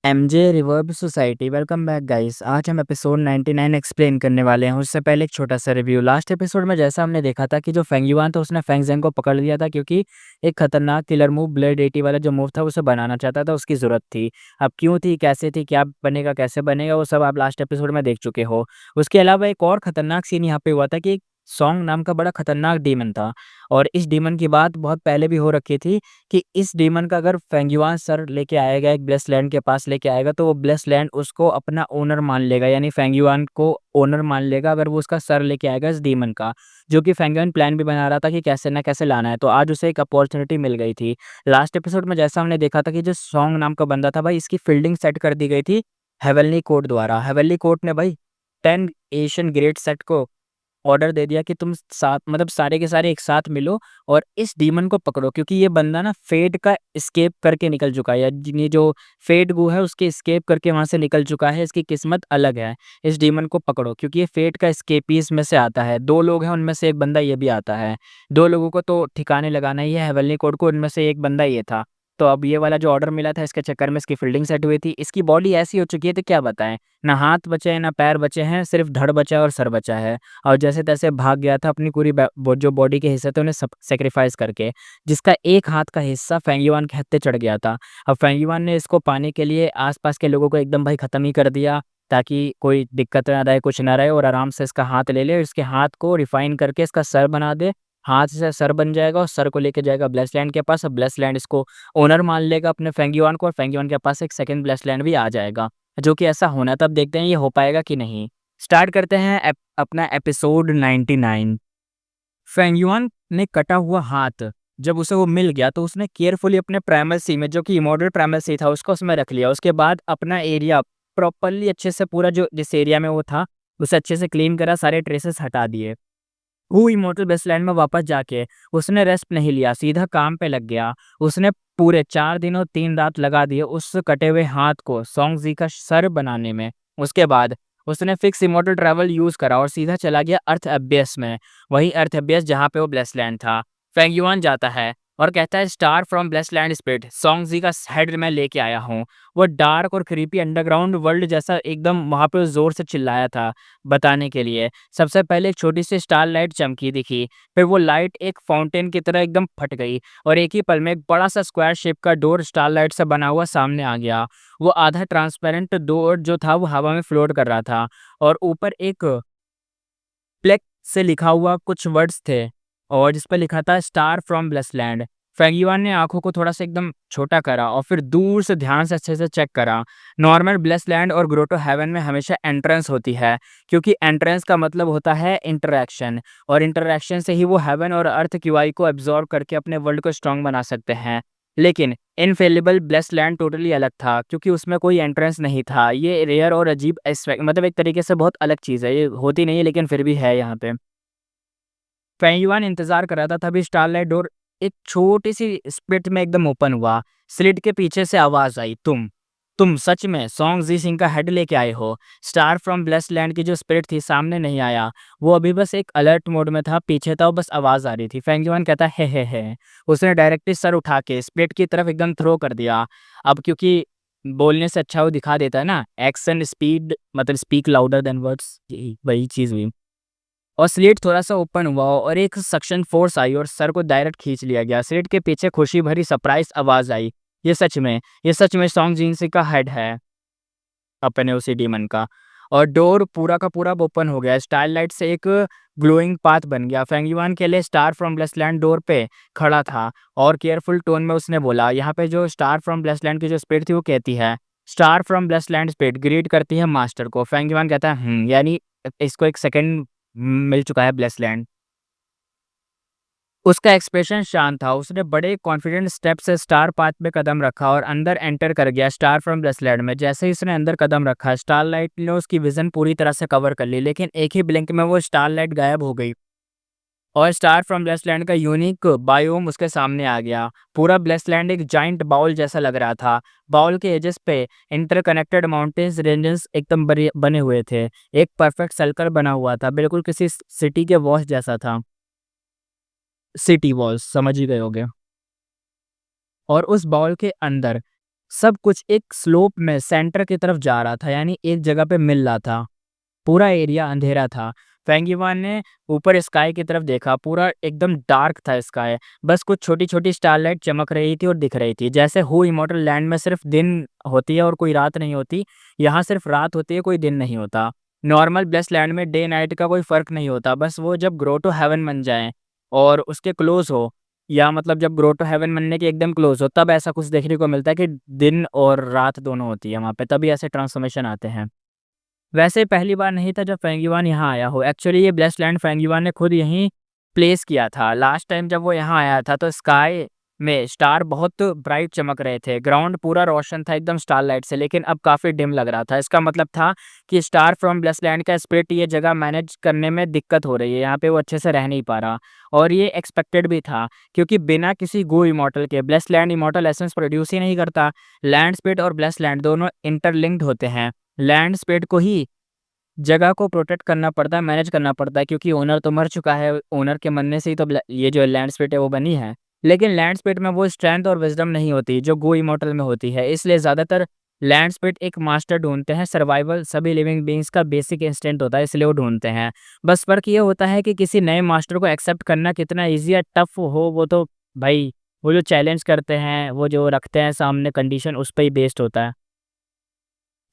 MJ reverb society welcome back guys. आज हम episode 99 explain करने वाले हैं। उससे पहले एक छोटा सा रिव्यू। लास्ट एपिसोड में जैसा हमने देखा था कि जो फेंग युआन था उसने फेंग ज़ेंग को पकड़ लिया था, क्योंकि एक खतरनाक किलर मूव ब्लेड 80 वाला जो मूव था उसे बनाना चाहता था, उसकी ज़रूरत थी। अब क्यों थी, कैसे थी, क्या बनेगा, कैसे बनेगा, वो सब आप लास्ट एपिसोड में देख चुके हो। उसके अलावा एक और खतरनाक सीन यहाँ पे हुआ था कि एक सॉन्ग नाम का बड़ा खतरनाक डीमन था, और इस डीमन की बात बहुत पहले भी हो रखी थी कि इस डीमन का अगर फेंगयुआन सर लेके आएगा, एक ब्लेस लैंड के पास लेके आएगा, तो वो ब्लेस लैंड उसको अपना ओनर मान लेगा, यानी फेंगयुआन को ओनर मान लेगा अगर वो उसका सर लेके आएगा इस डीमन का। जो कि फेंगयुआन प्लान भी बना रहा था कि कैसे ना कैसे लाना है, तो आज उसे एक अपॉर्चुनिटी मिल गई थी। लास्ट एपिसोड में जैसा हमने देखा था कि जो सॉन्ग नाम का बंदा था भाई, इसकी फील्डिंग सेट कर दी गई थी हेवनली कोर्ट द्वारा। हेवनली कोर्ट ने भाई 10 एशियन ग्रेट सेट को ऑर्डर दे दिया कि तुम साथ मतलब सारे के सारे एक साथ मिलो और इस डीमन को पकड़ो, क्योंकि ये बंदा ना फेट का एस्केप करके निकल चुका है, या ये जो फेट गु है उसके एस्केप करके वहां से निकल चुका है। इसकी किस्मत अलग है। इस डीमन को पकड़ो क्योंकि ये फेट का एस्केपीज में से आता है। 2 लोग हैं, उनमें से एक बंदा ये भी आता है। 2 लोगों को तो ठिकाने लगाना ही है हेवनली कोड को, उनमें से एक बंदा ये था। तो अब ये वाला जो ऑर्डर मिला था, इसके चक्कर में इसकी फील्डिंग सेट हुई थी। इसकी बॉडी ऐसी हो चुकी है तो क्या बताएं, ना हाथ बचे हैं ना पैर बचे हैं, सिर्फ धड़ बचा है और सर बचा है। और जैसे तैसे भाग गया था अपनी पूरी जो बॉडी के हिस्से थे उन्हें सब सेक्रीफाइस करके, जिसका एक हाथ का हिस्सा फेंगयुआन के हत्थे चढ़ गया था। अब फेंगयुआन ने इसको पाने के लिए आसपास के लोगों को एकदम भाई ख़त्म ही कर दिया, ताकि कोई दिक्कत ना रहे, कुछ ना रहे, और आराम से इसका हाथ ले ले और इसके हाथ को रिफाइन करके इसका सर बना दे। हाथ से सर बन जाएगा और सर को लेके जाएगा ब्लेसलैंड के पास। अब ब्लेसलैंड इसको ओनर मान लेगा अपने फेंगयुआन को, और फेंगयुआन के पास एक सेकंड ब्लेसलैंड भी आ जाएगा, जो कि ऐसा होना। तब देखते हैं ये हो पाएगा कि नहीं। स्टार्ट करते हैं अपना एपिसोड 99। फेंगयुआन ने कटा हुआ हाथ जब उसे वो मिल गया तो उसने केयरफुली अपने प्राइमल सी में, जो कि इमॉर्टल प्राइमल सी था, उसको उसमें रख लिया। उसके बाद अपना एरिया प्रॉपरली अच्छे से पूरा जो जिस एरिया में वो था उसे अच्छे से क्लीन करा, सारे ट्रेसेस हटा दिए। वो इमॉर्टल बेसलैंड में वापस जाके उसने रेस्ट नहीं लिया, सीधा काम पे लग गया। उसने पूरे 4 दिन और 3 रात लगा दिए उस कटे हुए हाथ को सोंगजी का सर बनाने में। उसके बाद उसने फिक्स इमॉर्टल ट्रैवल यूज करा और सीधा चला गया अर्थ एबियस में, वही अर्थ एबियस जहाँ पे वो ब्लेसलैंड था। फेंगयुआन जाता है और कहता है, स्टार फ्रॉम ब्लेसलैंड स्पिरिट, सोंगजी का हेड मैं लेके आया हूँ। वो डार्क और क्रीपी अंडरग्राउंड वर्ल्ड जैसा एकदम वहाँ पे जोर से चिल्लाया था बताने के लिए। सबसे पहले एक छोटी सी स्टार लाइट चमकी दिखी, फिर वो लाइट एक फाउंटेन की तरह एकदम फट गई, और एक ही पल में एक बड़ा सा स्क्वायर शेप का डोर स्टार लाइट से बना हुआ सामने आ गया। वो आधा ट्रांसपेरेंट डोर जो था वो हवा में फ्लोट कर रहा था, और ऊपर एक प्लेक से लिखा हुआ कुछ वर्ड्स थे, और जिस पर लिखा था स्टार फ्रॉम ब्लेसलैंड। फेंगयुआन ने आंखों को थोड़ा सा एकदम छोटा करा और फिर दूर से ध्यान से अच्छे से चेक करा। नॉर्मल ब्लेसलैंड और ग्रोटो हेवन में हमेशा एंट्रेंस होती है, क्योंकि एंट्रेंस का मतलब होता है इंटरेक्शन, और इंटरेक्शन से ही वो हेवन और अर्थ क्यूआई को एब्जॉर्ब करके अपने वर्ल्ड को स्ट्रांग बना सकते हैं। लेकिन इनफेलिबल ब्लेसलैंड टोटली अलग था, क्योंकि उसमें कोई एंट्रेंस नहीं था। ये रेयर और अजीब मतलब एक तरीके से बहुत अलग चीज़ है, ये होती नहीं है लेकिन फिर भी है यहाँ पे। फेंगयुआन इंतजार कर रहा था, तभी स्टारलाइट डोर एक छोटी सी स्प्लिट में एकदम ओपन हुआ। स्लिट के पीछे से आवाज आई, तुम सच में सॉन्ग जी सिंह का हेड लेके आए हो? स्टार फ्रॉम ब्लेस्ड लैंड की जो स्पिरिट थी सामने नहीं आया, वो अभी बस एक अलर्ट मोड में था, पीछे था, वो बस आवाज आ रही थी। फेंगयुआन कहता है। उसने डायरेक्टली सर उठा के स्प्लिट की तरफ एकदम थ्रो कर दिया। अब क्योंकि बोलने से अच्छा वो दिखा देता है ना, एक्शन स्पीड मतलब स्पीक लाउडर देन वर्ड्स, वही चीज हुई। और स्लिट थोड़ा सा ओपन हुआ और एक सक्शन फोर्स आई और सर को डायरेक्ट खींच लिया गया। स्लिट के पीछे खुशी भरी सरप्राइज आवाज आई, ये सच में सॉन्ग जिनसी का हेड है, अपने उसी डीमन का। और डोर पूरा का पूरा ओपन हो गया, स्टारलाइट से एक ग्लोइंग पाथ बन गया। फेंगयुआन के लिए स्टार फ्रॉम ब्लेसलैंड डोर पे खड़ा था, और केयरफुल टोन में उसने बोला, यहाँ पे जो स्टार फ्रॉम ब्लेसलैंड की जो स्पिरिट थी वो कहती है, स्टार फ्रॉम ब्लेसलैंड स्पिरिट ग्रीट करती है मास्टर को। फेंगयुआन कहता है यानी इसको एक सेकंड मिल चुका है ब्लेसलैंड। उसका एक्सप्रेशन शांत था। उसने बड़े कॉन्फिडेंट स्टेप से स्टार पाथ में कदम रखा और अंदर एंटर कर गया स्टार फ्रॉम ब्लेसलैंड में। जैसे ही उसने अंदर कदम रखा, स्टारलाइट ने उसकी विजन पूरी तरह से कवर कर ली, लेकिन एक ही ब्लिंक में वो स्टारलाइट गायब हो गई और स्टार फ्रॉम ब्लेसलैंड का यूनिक बायोम उसके सामने आ गया। पूरा ब्लेसलैंड एक जाइंट बाउल जैसा लग रहा था। बाउल के एजेस पे इंटरकनेक्टेड माउंटेन्स रेंजेस एकदम बने हुए थे। एक परफेक्ट सर्कल बना हुआ था, बिल्कुल किसी सिटी के वॉच जैसा था। सिटी वॉल्स समझ ही गए होगे। और उस बाउल के अंदर सब कुछ एक स्लोप में सेंटर की तरफ जा रहा था, यानी एक जगह पे मिल रहा था। पूरा एरिया अंधेरा था। फेंगिवान ने ऊपर स्काई की तरफ देखा, पूरा एकदम डार्क था स्काई। बस कुछ छोटी-छोटी स्टारलाइट चमक रही थी और दिख रही थी। जैसे हू इमॉर्टल लैंड में सिर्फ़ दिन होती है और कोई रात नहीं होती, यहाँ सिर्फ़ रात होती है, कोई दिन नहीं होता। नॉर्मल ब्लेस्ड लैंड में डे नाइट का कोई फ़र्क नहीं होता, बस वो जब ग्रो टू हेवन बन जाएँ और उसके क्लोज़ हो, या मतलब जब ग्रो टू हेवन बनने के एकदम क्लोज़ हो, तब ऐसा कुछ देखने को मिलता है कि दिन और रात दोनों होती है वहाँ पे, तभी ऐसे ट्रांसफ़ॉर्मेशन आते हैं। वैसे पहली बार नहीं था जब फेंगिवान यहाँ आया हो। एक्चुअली ये ब्लेस्ड लैंड फेंगिवान ने खुद यहीं प्लेस किया था। लास्ट टाइम जब वो यहाँ आया था तो स्काई में स्टार बहुत ब्राइट चमक रहे थे। ग्राउंड पूरा रोशन था एकदम स्टारलाइट से, लेकिन अब काफ़ी डिम लग रहा था। इसका मतलब था कि स्टार फ्रॉम ब्लेस्ड लैंड का स्पिरिट ये जगह मैनेज करने में दिक्कत हो रही है। यहाँ पे वो अच्छे से रह नहीं पा रहा, और ये एक्सपेक्टेड भी था, क्योंकि बिना किसी गो इमॉर्टल के blessed land immortal essence produce ही नहीं करता। लैंड स्पिरिट और ब्लेस्ड लैंड दोनों इंटरलिंक्ड होते हैं। लैंड स्पिरिट को ही जगह को प्रोटेक्ट करना पड़ता है, मैनेज करना पड़ता है, क्योंकि ओनर तो मर चुका है, ओनर के मरने से ही तो ये जो लैंड स्पिरिट है वो बनी है। लेकिन लैंड स्पिरिट में वो स्ट्रेंथ और विज़डम नहीं होती जो गो इमॉर्टल में होती है, इसलिए ज़्यादातर लैंड स्पिरिट एक मास्टर ढूँढते हैं। सर्वाइवल सभी लिविंग बीइंग्स का बेसिक इंस्टिंक्ट होता है, इसलिए वो ढूँढते हैं। बस फ़र्क ये होता है कि किसी नए मास्टर को एक्सेप्ट करना कितना ईज़ी या टफ़ हो, वो तो भाई वो जो चैलेंज करते हैं, वो जो रखते हैं सामने कंडीशन, उस पे ही बेस्ड होता है।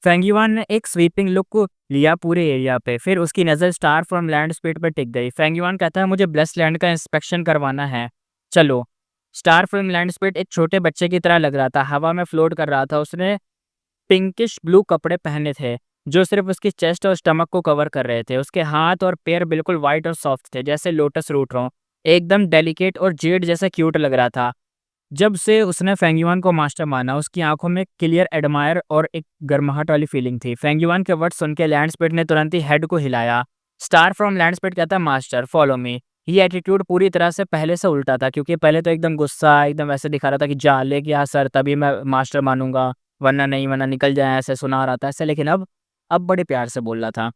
फेंगिवान ने एक स्वीपिंग लुक को लिया पूरे एरिया पे, फिर उसकी नज़र स्टार फ्रॉम लैंड स्पीड पर टिक गई। फेंगिवान कहता है मुझे ब्लेस्ड लैंड का इंस्पेक्शन करवाना है, चलो। स्टार फ्रॉम लैंड स्पीड एक छोटे बच्चे की तरह लग रहा था, हवा में फ्लोट कर रहा था। उसने पिंकिश ब्लू कपड़े पहने थे जो सिर्फ उसकी चेस्ट और स्टमक को कवर कर रहे थे। उसके हाथ और पैर बिल्कुल वाइट और सॉफ्ट थे, जैसे लोटस रूट हों। एकदम डेलिकेट और जेड जैसा क्यूट लग रहा था। जब से उसने फेंगिवान को मास्टर माना, उसकी आंखों में क्लियर एडमायर और एक गर्माहट वाली फीलिंग थी। फेंगिवान के वर्ड सुन के लैंडस्पीड ने तुरंत ही हेड को हिलाया। स्टार फ्रॉम लैंडस्पीड कहता मास्टर फॉलो मी। ये एटीट्यूड पूरी तरह से पहले से उल्टा था, क्योंकि पहले तो एकदम गुस्सा एकदम वैसे दिखा रहा था कि जा ले गया सर तभी मैं मास्टर मानूंगा, वरना नहीं, वरना निकल जाए, ऐसे सुना रहा था ऐसे। लेकिन अब बड़े प्यार से बोल रहा था।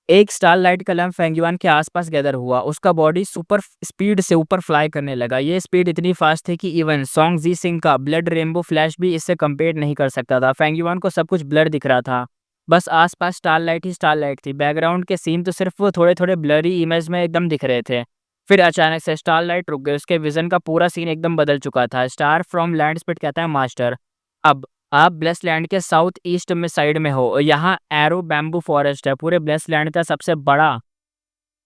एक स्टारलाइट का लैंप फेंगिवान के आसपास गैदर हुआ। उसका बॉडी सुपर स्पीड से ऊपर फ्लाई करने लगा। ये स्पीड इतनी फास्ट थी कि इवन सॉन्ग जी सिंह का ब्लड रेनबो फ्लैश भी इससे कंपेयर नहीं कर सकता था। फेंगिवान को सब कुछ ब्लर दिख रहा था, बस आसपास स्टारलाइट ही स्टारलाइट थी। बैकग्राउंड के सीन तो सिर्फ वो थोड़े थोड़े ब्लरी इमेज में एकदम दिख रहे थे। फिर अचानक से स्टारलाइट रुक गई, उसके विजन का पूरा सीन एकदम बदल चुका था। स्टार फ्रॉम लैंड स्पीड कहता है मास्टर, अब आप ब्लेस्ड लैंड के साउथ ईस्ट में साइड में हो और यहाँ एरो बैम्बू फॉरेस्ट है। पूरे ब्लेस्ड लैंड का सबसे बड़ा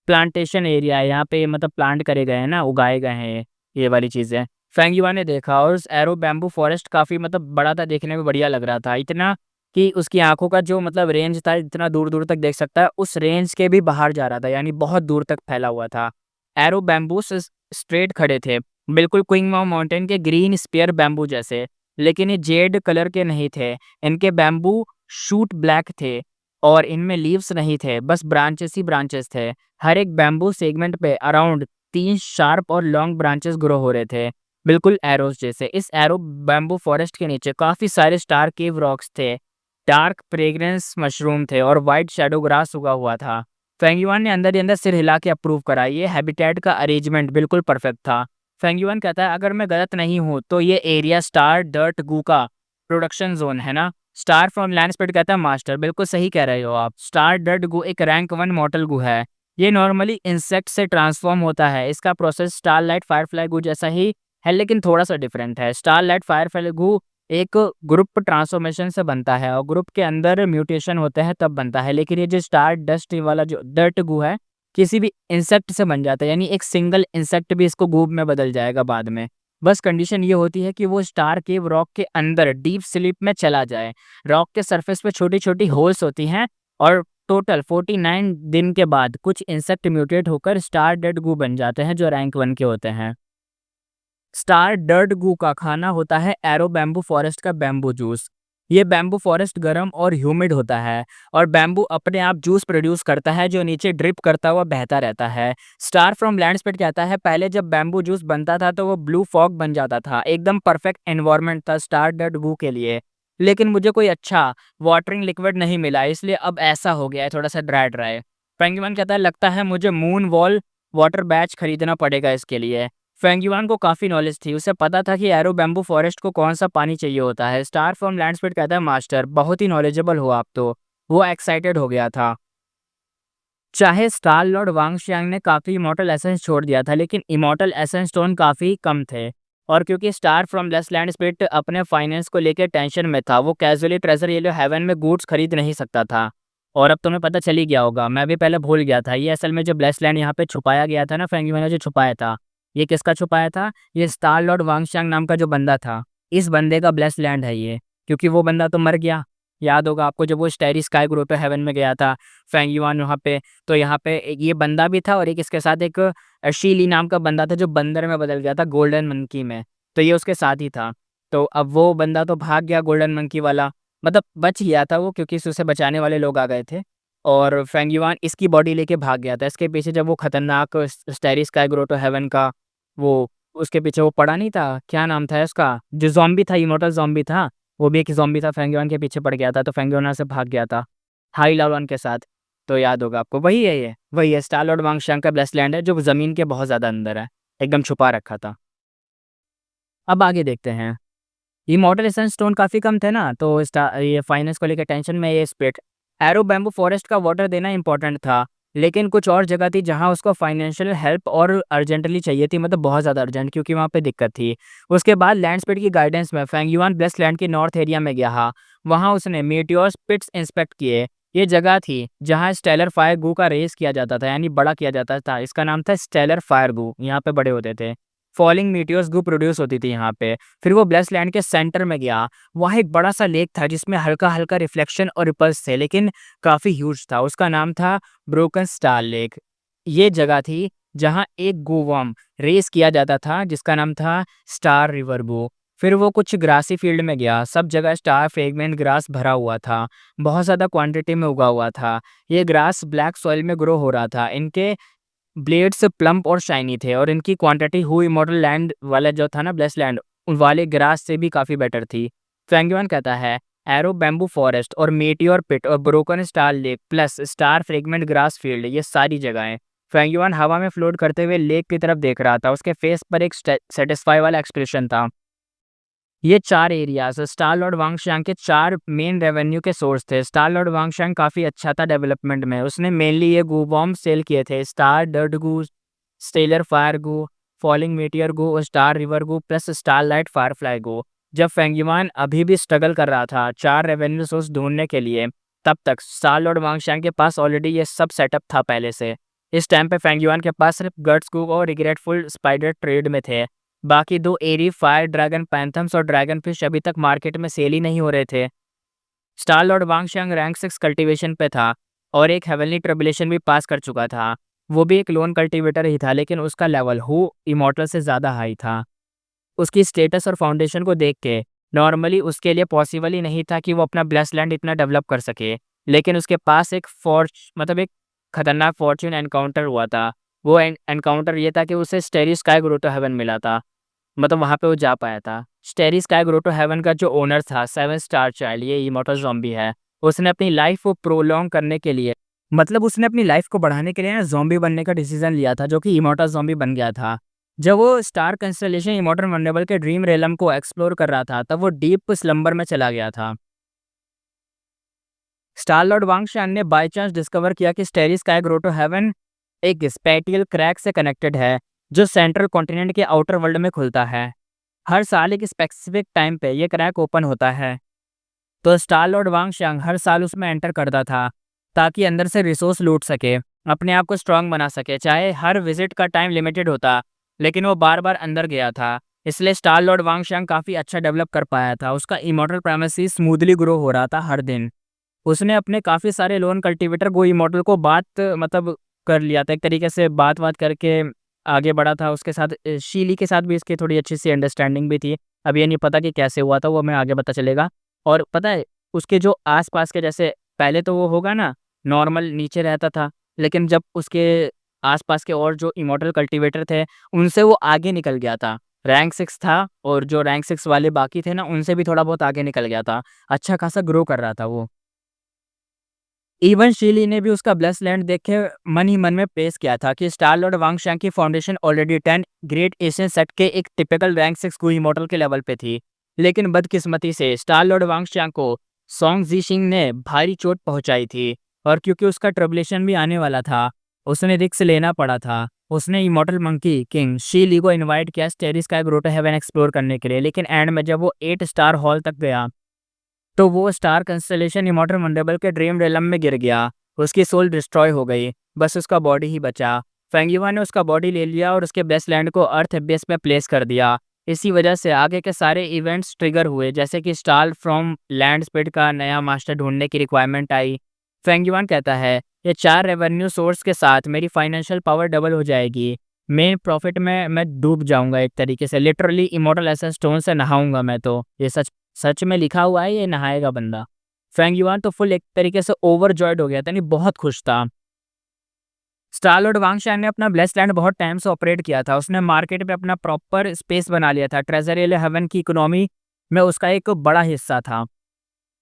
प्लांटेशन एरिया है। यहाँ पे मतलब प्लांट करे गए हैं ना, उगाए गए हैं ये वाली चीज़ें। फेंगिवा ने देखा और उस एरो बैम्बू फॉरेस्ट काफ़ी मतलब बड़ा था, देखने में बढ़िया लग रहा था। इतना कि उसकी आंखों का जो मतलब रेंज था, इतना दूर दूर तक देख सकता है, उस रेंज के भी बाहर जा रहा था, यानी बहुत दूर तक फैला हुआ था। एरो बैम्बूस स्ट्रेट खड़े थे, बिल्कुल क्विंगमाउ माउंटेन के ग्रीन स्पेयर बैम्बू जैसे, लेकिन ये जेड कलर के नहीं थे। इनके बैम्बू शूट ब्लैक थे और इनमें लीव्स नहीं थे, बस ब्रांचेस ही ब्रांचेस थे। हर एक बैम्बू सेगमेंट पे अराउंड 3 शार्प और लॉन्ग ब्रांचेस ग्रो हो रहे थे, बिल्कुल एरोस जैसे। इस एरो बैम्बू फॉरेस्ट के नीचे काफ़ी सारे स्टार केव रॉक्स थे, डार्क फ्रेग्रेंस मशरूम थे और वाइट शैडो ग्रास उगा हुआ था। फेंगयुआन ने अंदर ही अंदर सिर हिला के अप्रूव करा। ये हैबिटेट का अरेंजमेंट बिल्कुल परफेक्ट था। फेंगयुआन कहता है अगर मैं गलत नहीं हूँ तो ये एरिया स्टार डर्ट गू का प्रोडक्शन जोन है ना? स्टार फ्रॉम लैंडस्पीड कहता है मास्टर बिल्कुल सही कह रहे हो आप। स्टार डर्ट गू एक रैंक 1 मॉर्टल गू है। ये नॉर्मली इंसेक्ट से ट्रांसफॉर्म होता है। इसका प्रोसेस स्टारलाइट फायरफ्लाई गू जैसा ही है, लेकिन थोड़ा सा डिफरेंट है। स्टारलाइट फायरफ्लाई गू एक ग्रुप ट्रांसफॉर्मेशन से बनता है और ग्रुप के अंदर म्यूटेशन होते हैं तब बनता है। लेकिन ये जो स्टार डस्ट वाला जो डर्ट गू है, किसी भी इंसेक्ट से बन जाता है, यानी एक सिंगल इंसेक्ट भी इसको गूब में बदल जाएगा बाद में। बस कंडीशन ये होती है कि वो स्टार केव रॉक के अंदर डीप स्लीप में चला जाए। रॉक के सरफेस पे छोटी छोटी होल्स होती हैं और टोटल 49 दिन के बाद कुछ इंसेक्ट म्यूटेट होकर स्टार डेड गू बन जाते हैं जो रैंक 1 के होते हैं। स्टार डर्ट गू का खाना होता है एरो बैम्बू फॉरेस्ट का बैम्बू जूस। ये बैम्बू फॉरेस्ट गर्म और ह्यूमिड होता है और बैम्बू अपने आप जूस प्रोड्यूस करता है जो नीचे ड्रिप करता हुआ बहता रहता है। स्टार फ्रॉम लैंडस्पीड कहता है पहले जब बैम्बू जूस बनता था तो वो ब्लू फॉग बन जाता था, एकदम परफेक्ट एनवायरनमेंट था स्टार डर्ट गू के लिए। लेकिन मुझे कोई अच्छा वाटरिंग लिक्विड नहीं मिला, इसलिए अब ऐसा हो गया है, थोड़ा सा ड्राई ड्राई। पेंगुइन कहता है लगता है मुझे मून वॉल वाटर बैच खरीदना पड़ेगा इसके लिए। फेंगयुआन को काफ़ी नॉलेज थी, उसे पता था कि एरो बैम्बू फॉरेस्ट को कौन-सा पानी चाहिए होता है। स्टार फ्रॉम लैंडस्पीड कहता है मास्टर बहुत ही नॉलेजेबल हो आप तो। वो एक्साइटेड हो गया था। चाहे स्टार लॉर्ड वांगशियांग ने काफ़ी इमॉर्टल एसेंस छोड़ दिया था, लेकिन इमॉर्टल एसेंस स्टोन काफ़ी कम थे। और क्योंकि star from less land split अपने फाइनेंस को लेकर टेंशन में था, वो कैजुअली ट्रेजर येलो हेवन में गुड्स खरीद नहीं सकता था। और अब तुम्हें पता चल ही गया होगा, मैं भी पहले भूल गया था, ये असल में जो ब्लेस लैंड यहाँ पे छुपाया गया था ना, फेंगयुआन ने जो छुपाया था, ये किसका छुपाया था? ये स्टार लॉर्ड वांगशियांग नाम का जो बंदा था, इस बंदे का ब्लेस लैंड है ये। क्योंकि वो बंदा तो मर गया, याद होगा आपको जब वो स्टेरी स्काई ग्रुप पे हेवन में गया था, फेंगयुआन वहाँ पे, तो यहाँ पे एक ये बंदा भी था और एक इसके साथ एक शीली नाम का बंदा था जो बंदर में बदल गया था गोल्डन मंकी में, तो ये उसके साथ ही था। तो अब वो बंदा तो भाग गया गोल्डन मंकी वाला, मतलब बच गया था वो क्योंकि उसे बचाने वाले लोग आ गए थे। और फेंगयुआन इसकी बॉडी लेके भाग गया था। इसके पीछे जब वो खतरनाक स्टेरी स्काई ग्रोटो हेवन का वो उसके पीछे वो पड़ा नहीं था, क्या नाम था उसका? जो ज़ॉम्बी था, इमॉर्टल ज़ॉम्बी था, वो भी एक ज़ॉम्बी था, फेंगयुआन के पीछे पड़ गया था, तो फेंगयुआन वहाँ से भाग गया था, हाई लावन के साथ। तो याद होगा आपको, वही है ये, वही है स्टार लॉर्ड वांगशियांग का ब्लेस लैंड है जो ज़मीन के बहुत ज़्यादा अंदर है, एकदम छुपा रखा था। अब आगे देखते हैं। इमॉर्टल एसेंस स्टोन काफ़ी कम थे ना, तो ये फाइनेंस को लेकर टेंशन में ये स्प्लिट। एरो बैम्बू फॉरेस्ट का वाटर देना इंपॉर्टेंट था, लेकिन कुछ और जगह थी जहाँ उसको फाइनेंशियल हेल्प और अर्जेंटली चाहिए थी, मतलब बहुत ज़्यादा अर्जेंट, क्योंकि वहाँ पे दिक्कत थी। उसके बाद लैंड स्पीड की गाइडेंस में फेंगयुआन ब्लेस लैंड के नॉर्थ एरिया में गया। वहाँ उसने मीटियोर पिट्स इंस्पेक्ट किए। ये जगह थी जहाँ स्टेलर फायर गू का रेस किया जाता था, यानी बड़ा किया जाता था। इसका नाम था स्टेलर फायर गू, यहाँ पे बड़े होते थे। फॉलिंग मीटियोर्स गू प्रोड्यूस होती थी यहाँ पे। फिर वो ब्लेस लैंड के सेंटर में गया। वहाँ एक बड़ा-सा लेक था जिसमें हल्का-हल्का रिफ्लेक्शन और रिपल्स थे, लेकिन काफ़ी ह्यूज था। उसका नाम था ब्रोकन स्टार लेक। ये जगह थी जहाँ एक गूवर्म रेस किया जाता था जिसका नाम था स्टार रिवर गू। फिर वो कुछ ग्रासी फील्ड में गया। सब जगह स्टार फ्रेगमेंट ग्रास भरा हुआ था। बहुत ज़्यादा क्वांटिटी में उगा हुआ था। ये ग्रास ब्लैक सॉइल में ग्रो हो रहा था। इनके ब्लेड्स प्लम्प और शाइनी थे और इनकी क्वांटिटी हु इमॉर्टल लैंड वाला जो था ना ब्लेस लैंड उन वाले ग्रास से भी काफ़ी बेटर थी। फेंगयुआन कहता है एरो बैम्बू फॉरेस्ट और मेटियोर पिट और broken star lake plus star fragment grass field, ये सारी जगहें। फेंगयुआन हवा में फ्लोट करते हुए लेक की तरफ देख रहा था। उसके फेस पर एक सेटिस्फाई वाला एक्सप्रेशन था। ये 4 एरियाज़ स्टार लॉर्ड वांगशियांग के 4 मेन रेवेन्यू के सोर्स थे। स्टार लॉर्ड वांगशियांग काफ़ी अच्छा था डेवलपमेंट में। उसने मेनली ये गू बॉम्ब सेल किए थे, स्टार डर्ट गू, स्टेलर फायर गू, फॉलिंग मीटियर गू और स्टार रिवर गू प्लस स्टारलाइट फायरफ्लाई गू। जब फेंगयुआन अभी भी स्ट्रगल कर रहा था 4 रेवेन्यू सोर्स ढूँढने के लिए, तब तक स्टार लॉर्ड वांगशियांग के पास ऑलरेडी ये सब सेटअप था पहले से। इस टाइम पे फेंगयुआन के पास सिर्फ गट्स गू और रिग्रेटफुल स्पाइडर ट्रेड में थे। बाकी 2 एरी फायर ड्रैगन पैंथम्स और ड्रैगन फिश अभी तक मार्केट में सेल ही नहीं हो रहे थे। स्टार लॉर्ड वांगशियांग रैंक 6 कल्टीवेशन पे था और एक हेवनली ट्रिबुलेशन भी पास कर चुका था। वो भी एक लोन कल्टीवेटर ही था, लेकिन उसका लेवल हु इमॉर्टल से ज़्यादा हाई था। उसकी स्टेटस और फाउंडेशन को देख के नॉर्मली उसके लिए पॉसिबल ही नहीं था कि वो अपना ब्लेस लैंड इतना डेवलप कर सके। लेकिन उसके पास एक एक खतरनाक फॉर्च्यून एनकाउंटर हुआ था। वो एनकाउंटर ये था कि उसे स्टेरी स्काई ग्रोटो हेवन मिला था। मतलब वहाँ पे वो जा पाया था। स्टेरी स्काई ग्रोटो हेवन का जो ओनर था 7 स्टार चाइल्ड, ये इमॉर्टल ज़ॉम्बी है। उसने अपनी लाइफ़ को प्रोलॉन्ग करने के लिए, मतलब उसने अपनी लाइफ़ को बढ़ाने के लिए ना ज़ॉम्बी बनने का डिसीज़न लिया था, जो कि इमॉर्टल ज़ॉम्बी बन गया था। जब वो स्टार कंस्टेलेशन इमॉर्टल वल्नरेबल के ड्रीम रेलम को एक्सप्लोर कर रहा था, तब वो डीप स्लंबर में चला गया था। स्टार लॉर्ड वांगशान ने बाय चांस डिस्कवर किया कि स्टेरी स्काई ग्रोटो हेवन एक स्पैटियल क्रैक से कनेक्टेड है, जो सेंट्रल कॉन्टिनेंट के आउटर वर्ल्ड में खुलता है। हर साल एक स्पेसिफिक टाइम पे ये क्रैक ओपन होता है, तो स्टार लॉर्ड वांगशांग हर साल उसमें एंटर करता था ताकि अंदर से रिसोर्स लूट सके, अपने आप को स्ट्रांग बना सके। चाहे हर विजिट का टाइम लिमिटेड होता, लेकिन वो बार बार अंदर गया था। इसलिए स्टार लॉर्ड वांगशांग काफ़ी अच्छा डेवलप कर पाया था। उसका इमॉर्टल प्राइमेसी स्मूथली ग्रो हो रहा था हर दिन। उसने अपने काफ़ी सारे लोन कल्टीवेटर गो इमॉर्टल को बात मतलब कर लिया था, एक तरीके से बात-वात करके आगे बढ़ा था। उसके साथ शीली के साथ भी इसकी थोड़ी अच्छी-सी अंडरस्टैंडिंग भी थी। अब ये नहीं पता कि कैसे हुआ था, वो हमें आगे पता चलेगा। और पता है, उसके जो आस-पास के जैसे पहले तो वो होगा ना, नॉर्मल नीचे रहता था, लेकिन जब उसके आस-पास के और जो इमॉर्टल कल्टीवेटर थे, उनसे वो आगे निकल गया था। रैंक 6 था और जो रैंक 6 वाले बाकी थे ना, उनसे भी थोड़ा बहुत आगे निकल गया था। अच्छा खासा ग्रो कर रहा था वो। इवन शीली ने भी उसका ब्लेस्ड लैंड देख के मन ही मन में प्रेस किया था कि स्टार लॉर्ड वांग शांग की foundation already 10 great Asian set के एक टिपिकल रैंक 6 गुई मॉडल के लेवल पे थी। लेकिन बदकिस्मती से स्टार लॉर्ड वांग शांग को सोंग जीशिंग ने भारी चोट पहुंचाई थी, और क्योंकि उसका ट्रिब्यूलेशन भी आने वाला था, उसने रिस्क लेना पड़ा था। उसने immortal monkey king Shi Li को इन्वाइट किया starry sky grotto heaven explore करने के लिए, लेकिन एंड में जब वो 8 स्टार हॉल तक गया तो वो स्टार कंस्टलेशन इमॉर्टल मंडेबल के ड्रीम रेलम में गिर गया। उसकी सोल डिस्ट्रॉय हो गई, बस उसका बॉडी ही बचा। फेंगयुआ ने उसका बॉडी ले लिया और उसके बेस्ट लैंड को अर्थ बेस में प्लेस कर दिया। इसी वजह से आगे के सारे इवेंट्स ट्रिगर हुए, जैसे कि स्टार फ्रॉम लैंड स्पीड का नया मास्टर ढूंढने की रिक्वायरमेंट आई। फेंगयुआन कहता है, ये 4 रेवेन्यू सोर्स के साथ मेरी फाइनेंशियल पावर डबल हो जाएगी। मेन प्रॉफिट में मैं डूब जाऊंगा, एक तरीके से लिटरली इमॉर्टल एसेंस स्टोन से नहाऊंगा मैं तो। ये सच सच में लिखा हुआ है, ये नहाएगा बंदा। फेंगयुआन तो फुल एक तरीके से ओवरजॉयड हो गया था, नहीं बहुत खुश था। स्टार लॉर्ड वांग शान ने अपना ब्लेस्ड लैंड बहुत टाइम से ऑपरेट किया था। उसने मार्केट में अपना प्रॉपर स्पेस बना लिया था। ट्रेजरी हेवन की इकोनॉमी में उसका एक बड़ा हिस्सा था।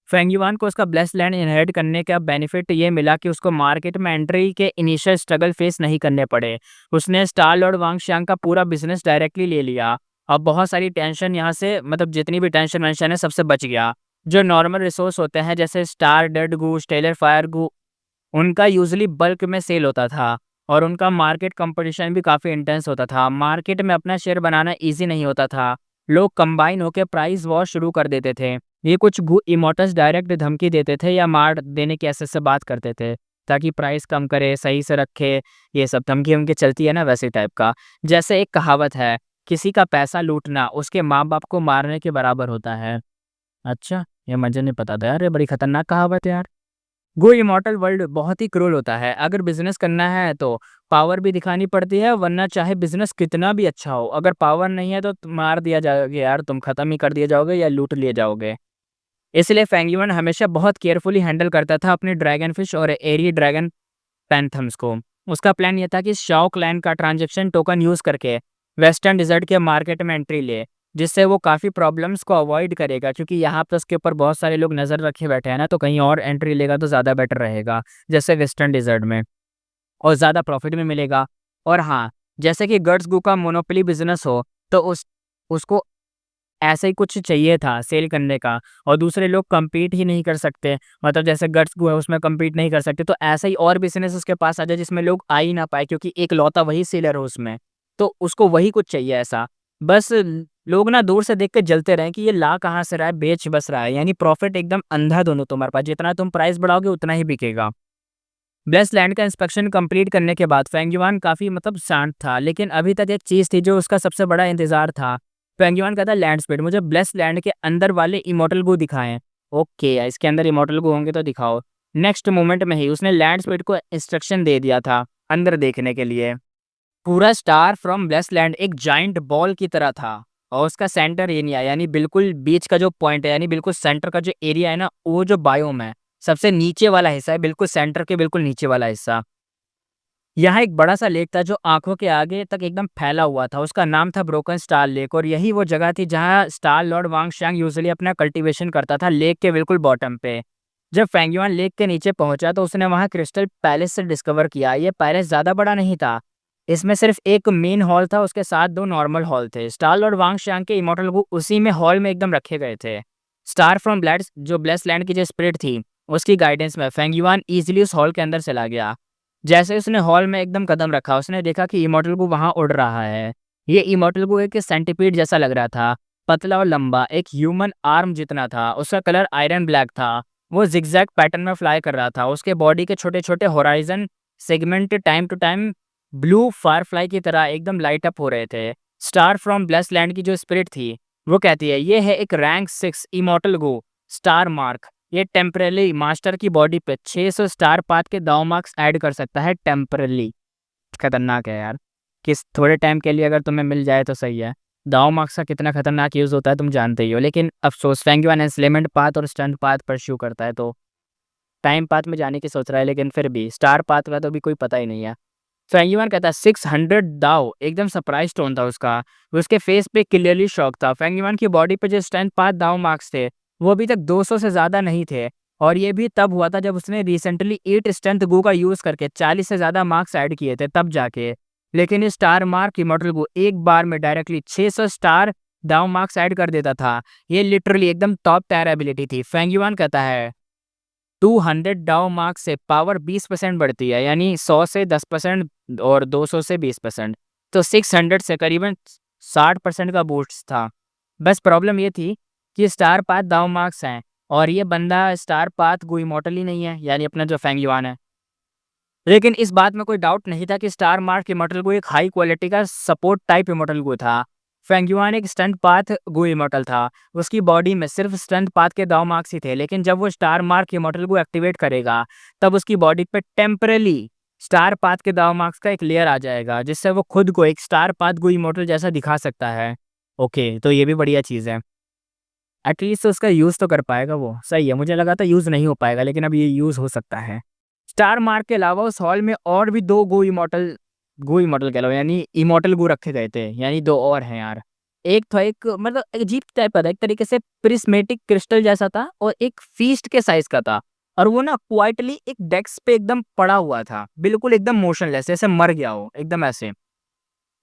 फेंगयुआन को उसका ब्लेस्ड लैंड इनहेरिट करने का बेनिफिट ये मिला कि उसको मार्केट में एंट्री के इनिशियल स्ट्रगल फेस नहीं करने पड़े। उसने स्टार लॉर्ड वांग शांग का पूरा बिजनेस डायरेक्टली ले लिया। अब बहुत सारी टेंशन यहाँ से, मतलब जितनी भी टेंशन वेंशन है, सबसे बच गया। जो नॉर्मल रिसोर्स होते हैं जैसे स्टार डेड गू, स्टेलर फायर गू, उनका यूजुअली बल्क में सेल होता था, और उनका मार्केट कंपटीशन भी काफ़ी इंटेंस होता था। मार्केट में अपना शेयर बनाना ईजी नहीं होता था। लोग कंबाइन होकर प्राइस वॉर शुरू कर देते थे। ये कुछ इमोटस डायरेक्ट धमकी देते थे या मार देने की ऐसे से बात करते थे ताकि प्राइस कम करे, सही से रखे। ये सब धमकी उनकी चलती है ना, वैसे टाइप का। जैसे एक कहावत है, किसी का पैसा लूटना उसके माँ बाप को मारने के बराबर होता है। अच्छा, ये मुझे नहीं पता था यार, ये बड़ी खतरनाक कहावत है यार। गो इमॉर्टल वर्ल्ड बहुत ही क्रूर होता है। अगर बिजनेस करना है तो पावर भी दिखानी पड़ती है, वरना चाहे बिजनेस कितना भी अच्छा हो, अगर पावर नहीं है तो मार दिया जाओगे यार, तुम खत्म ही कर दिए जाओगे या लूट लिए जाओगे। इसलिए फेंगयुआन हमेशा बहुत केयरफुली हैंडल करता था अपने ड्रैगन फिश और एरी ड्रैगन पैंथम्स को। उसका प्लान ये था कि शाओ क्लैन का ट्रांजेक्शन टोकन यूज़ करके वेस्टर्न डिजर्ट के मार्केट में एंट्री ले, जिससे वो काफ़ी प्रॉब्लम्स को अवॉइड करेगा, क्योंकि यहाँ पर उसके ऊपर बहुत सारे लोग नज़र रखे बैठे हैं ना, तो कहीं और एंट्री लेगा तो ज़्यादा बेटर रहेगा, जैसे वेस्टर्न डिजर्ट में, और ज़्यादा प्रॉफिट भी मिलेगा। और हाँ, जैसे कि गर्ड्स गू का मोनोपोली बिजनेस हो, तो उसको ऐसा ही कुछ चाहिए था सेल करने का, और दूसरे लोग कम्पीट ही नहीं कर सकते, मतलब जैसे गट्स गो है उसमें कम्पीट नहीं कर सकते, तो ऐसा ही और बिजनेस उसके पास आ जाए जिसमें लोग आ ही ना पाए, क्योंकि एक लौता वही सेलर हो उसमें, तो उसको वही कुछ चाहिए ऐसा। बस लोग ना दूर से देख के जलते रहें कि ये ला कहाँ से रहा है, बेच बस रहा है, यानी प्रॉफिट एकदम अंधा दोनों तुम्हारे पास, जितना तुम प्राइस बढ़ाओगे उतना ही बिकेगा। ब्लेस्ड लैंड का इंस्पेक्शन कंप्लीट करने के बाद फेंगयुआन काफ़ी मतलब शांत था, लेकिन अभी तक एक चीज़ थी जो उसका सबसे बड़ा इंतजार था। फेंगयुआन कहता लैंड स्पीड, मुझे ब्लेस्ड लैंड के अंदर वाले इमोर्टल गो दिखाएं। ओके, इसके अंदर इमोर्टल गो होंगे तो दिखाओ। नेक्स्ट मोमेंट में ही उसने लैंड स्पीड को इंस्ट्रक्शन दे दिया था अंदर देखने के लिए। पूरा स्टार फ्रॉम ब्लेस्ड लैंड एक जाइंट बॉल की तरह था, और उसका सेंटर एरिया यानी बिल्कुल बीच का जो पॉइंट है, यानी बिल्कुल सेंटर का जो एरिया है ना, वो जो बायोम है, सबसे नीचे वाला हिस्सा है, बिल्कुल सेंटर के बिल्कुल नीचे वाला हिस्सा। यहाँ एक बड़ा सा लेक था जो आंखों के आगे तक एकदम फैला हुआ था। उसका नाम था ब्रोकन स्टार लेक, और यही वो जगह थी जहाँ स्टार लॉर्ड वांग शांग यूजुअली अपना कल्टीवेशन करता था, लेक के बिल्कुल बॉटम पे। जब फेंगयुआन लेक के नीचे पहुंचा तो उसने वहाँ क्रिस्टल पैलेस से डिस्कवर किया। ये पैलेस ज़्यादा बड़ा नहीं था, इसमें सिर्फ एक मेन हॉल था, उसके साथ 2 नॉर्मल हॉल थे। स्टार लॉर्ड वांग शांग के इमॉर्टल को उसी में हॉल में एकदम रखे गए थे। स्टार फ्रॉम ब्लैड जो ब्लेस्ड लैंड की जो स्पिरिट थी, उसकी गाइडेंस में फेंगयुआन ईजिली उस हॉल के अंदर चला गया। जैसे उसने हॉल में एकदम कदम रखा, उसने देखा कि इमॉर्टल गू वहाँ उड़ रहा है। ये इमॉर्टल गू एक सेंटीपीड जैसा लग रहा था, पतला और लंबा, एक ह्यूमन आर्म जितना था। उसका कलर आयरन ब्लैक था। वो जिगजैग पैटर्न में फ्लाई कर रहा था। उसके बॉडी के छोटे छोटे horizon segment time to time blue firefly की तरह एकदम लाइट अप हो रहे थे। स्टार फ्रॉम ब्लेस्ड लैंड की जो स्पिरिट थी, वो कहती है ये है एक रैंक 6 इमॉर्टल गो स्टार मार्क। ये टेम्परली मास्टर की बॉडी पे 600 स्टार पाथ के दाव मार्क्स ऐड कर सकता है टेम्परली। खतरनाक है यार, किस थोड़े टाइम के लिए अगर तुम्हें मिल जाए तो सही है। दाव मार्क्स का कितना खतरनाक यूज़ होता है तुम जानते ही हो, लेकिन अफसोस फेंगयुआन एंस्लेमेंट पाथ और स्टंट पाथ परस्यू करता है, तो टाइम पाथ में जाने की सोच रहा है, लेकिन फिर भी स्टार पाथ का तो भी कोई पता ही नहीं है। फेंगयुआन कहता है 600 दाव एकदम सरप्राइज टोन था उसका। उसके फेस पे क्लियरली शॉक था। फेंगयुआन की बॉडी पे जो स्ट्रेंथ पाथ दाव मार्क्स थे, वो अभी तक 200 से ज़्यादा नहीं थे। और ये भी तब हुआ था जब उसने रिसेंटली 8 स्ट्रेंथ गू का यूज़ करके 40 से ज़्यादा मार्क्स ऐड किए थे तब जाके। लेकिन ये स्टार मार्क इमॉर्टल गू एक बार में directly 600 star down marks add कर देता था। ये लिटरली एकदम टॉप टायर एबिलिटी थी। फेंग युआन कहता है 200 डाउ मार्क्स से पावर 20% बढ़ती है, यानी 100 से 10% और 200 से 20%। तो 600 से करीबन 60% का बूस्ट था। बस प्रॉब्लम ये थी कि स्टार पाथ दाव मार्क्स हैं और ये बंदा स्टार पाथ गो इमॉर्टल ही नहीं है, यानी अपना जो फेंग युआन है। लेकिन इस बात में कोई डाउट नहीं था कि स्टार मार्क इमॉर्टल गो एक हाई क्वालिटी का सपोर्ट टाइप इमॉर्टल गो था। फेंग युआन एक स्टंट पाथ गो इमॉर्टल था। उसकी बॉडी में सिर्फ स्टंट पाथ के दाव मार्क्स ही थे, लेकिन जब वो स्टार मार्क इमॉर्टल गो एक्टिवेट करेगा तब उसकी बॉडी पे टेम्परली स्टार पाथ के दाव मार्क्स का एक लेयर आ जाएगा, जिससे वो खुद को एक स्टार पाथ गो इमॉर्टल जैसा दिखा सकता है। ओके, तो ये भी बढ़िया चीज़ है। एटलीस्ट उसका यूज़ तो कर पाएगा वो, सही है। मुझे लगा था यूज़ नहीं हो पाएगा, लेकिन अब ये यूज़ हो सकता है। स्टार मार्क के अलावा उस हॉल में और भी 2 गो इमॉर्टल कह लो, यानी इमॉर्टल गो रखे गए थे, यानी 2 और हैं यार। एक था एक मतलब अजीब टाइप का था, एक तरीके से प्रिज़्मेटिक क्रिस्टल जैसा था और एक फीस्ट के साइज़ का था और वो ना क्वाइटली एक डेस्क पे एकदम पड़ा हुआ था, बिल्कुल एकदम मोशनलेस, जैसे मर गया हो, एकदम ऐसे।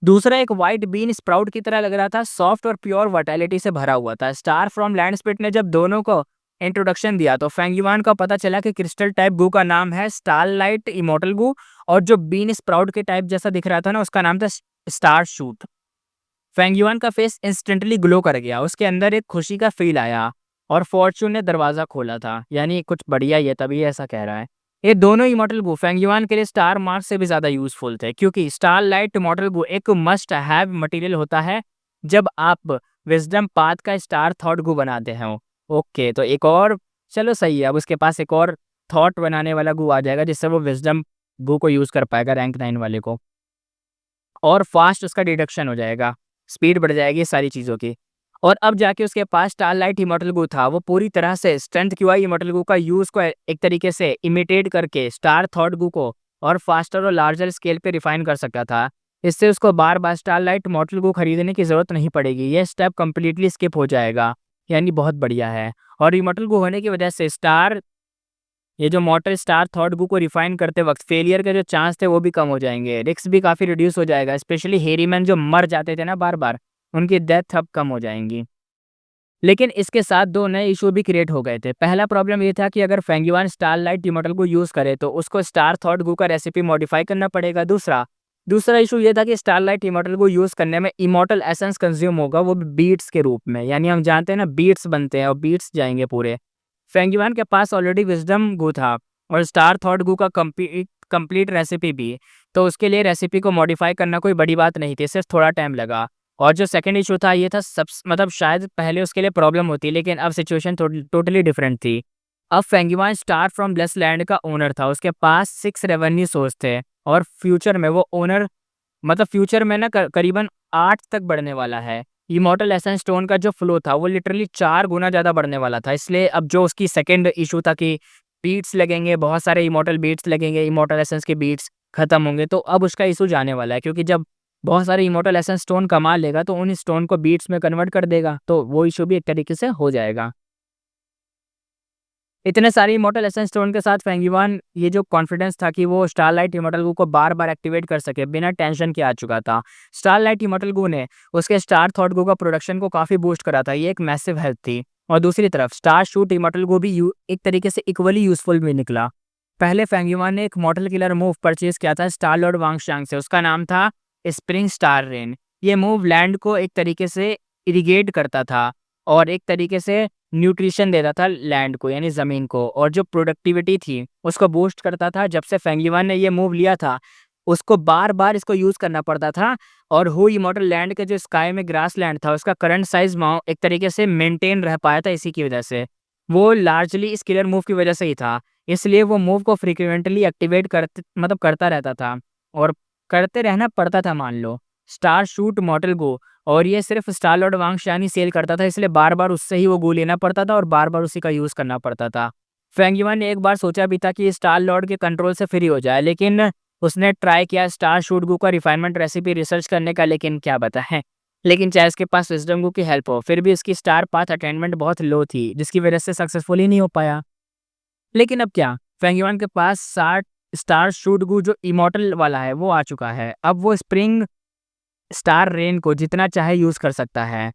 दूसरा एक व्हाइट बीन स्प्राउट की तरह लग रहा था, सॉफ्ट और प्योर वाइटैलिटी से भरा हुआ था। स्टार फ्रॉम लैंड स्पिट ने जब दोनों को इंट्रोडक्शन दिया तो फेंग युआन को पता चला कि क्रिस्टल टाइप गू का नाम है स्टारलाइट इमॉर्टल गू और जो बीन स्प्राउट के टाइप जैसा दिख रहा था ना उसका नाम था स्टार शूट। फेंग युआन का फेस इंस्टेंटली ग्लो कर गया, उसके अंदर एक खुशी का फील आया और फॉर्चून ने दरवाजा खोला था, यानी कुछ बढ़िया ही है, तभी ऐसा कह रहा है। ये दोनों इमॉर्टल गू फेंग युआन के लिए स्टार मार्क से भी ज़्यादा यूजफुल थे, क्योंकि स्टार लाइट इमॉर्टल गू एक मस्ट हैव मटेरियल होता है जब आप विजडम पाथ का स्टार थॉट गू बनाते हो। ओके, तो एक और चलो सही है, अब उसके पास एक और थॉट बनाने वाला गू आ जाएगा जिससे वो विजडम गू को यूज़ कर पाएगा रैंक 9 वाले को, और फास्ट उसका डिडक्शन हो जाएगा, स्पीड बढ़ जाएगी सारी चीज़ों की। और अब जाके उसके पास स्टारलाइट इमॉर्टल गू था, वो पूरी तरह से स्ट्रेंथ क्यूआई इमॉर्टल गू का यूज़ को एक तरीके से इमिटेट करके स्टार थॉट गू को और फास्टर और लार्जर स्केल पे रिफाइन कर सकता था। इससे उसको बार बार स्टारलाइट इमॉर्टल गू खरीदने की ज़रूरत नहीं पड़ेगी, ये स्टेप कंप्लीटली स्किप हो जाएगा, यानी बहुत बढ़िया है। और इमॉर्टल गू होने की वजह से ये जो मॉर्टल स्टार थॉट गू को रिफाइन करते वक्त फेलियर के जो चांस थे वो भी कम हो जाएंगे, रिस्क भी काफ़ी रिड्यूस हो जाएगा, स्पेशली हेरीमैन जो मर जाते थे ना बार बार, उनकी डेथ अब कम हो जाएंगी। लेकिन इसके साथ 2 नए इशू भी क्रिएट हो गए थे। पहला प्रॉब्लम ये था कि अगर फेंग युआन स्टारलाइट इमॉर्टल को यूज़ करे तो उसको स्टार थॉट गू का रेसिपी मॉडिफाई करना पड़ेगा। दूसरा इशू ये था कि स्टारलाइट इमॉर्टल को यूज़ करने में इमॉर्टल एसेंस कंज्यूम होगा, वो भी बीट्स के रूप में, यानी हम जानते हैं ना बीट्स बनते हैं और बीट्स जाएंगे पूरे। फेंग युआन के पास ऑलरेडी विज़डम गू था और स्टार थॉट गू का कंप्लीट रेसिपी भी, तो उसके लिए रेसिपी को मॉडिफाई करना कोई बड़ी बात नहीं थी, सिर्फ थोड़ा टाइम लगा। और जो सेकंड इशू था ये था सब मतलब शायद पहले उसके लिए प्रॉब्लम होती, लेकिन अब सिचुएशन टोटली डिफरेंट थी। अब Feng yuan star from blessed land का ओनर था, उसके पास 6 रेवेन्यू सोर्स थे और फ्यूचर में वो ओनर मतलब फ्यूचर में ना करीबन 8 तक बढ़ने वाला है। इमॉर्टल एसेंस स्टोन का जो फ्लो था वो लिटरली 4 गुना ज़्यादा बढ़ने वाला था। इसलिए अब जो उसकी सेकंड इशू था कि बीट्स लगेंगे, बहुत सारे इमॉर्टल बीट्स लगेंगे, इमॉर्टल एसेंस के बीट्स खत्म होंगे, तो अब उसका इशू जाने वाला है, क्योंकि जब बहुत सारे इमॉर्टल एसेंस स्टोन कमा लेगा तो उन स्टोन को बीट्स में कन्वर्ट कर देगा, तो वो इशू भी एक तरीके से हो जाएगा। इतने सारे इमॉर्टल एसेंस स्टोन के साथ फेंग युआन ये जो कॉन्फिडेंस था कि वो स्टारलाइट इमॉर्टल गू को बार बार एक्टिवेट कर सके बिना टेंशन के आ चुका था। स्टारलाइट इमॉर्टल गू ने उसके स्टार थॉट गू का प्रोडक्शन को काफ़ी बूस्ट करा था, ये एक मैसिव हेल्प थी। और दूसरी तरफ स्टार शूट इमॉर्टल गू भी एक तरीके से इक्वली यूजफुल भी निकला। पहले फेंग युआन ने एक मॉर्टल किलर मूव परचेज किया था स्टार लॉर्ड वांगशांग से, उसका नाम था स्प्रिंग स्टार रेन। ये मूव लैंड को एक तरीके से इरिगेट करता था और एक तरीके से न्यूट्रिशन देता था लैंड को, यानी ज़मीन को, और जो प्रोडक्टिविटी थी उसको बूस्ट करता था। जब से फेंग युआन ने ये मूव लिया था उसको बार बार इसको यूज़ करना पड़ता था, और हु इमॉर्टल लैंड के जो स्काई में ग्रास लैंड था उसका करंट साइज एक तरीके से मेंटेन रह पाया था, इसी की वजह से। वो लार्जली इस किलर मूव की वजह से ही था, इसलिए वो मूव को फ्रीक्वेंटली एक्टिवेट करता रहता था और करते रहना पड़ता था, मान लो स्टार शूट मॉडल गो। और ये सिर्फ स्टार लॉर्ड वांगशान ही सेल करता था, इसलिए बार बार उससे ही वो गो लेना पड़ता था और बार बार उसी का यूज़ करना पड़ता था। फेंग युआन ने एक बार सोचा भी था कि स्टार लॉर्ड के कंट्रोल से फ्री हो जाए, लेकिन उसने ट्राई किया स्टार शूट गू का रिफाइनमेंट रेसिपी रिसर्च करने का, लेकिन क्या बता है। लेकिन चाहे इसके पास विजडम गू की हेल्प हो, फिर भी इसकी स्टार पाथ अटेनमेंट बहुत लो थी, जिसकी वजह से सक्सेसफुल ही नहीं हो पाया। लेकिन अब क्या, फेंगयुआन के पास 60 स्टार शूट गू जो इमॉर्टल वाला है वो आ चुका है। अब वो स्प्रिंग स्टार रेन को जितना चाहे यूज़ कर सकता है।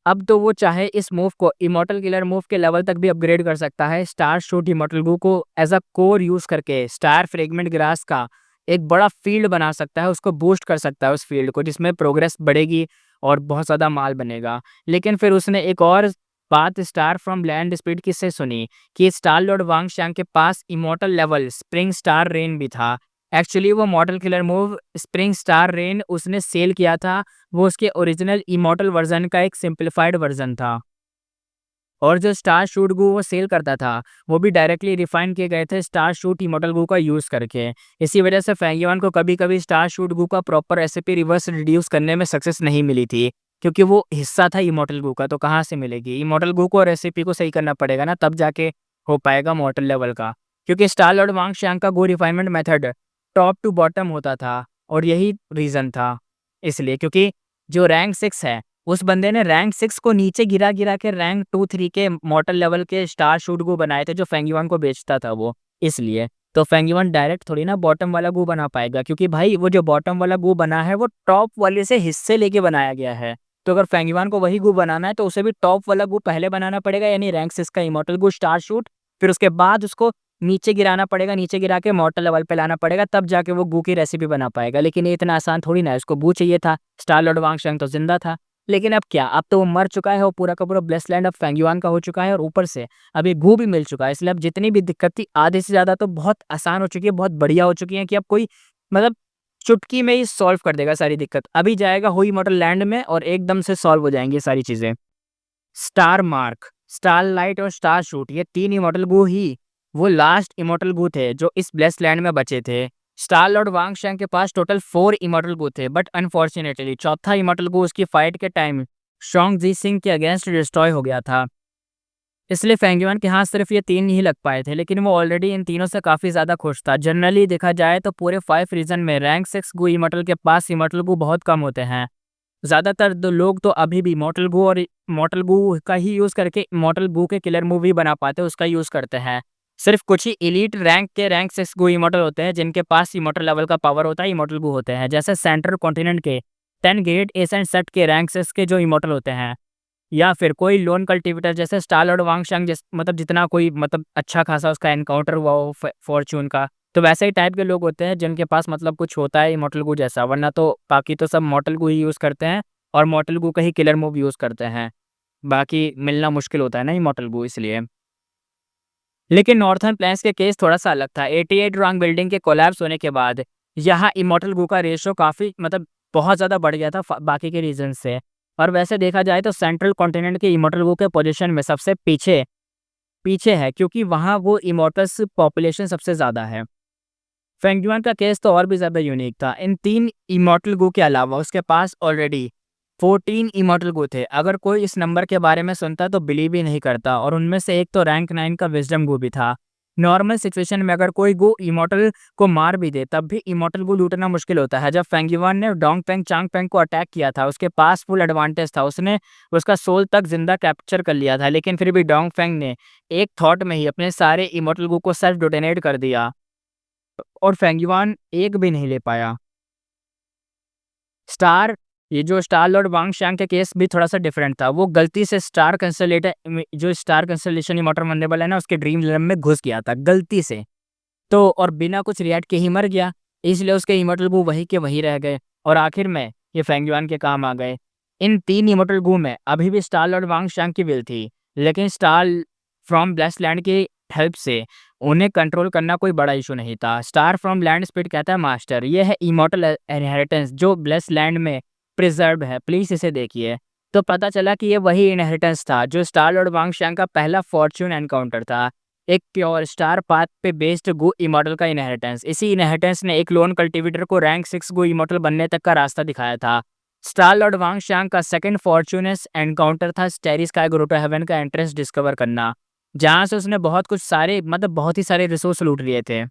अब तो वो चाहे इस मूव को इमॉर्टल किलर मूव के लेवल तक भी अपग्रेड कर सकता है। स्टार शूट इमॉर्टल गू को एज अ कोर यूज़ करके स्टार फ्रेगमेंट ग्रास का एक बड़ा फील्ड बना सकता है, उसको बूस्ट कर सकता है उस फील्ड को, जिसमें प्रोग्रेस बढ़ेगी और बहुत ज़्यादा माल बनेगा। लेकिन फिर उसने एक और बात स्टार फ्रॉम लैंड स्पीड किससे सुनी कि स्टार लॉर्ड वांग शांग के पास immortal level spring star rain भी था। एक्चुअली वो mortal killer move spring star rain उसने सेल किया था, वो उसके ओरिजिनल इमॉर्टल वर्जन का एक सिंप्लीफाइड वर्जन था। और जो स्टार शूट गू वो सेल करता था, वो भी डायरेक्टली रिफाइन किए गए थे स्टार शूट इमॉर्टल गू का यूज़ करके। इसी वजह से फेंगयुआन को कभी-कभी स्टार शूट गू का प्रॉपर रेसिपी रिवर्स रिड्यूस करने में सक्सेस नहीं मिली थी, क्योंकि वो हिस्सा था इमॉर्टल गू का, तो कहाँ से मिलेगी? इमॉर्टल गू को रेसिपी को सही करना पड़ेगा ना, तब जाके हो पाएगा मॉर्टल लेवल का। क्योंकि स्टार लॉर्ड वांग शांग का Gu refinement method top to bottom होता था, और यही रीज़न था। इसलिए क्योंकि जो रैंक 6 है, उस बंदे ने रैंक 6 को नीचे गिरा-गिरा के रैंक 2-3 के मॉर्टल लेवल के स्टार शूट गू बनाए थे, जो फेंगयुआन को बेचता था वो, इसलिए। तो फेंगयुआन डायरेक्ट थोड़ी ना बॉटम वाला गू बना पाएगा, क्योंकि भाई वो जो बॉटम वाला गू बना है, वो टॉप वाले से हिस्से लेके बनाया गया है। तो अगर फेंगयुआन को वही गू बनाना है, तो उसे भी टॉप वाला गू पहले बनाना पड़ेगा, यानी रैंक 6 का इमॉर्टल गू स्टार शूट, फिर उसके बाद उसको नीचे गिराना पड़ेगा, नीचे गिरा के मॉर्टल लेवल पे लाना पड़ेगा, तब जाके वो गू की रेसिपी बना पाएगा। लेकिन ये इतना आसान थोड़ी ना है, उसको गू चाहिए था, स्टार लॉर्ड वांगशंग तो ज़िंदा था। लेकिन अब क्या, अब तो वो मर चुका है, वो पूरा का पूरा ब्लेस्ड लैंड अब फेंगयुआन का हो चुका है, और ऊपर से अब ये गू भी मिल चुका है, इसलिए अब जितनी भी दिक्कत थी आधे से ज़्यादा तो बहुत आसान हो चुकी है, बहुत बढ़िया हो चुकी है, कि अब कोई मतलब चुटकी में ही सॉल्व कर देगा सारी दिक्कत। अभी जाएगा हुई इमॉर्टल लैंड में और एकदम से सॉल्व हो जाएँगी ये सारी चीज़ें। स्टार मार्क, स्टारलाइट और स्टार शूट, ये 3 इमॉर्टल गू ही वो लास्ट इमॉर्टल गू थे जो इस ब्लेस्ड लैंड में बचे थे। स्टार लॉर्ड वांगशैंग के पास टोटल 4 इमॉर्टल गू थे, बट अनफॉर्चुनेटली चौथा इमॉर्टल गू उसकी फाइट के टाइम शॉन्ग जी सिंह के अगेंस्ट डिस्ट्रॉय हो गया था। इसलिए फेंगयुआन के हाथ सिर्फ ये 3 ही लग पाए थे, लेकिन वो ऑलरेडी इन तीनों से काफ़ी ज़्यादा खुश था। जनरली देखा जाए तो पूरे 5 रीजन में रैंक 6 गू इमॉर्टल के पास इमॉर्टल गू बहुत कम होते हैं। ज़्यादातर लोग तो अभी भी मॉर्टल गू और मॉर्टल गू का ही यूज़ करके मॉर्टल गू के किलर मूव ही बना पाते हैं, उसका यूज़ करते हैं। सिर्फ कुछ ही एलीट रैंक के रैंक 6 गू इमॉर्टल होते हैं, जिनके पास इमॉर्टल लेवल का पावर होता है, इमॉर्टल गू होते हैं। जैसे सेंट्रल कॉन्टिनेंट के 10 गेट एसेंट सेट के रैंक 6 के जो इमॉर्टल होते हैं, या फिर कोई लोन कल्टिवेटर जैसे स्टार लॉर्ड वांगशंग, मतलब जितना कोई मतलब अच्छा खासा उसका एनकाउंटर हुआ हो फॉर्च्यून का, तो वैसे ही टाइप के लोग होते हैं जिनके पास मतलब कुछ होता है इमॉर्टल गू जैसा, वरना तो बाकी तो सब मॉर्टल गू ही यूज़ करते हैं और मॉर्टल गू का ही किलर मूव यूज़ करते हैं। बाकी मिलना मुश्किल होता है ना इमॉर्टल गू, इसलिए। लेकिन नॉर्थर्न प्लेन्स के केस थोड़ा-सा अलग था। 88 रॉन्ग बिल्डिंग के कोलैप्स होने के बाद यहाँ इमॉर्टल गू का रेशियो काफ़ी मतलब बहुत ज़्यादा बढ़ गया था बाकी के रीजन से। और वैसे देखा जाए तो सेंट्रल कॉन्टिनेंट के इमॉर्टल गू के पोजीशन में सबसे पीछे पीछे है, क्योंकि वहाँ वो इमॉर्टल्स पॉपुलेशन सबसे ज़्यादा है। फेंगयुआन का केस तो और भी ज़्यादा यूनिक था। इन 3 इमॉर्टल गू के अलावा उसके पास ऑलरेडी 14 इमॉर्टल गू थे। अगर कोई इस नंबर के बारे में सुनता तो बिलीव ही नहीं करता, और उनमें से एक तो रैंक 9 का विज़डम गू भी था। नॉर्मल सिचुएशन में अगर कोई गू इमॉर्टल को मार भी दे, तब भी इमॉर्टल गू लूटना मुश्किल होता है। जब फेंगयुआन ने डोंगपेंग चांगपेंग को अटैक किया था, उसके पास फुल एडवांटेज था, उसने उसका सोल तक जिंदा कैप्चर कर लिया था, लेकिन फिर भी डोंगफेंग ने एक थॉट में ही अपने सारे इमॉर्टल गू को सेल्फ डिटोनेट कर दिया, और फेंगयुआन एक भी नहीं ले पाया। स्टार ये जो स्टार लॉर्ड वांगशांग का केस भी थोड़ा-सा डिफरेंट था। वो गलती से स्टार कंसोलेटर में जो स्टार कंसोलेशन इमॉर्टल वल्नरेबल है ना, उसके ड्रीम realm में घुस गया था गलती से। तो और बिना कुछ रिएक्ट के ही मर गया। इसलिए उसके इमॉर्टल गू वहीं के वहीं रह गए, और आखिर में ये फेंगयुआन के काम आ गए। इन 3 इमॉर्टल गू में अभी भी स्टार लॉर्ड वांगशांग की विल थी, लेकिन स्टार फ्रॉम ब्लेस्ड लैंड की हेल्प से उन्हें कंट्रोल करना कोई बड़ा इशू नहीं था। स्टार फ्रॉम लैंड स्पीड कहता है मास्टर, ये है इमॉर्टल इनहेरिटेंस जो ब्लेस्ड लैंड में प्रिजर्व है, प्लीज़ इसे देखिए। तो पता चला कि ये वही इनहेरिटेंस था जो स्टार लॉर्ड वांगशांग का पहला फॉर्च्यून एनकाउंटर था। एक प्योर स्टार पाथ पे बेस्ड गू इमॉर्टल का इनहेरिटेंस। इसी इनहेरिटेंस ने एक लोन कल्टिवेटर को रैंक 6 गू इमॉर्टल बनने तक का रास्ता दिखाया था। स्टार लॉर्ड वांगशांग का सेकंड फॉर्च्यूनस एनकाउंटर था स्टेरी स्काई ग्रोटो हेवन का एंट्रेंस डिस्कवर करना, जहाँ से उसने बहुत कुछ सारे मतलब बहुत ही सारे रिसोर्स लूट लिए थे।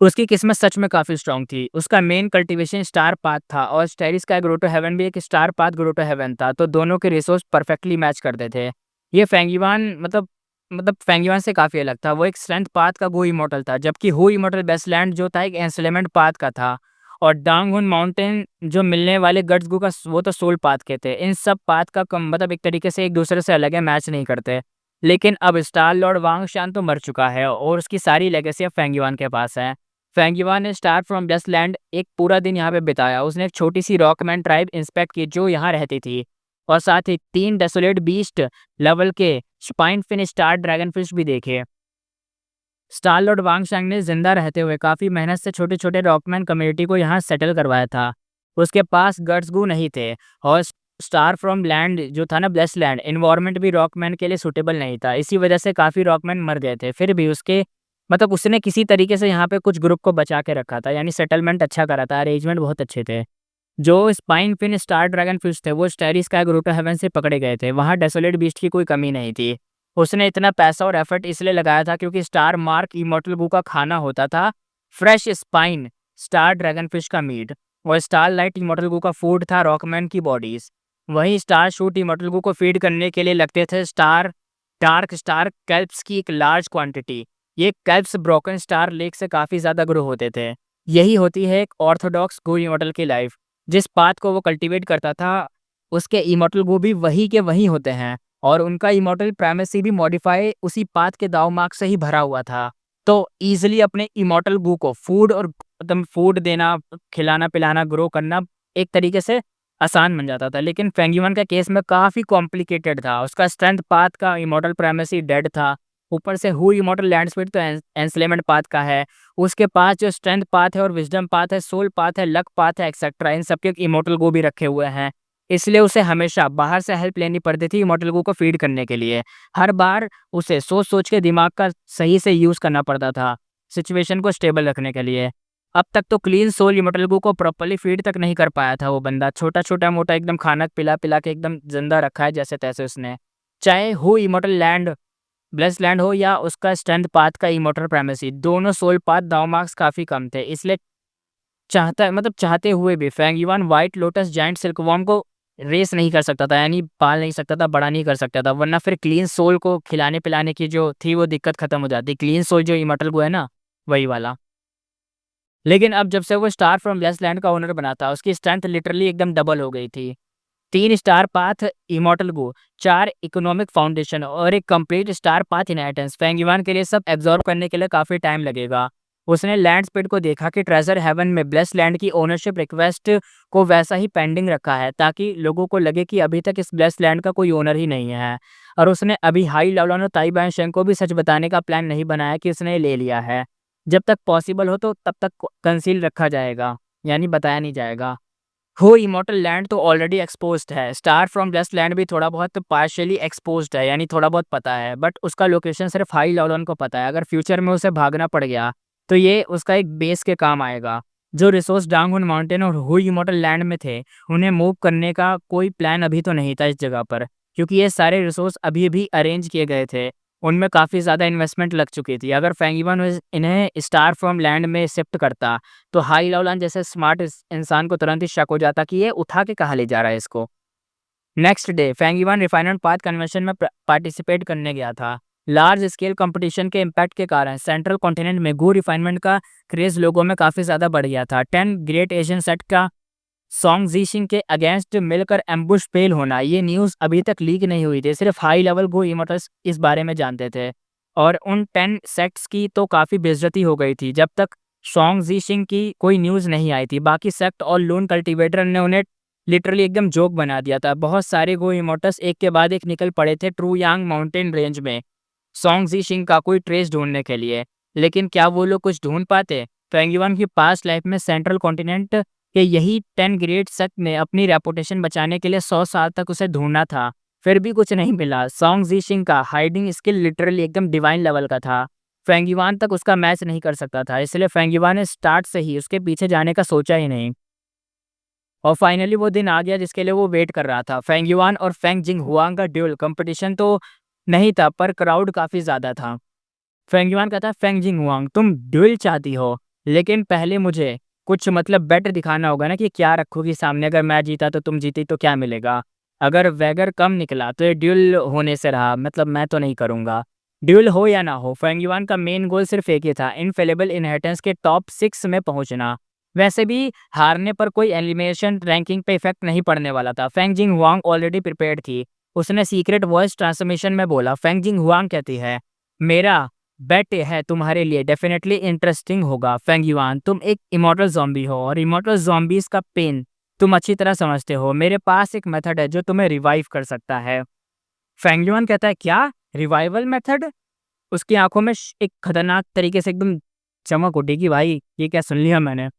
उसकी किस्मत सच में काफ़ी स्ट्रॉन्ग थी। उसका मेन कल्टीवेशन स्टार पाथ था, और स्टेरी स्काई ग्रोटो हेवन भी एक स्टार पाथ ग्रोटो हेवन था, तो दोनों के रिसोर्स परफेक्टली मैच करते थे। ये फेंगयुआन मतलब मतलब फेंगयुआन से काफ़ी अलग था। वो एक स्ट्रेंथ पाथ का गो इमॉर्टल था, जबकि हू इमॉर्टल बेस्टलैंड जो था एक एंसेलमेंट पाथ का था। और डांगहुन माउंटेन जो मिलने वाले गट्सगू का वो तो सोल पाथ के थे। इन सब पाथ का कम मतलब एक तरीके से एक दूसरे से अलग है, मैच नहीं करते। लेकिन अब स्टार लॉर्ड वांगशान तो मर चुका है और उसकी सारी लेगेसी अब फेंगयुआन के पास है। फेंगयुआन ने स्टार फ्रॉम बेस्टलैंड एक पूरा दिन यहाँ पे बिताया। उसने एक छोटी सी रॉकमैन ट्राइब इंस्पेक्ट की जो यहाँ रहती थी, और साथ ही 3 डेसोलेट बीस्ट लेवल के स्पाइन फिन स्टार ड्रैगनफिश भी देखे। स्टार लॉर्ड वांगशांग ने जिंदा रहते हुए काफ़ी मेहनत से छोटे छोटे रॉकमैन कम्युनिटी को यहाँ सेटल करवाया था। उसके पास गट्सगू नहीं थे, और स्टार फ्रॉम लैंड जो था ना, ब्लेस्ड लैंड इन्वायरमेंट भी रॉकमैन के लिए सूटेबल नहीं था। इसी वजह से काफ़ी रॉकमैन मर गए थे। फिर भी उसके मतलब उसने किसी तरीके से यहाँ पे कुछ ग्रुप को बचा के रखा था, यानी सेटलमेंट अच्छा करा था, अरेंजमेंट बहुत अच्छे थे। जो spine fin star dragon fish थे वो स्टेरी स्काई ग्रोटो हेवन से पकड़े गए थे। वहाँ डेसोलेट बीस्ट की कोई कमी नहीं थी। उसने इतना पैसा और एफर्ट इसलिए लगाया था क्योंकि स्टार मार्क इमॉर्टल गू का खाना होता था fresh spine star dragon fish का मीट, और स्टार लाइट इमॉर्टल गू का फूड था रॉकमैन की बॉडीज। वहीं स्टार शूट इमॉर्टल गू को फीड करने के लिए लगते थे स्टार डार्क स्टार कैल्प्स की एक लार्ज क्वांटिटी। ये कैल्प्स ब्रोकन स्टार लेक से काफ़ी ज़्यादा ग्रो होते थे। यही होती है एक ऑर्थोडॉक्स गू इमॉर्टल की लाइफ। जिस पाथ को वो कल्टीवेट करता था, उसके इमॉर्टल गो भी वही के वही होते हैं, और उनका इमॉर्टल प्राइमेसी भी मॉडिफाई उसी पाथ के दाव मार्क से ही भरा हुआ था। तो ईजिली अपने इमॉर्टल गो को फूड और एकदम फूड देना, खिलाना पिलाना, ग्रो करना एक तरीके से आसान बन जाता था। लेकिन फेंगयुआन का केस में काफ़ी कॉम्प्लिकेटेड था। उसका स्ट्रेंथ पाथ का इमॉर्टल प्राइमेसी डेड था। ऊपर से हु इमॉर्टल लैंड स्पीड तो एंसलेमेंट पाथ का है। उसके पास जो स्ट्रेंथ पाथ है और विजडम पाथ है, सोल पाथ है, लक पाथ है, एक्सेट्रा, इन सबके इमॉर्टल गो भी रखे हुए हैं। इसलिए उसे हमेशा बाहर से हेल्प लेनी पड़ती थी इमॉर्टल गो को फीड करने के लिए। हर बार उसे सोच सोच के दिमाग का सही से यूज़ करना पड़ता था सिचुएशन को स्टेबल रखने के लिए। अब तक तो क्लीन सोल इमॉर्टल गो को प्रॉपर्ली फीड तक नहीं कर पाया था वो बंदा। छोटा छोटा मोटा एकदम खाना पिला पिला के एकदम जिंदा रखा है जैसे तैसे उसने। चाहे who immortal land blessed land हो या उसका स्ट्रेंथ पाथ का इमॉर्टल प्राइमेसी, दोनों सोल पाथ दाव मार्क्स काफ़ी कम थे। इसलिए चाहते हुए भी फेंगयुआन व्हाइट लोटस जायंट सिल्कवॉर्म को रेस नहीं कर सकता था, यानी पाल नहीं सकता था, बड़ा नहीं कर सकता था। वरना फिर क्लीन सोल को खिलाने पिलाने की जो थी वो दिक्कत खत्म हो जाती। क्लीन सोल जो इमॉर्टल गो है ना, वही वाला। लेकिन अब जब से वो स्टार फ्रॉम ब्लेस्ड लैंड का ओनर बना था, उसकी स्ट्रेंथ लिटरली एकदम डबल हो गई थी। 3 स्टार पाथ इमॉर्टल गो, 4 इकोनॉमिक फाउंडेशन और एक कंप्लीट स्टार पाथ इनहेरिटेंस। फेंगयुआन के लिए सब एब्जॉर्ब करने के लिए काफ़ी टाइम लगेगा। उसने लैंड स्पीड को देखा कि ट्रेजर हेवन में ब्लेस्ड लैंड की ओनरशिप रिक्वेस्ट को वैसा ही पेंडिंग रखा है, ताकि लोगों को लगे कि अभी तक इस ब्लेस्ड लैंड का कोई ओनर ही नहीं है। और उसने अभी हाई लेवल और ताई बैन शेंग को भी सच बताने का प्लान नहीं बनाया कि उसने ले लिया है। जब तक पॉसिबल हो तो तब तक कंसील रखा जाएगा, यानी बताया नहीं जाएगा। हो इमॉर्टल लैंड तो ऑलरेडी एक्सपोज्ड है। स्टार फ्रॉम ब्लेस्ड लैंड भी थोड़ा बहुत पार्शियली एक्सपोज्ड है, यानी थोड़ा बहुत पता है, बट उसका लोकेशन सिर्फ हाई लेवल को पता है। अगर फ्यूचर में उसे भागना पड़ गया तो ये उसका एक बेस के काम आएगा। जो रिसोर्स डांगहुन माउंटेन और हु इमॉर्टल लैंड में थे, उन्हें मूव करने का कोई प्लान अभी तो नहीं था इस जगह पर, क्योंकि ये सारे रिसोर्स अभी भी अरेंज किए गए थे। उनमें काफ़ी ज़्यादा इन्वेस्टमेंट लग चुकी थी। अगर फेंगयुआन इन्हें स्टार फ्रॉम लैंड में शिफ्ट करता तो हाई लाओलान जैसे स्मार्ट इंसान को तुरंत ही शक हो जाता कि ये उठा के कहाँ ले जा रहा है इसको। Next day Fengyuan refinement path convention में पार्टिसिपेट करने गया था। लार्ज स्केल कंपटीशन के इम्पैक्ट के कारण सेंट्रल कॉन्टिनेंट में गो रिफाइनमेंट का क्रेज लोगों में काफ़ी ज़्यादा बढ़ गया था। 10 ग्रेट एशियन सेट का सॉन्ग जीशिंग के अगेंस्ट मिलकर एम्बुश फेल होना, ये न्यूज़ अभी तक लीक नहीं हुई थी। सिर्फ हाई लेवल गो इमोटर्स इस बारे में जानते थे, और उन 10 सेक्ट्स की तो काफ़ी बेइज्जती हो गई थी जब तक सॉन्ग जीशिंग की कोई न्यूज़ नहीं आई थी। बाकी सेक्ट और लोन कल्टीवेटर ने उन्हें लिटरली एकदम जोक बना दिया था। बहुत सारे गो इमोटर्स एक के बाद एक निकल पड़े थे ट्रू यांग माउंटेन रेंज में सॉन्ग जीशिंग का कोई ट्रेस ढूंढने के लिए। लेकिन क्या वो लोग कुछ ढूंढ पाते? फेंगयुआन की पास्ट लाइफ में सेंट्रल कॉन्टिनेंट कि यही 10 ग्रेट सेक्ट ने अपनी रेपुटेशन बचाने के लिए 100 साल तक उसे ढूंढना था, फिर भी कुछ नहीं मिला। सॉन्ग जीशिंग का हाइडिंग स्किल लिटरली एकदम डिवाइन लेवल का था। फेंगयुआन तक उसका मैच नहीं कर सकता था, इसलिए फेंगयुआन ने स्टार्ट से ही उसके पीछे जाने का सोचा ही नहीं। और फाइनली वो दिन आ गया जिसके लिए वो वेट कर रहा था। फेंगयुआन और फेंग जिंग हुआंग का ड्यूल कंपटीशन तो नहीं था, पर क्राउड काफ़ी ज़्यादा था। फेंगयुआन कहता है, फेंग जिंग हुआंग तुम ड्यूल चाहती हो, लेकिन पहले मुझे कुछ मतलब बेट दिखाना होगा ना कि क्या रखोगी सामने। अगर मैं जीता तो तुम जीती तो क्या मिलेगा? अगर वैगर कम निकला तो ये ड्यूल होने से रहा, मतलब मैं तो नहीं करूँगा। ड्यूल हो या ना हो, फेंग युआन का मेन गोल सिर्फ एक ही था, इनफेलेबल इनहेरिटेंस के टॉप 6 में पहुंचना। वैसे भी हारने पर कोई एलिमिनेशन रैंकिंग पे इफेक्ट नहीं पड़ने वाला था। Feng Jing Huang already prepared थी। उसने सीक्रेट वॉइस ट्रांसमिशन में बोला। फेंग जिंग हुआंग कहती है, मेरा बेट है तुम्हारे लिए डेफिनेटली इंटरेस्टिंग होगा। फेंग युआन, तुम एक इमॉर्टल ज़ॉम्बी हो और इमॉर्टल ज़ॉम्बीज का पेन तुम अच्छी तरह समझते हो। मेरे पास एक मेथड है जो तुम्हें रिवाइव कर सकता है। फेंग युआन कहता है, क्या रिवाइवल मेथड? उसकी आंखों में एक खतरनाक तरीके से एकदम चमक उठी कि भाई ये क्या सुन लिया मैंने।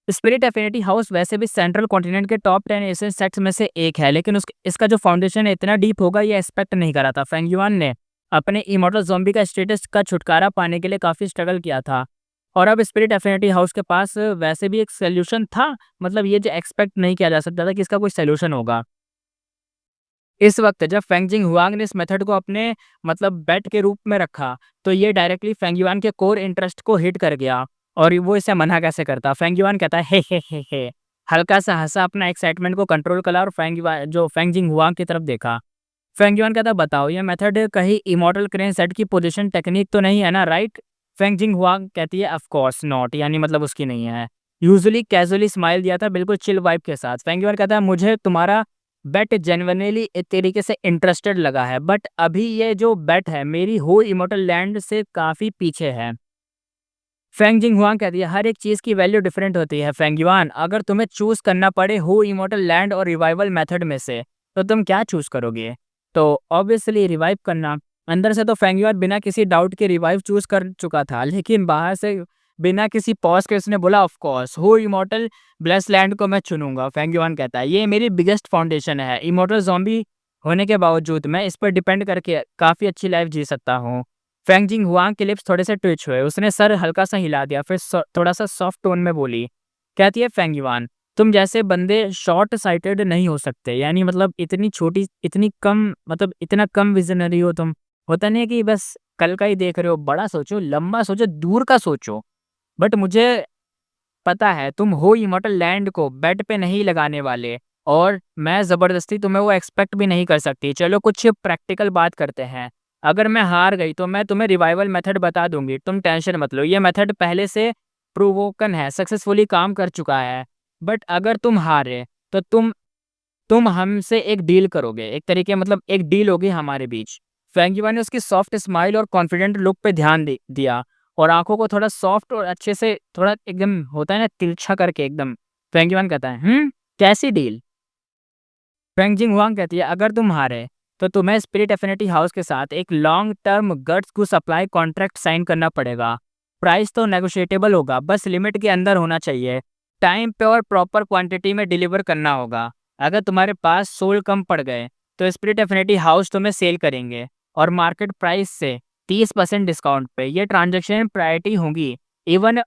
स्पिरिट एफिनिटी हाउस वैसे भी सेंट्रल कॉन्टिनेंट के टॉप 10 एशियन सेक्ट्स में से एक है, लेकिन इसका जो फाउंडेशन है इतना डीप होगा ये एक्सपेक्ट नहीं करा था। फेंग युआन ने अपने इमॉर्टल ज़ॉम्बी का स्टेटस का छुटकारा पाने के लिए काफ़ी स्ट्रगल किया था, और अब स्पिरिट एफिनिटी हाउस के पास वैसे भी एक सोल्यूशन था। मतलब ये जो एक्सपेक्ट नहीं किया जा सकता था कि इसका कोई सोल्यूशन होगा। इस वक्त जब फेंग जिंग हुआंग ने इस मेथड को अपने मतलब बेट के रूप में रखा, तो ये डायरेक्टली फेंग युआन के कोर इंटरेस्ट को हिट कर गया, और वो इसे मना कैसे करता। फेंग युआन कहता है, हे हल्का सा हंसा, अपना एक्साइटमेंट को कंट्रोल करा और फेंग जिंग हुआंग की तरफ देखा। फेंग युआन कहता, बताओ ये मेथड कहीं इमॉर्टल क्रेन सेट की पोजीशन टेक्निक तो नहीं है ना, राइट? फेंग जिंग हुआंग कहती है, ऑफ कोर्स नॉट, यानी मतलब उसकी नहीं है। यूजुअली कैजुअली स्माइल दिया था, बिल्कुल चिल वाइब के साथ। फेंग युआन कहता है, मुझे तुम्हारा बेट जेन्युइनली एक तरीके से इंटरेस्टेड लगा है, बट अभी ये जो बेट है मेरी हो इमॉर्टल लैंड से काफ़ी पीछे है। फेंग जिंग हुआंग कहती है, हर एक चीज़ की वैल्यू डिफरेंट होती है फेंग युआन, अगर तुम्हें चूज़ करना पड़े हो इमॉर्टल लैंड और रिवाइवल मेथड में से, तो तुम क्या चूज़ करोगे? तो ऑब्वियसली रिवाइव करना। अंदर से तो फेंग युआन बिना किसी डाउट के रिवाइव चूज़ कर चुका था, लेकिन बाहर से बिना किसी पॉज के उसने बोला, ऑफ कोर्स हो इमॉर्टल ब्लेस लैंड को मैं चुनूंगा। फेंग युआन कहता है, ये मेरी बिगेस्ट फाउंडेशन है, इमॉर्टल ज़ॉम्बी होने के बावजूद मैं इस पर डिपेंड करके काफ़ी अच्छी लाइफ जी सकता हूँ। फेंग जिंग हुआंग के लिप्स थोड़े से ट्विच हुए, उसने सर हल्का सा हिला दिया, फिर थोड़ा सा सॉफ्ट टोन में बोली। कहती है, फेंग युआन, तुम जैसे बंदे शॉर्ट साइटेड नहीं हो सकते, यानी मतलब इतनी छोटी, इतनी कम, मतलब इतना कम विजनरी हो तुम। होता नहीं है कि बस कल का ही देख रहे हो, बड़ा सोचो, लंबा सोचो, दूर का सोचो। बट मुझे पता है तुम हो इमॉर्टल लैंड को बेड पे नहीं लगाने वाले, और मैं ज़बरदस्ती तुम्हें वो एक्सपेक्ट भी नहीं कर सकती। चलो कुछ प्रैक्टिकल बात करते हैं। अगर मैं हार गई तो मैं तुम्हें रिवाइवल मेथड बता दूंगी, तुम टेंशन मत लो, ये मेथड पहले से प्रूवोकन है, सक्सेसफुली काम कर चुका है। बट अगर तुम हारे तो तुम हमसे एक डील करोगे, एक तरीके मतलब एक डील होगी हमारे बीच। फेंगिवा ने उसकी सॉफ्ट स्माइल और कॉन्फिडेंट लुक पे ध्यान दिया, और आंखों को थोड़ा सॉफ्ट और अच्छे से थोड़ा एकदम होता है ना तिरछा करके एकदम। फेंगिवान कहता है, कैसी डील? फेंग जिंग हुआंग कहती है, अगर तुम हारे तो तुम्हें स्पिरिट एफिनिटी हाउस के साथ एक लॉन्ग टर्म गट्स को सप्लाई कॉन्ट्रैक्ट साइन करना पड़ेगा। प्राइस तो नेगोशिएटेबल होगा, बस लिमिट के अंदर होना चाहिए। टाइम पे और प्रॉपर क्वांटिटी में डिलीवर करना होगा। अगर तुम्हारे पास सोल कम पड़ गए तो स्पिरिट एफिनिटी हाउस तुम्हें सेल करेंगे, और मार्केट प्राइस से 30% डिस्काउंट पे। ये ट्रांजैक्शन प्रायोरिटी होगी, इवन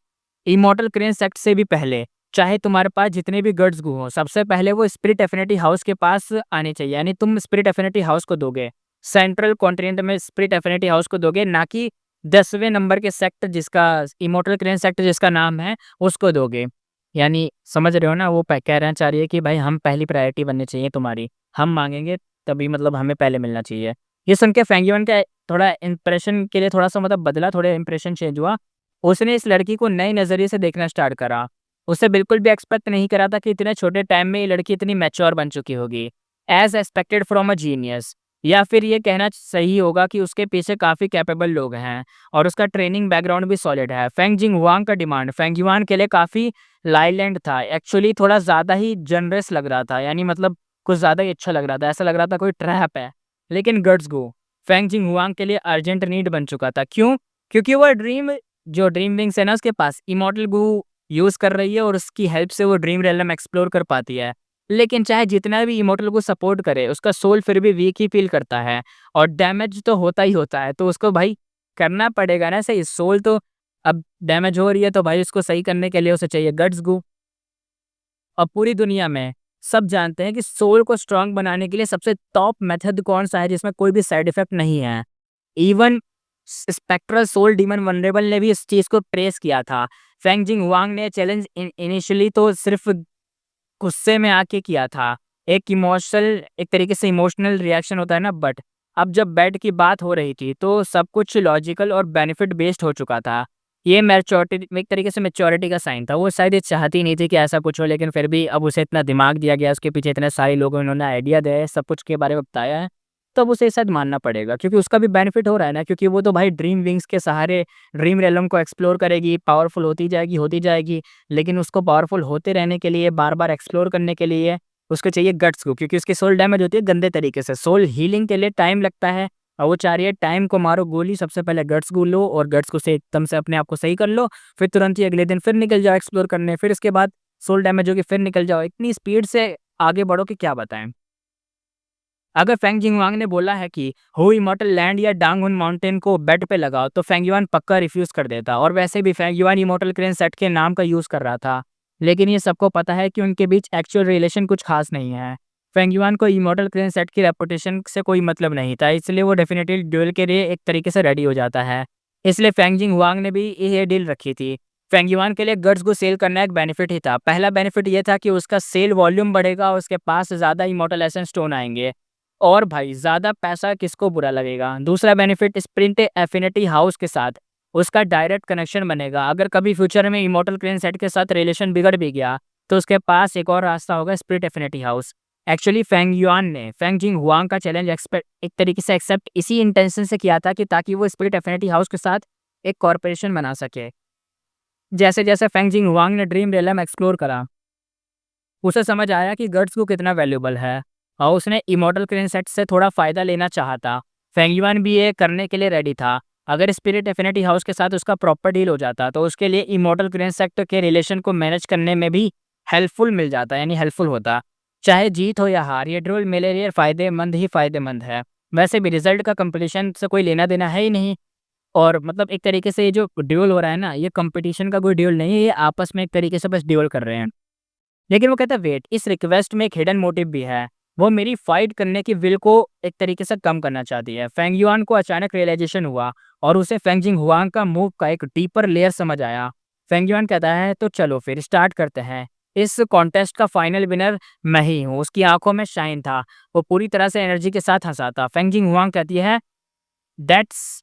इमॉर्टल क्रेन सेक्ट से भी पहले। चाहे तुम्हारे पास जितने भी गट्स गो हो, सबसे पहले वो स्पिरिट एफिनिटी हाउस के पास आने चाहिए, यानी तुम स्पिरिट एफिनिटी हाउस को दोगे, सेंट्रल कॉन्टिनेंट में स्पिरिट एफिनिटी हाउस को दोगे, ना कि 10वें नंबर के सेक्ट जिसका इमॉर्टल क्रेन सेक्ट जिसका नाम है उसको दोगे। यानी समझ रहे हो ना, वो कहना चाह रही है कि भाई हम पहली प्रायोरिटी बननी चाहिए तुम्हारी, हम मांगेंगे तभी मतलब हमें पहले मिलना चाहिए। ये सुन के फेंगियन का थोड़ा इंप्रेशन के लिए थोड़ा सा मतलब बदला, थोड़ा इंप्रेशन चेंज हुआ। उसने इस लड़की को नए नज़रिए से देखना स्टार्ट करा। उसे बिल्कुल भी एक्सपेक्ट नहीं करा था कि इतने छोटे टाइम में ये लड़की इतनी मैच्योर बन चुकी होगी, as expected from a genius. या फिर ये कहना सही होगा कि उसके पीछे काफ़ी कैपेबल लोग हैं, और उसका ट्रेनिंग बैकग्राउंड भी सॉलिड है। फेंग जिंग हुआंग का डिमांड फेंग युआन के लिए काफ़ी लाइलैंड था, एक्चुअली थोड़ा ज़्यादा ही जनरस लग रहा था, यानी मतलब कुछ ज़्यादा ही अच्छा लग रहा था, ऐसा लग रहा था कोई ट्रैप है। लेकिन गट्स गो फेंग जिंग हुआंग के लिए अर्जेंट नीड बन चुका था। क्यों? क्योंकि वो ड्रीम विंग्स है ना उसके पास, इमॉर्टल गू यूज़ कर रही है, और उसकी हेल्प से वो ड्रीम रियलम एक्सप्लोर कर पाती है। लेकिन चाहे जितना भी इमॉर्टल को सपोर्ट करे, उसका सोल फिर भी वीक ही फील करता है, और डैमेज तो होता ही होता है। तो उसको भाई करना पड़ेगा ना सही, सोल तो अब डैमेज हो रही है, तो भाई उसको सही करने के लिए उसे चाहिए गट्स गू। और पूरी दुनिया में सब जानते हैं कि सोल को स्ट्रांग बनाने के लिए सबसे टॉप मेथड कौन सा है जिसमें कोई भी साइड इफेक्ट नहीं है। Even spectral soul demon venerable ने भी इस चीज़ को ट्रेस किया था। फेंग जिंग हुआंग ने चैलेंज इनिशियली तो सिर्फ गुस्से में आके किया था, एक तरीके से इमोशनल रिएक्शन होता है ना, बट अब जब बेड की बात हो रही थी तो सब कुछ लॉजिकल और बेनिफिट बेस्ड हो चुका था। ये मैच्योरिटी एक तरीके से मैच्योरिटी का साइन था। वो शायद ये चाहती नहीं थी कि ऐसा कुछ हो, लेकिन फिर भी अब उसे इतना दिमाग दिया गया, उसके पीछे इतने सारे लोगों इन्होंने आइडिया दिया है, सब कुछ के बारे में बताया है, तो अब उसे शायद मानना पड़ेगा क्योंकि उसका भी बेनिफिट हो रहा है ना, क्योंकि वो तो भाई ड्रीम विंग्स के सहारे ड्रीम रेलम को एक्सप्लोर करेगी, पावरफुल होती जाएगी, लेकिन उसको पावरफुल होते रहने के लिए, बार-बार एक्सप्लोर करने के लिए उसको चाहिए गट्स को, क्योंकि उसकी सोल डैमेज होती है गंदे तरीके से। सोल हीलिंग के लिए टाइम लगता है और वो चाह रही है टाइम को मारो गोली, सबसे पहले गट्स को लो और गट्स को से एकदम से अपने आप को सही कर लो, फिर तुरंत ही अगले दिन फिर निकल जाओ एक्सप्लोर करने, फिर इसके बाद सोल डैमेज होगी फिर निकल जाओ। इतनी स्पीड से आगे बढ़ो कि क्या बताएँ। अगर फेंग जिंगवांग ने बोला है कि हो इमॉर्टल लैंड या डांगहुन माउंटेन को बेड पे लगाओ, तो फेंग युआन पक्का रिफ्यूज़ कर देता, और वैसे भी Feng yuan immortal crane set के नाम का यूज़ कर रहा था। लेकिन ये सबको पता है कि उनके बीच एक्चुअल रिलेशन कुछ खास नहीं है। फेंग युआन को इमॉर्टल क्रेन सेट की रेपुटेशन से कोई मतलब नहीं था, इसलिए वो डेफिनेटली ड्यूल के लिए एक तरीके से रेडी हो जाता है। इसलिए फेंग जिंगवांग ने भी ये डील रखी थी। फेंग युआन के लिए गट्स को सेल करना एक बेनिफिट ही था। पहला बेनिफिट ये था कि उसका सेल वॉल्यूम बढ़ेगा, उसके पास ज़्यादा इमॉर्टल एसेंस स्टोन आएँगे। और भाई ज़्यादा पैसा किसको बुरा लगेगा। दूसरा बेनिफिट स्प्रिंट एफिनिटी हाउस के साथ उसका डायरेक्ट कनेक्शन बनेगा। अगर कभी फ्यूचर में इमॉर्टल क्रेन सेट के साथ रिलेशन बिगड़ भी गया, तो उसके पास एक और रास्ता होगा, sprint affinity house. Actually Feng yuan ने फेंग जिंग हुआंग का चैलेंज एक तरीके से एक्सेप्ट इसी इंटेंशन से किया था कि ताकि वो स्प्रिंट एफिनिटी हाउस के साथ एक कॉर्पोरेशन बना सके। जैसे-जैसे फेंग जिंग हुआंग ने ड्रीम रियलम एक्सप्लोर करा, उसे समझ आया कि गट्स को कितना वैल्यूएबल है और उसने इमॉर्टल क्रेन सेट से थोड़ा फ़ायदा लेना चाहा था। फेंग युआन भी ये करने के लिए रेडी था। अगर स्पिरिट एफिनिटी हाउस के साथ उसका प्रॉपर डील हो जाता, तो उसके लिए इमॉर्टल क्रेन सेट के रिलेशन को मैनेज करने में भी हेल्पफुल मिल जाता, यानी हेल्पफुल होता। चाहे जीत हो या हार, ये ड्यूल मेरे लिए फ़ायदेमंद ही फ़ायदेमंद है। वैसे भी रिज़ल्ट का कंपटीशन से कोई लेना-देना है ही नहीं, और मतलब एक तरीके से ये जो ड्यूल हो रहा है ना, ये कंपटीशन का कोई ड्यूल नहीं है, ये आपस में एक तरीके से बस ड्यूल कर रहे हैं। लेकिन वो कहता है वेट, इस रिक्वेस्ट में एक हिडन मोटिव भी है। वो मेरी फाइट करने की विल को एक तरीके से कम करना चाहती है। फेंग युआन को अचानक रियलाइजेशन हुआ और उसे फेंग जिंग हुआंग का मूव का एक डीपर लेयर समझ आया। फेंग युआन कहता है तो चलो फिर स्टार्ट करते हैं। इस कॉन्टेस्ट का फाइनल विनर मैं ही हूँ। उसकी आंखों में शाइन था, वो पूरी तरह से एनर्जी के साथ हंसा था। फेंग जिंग हुआंग कहती है that's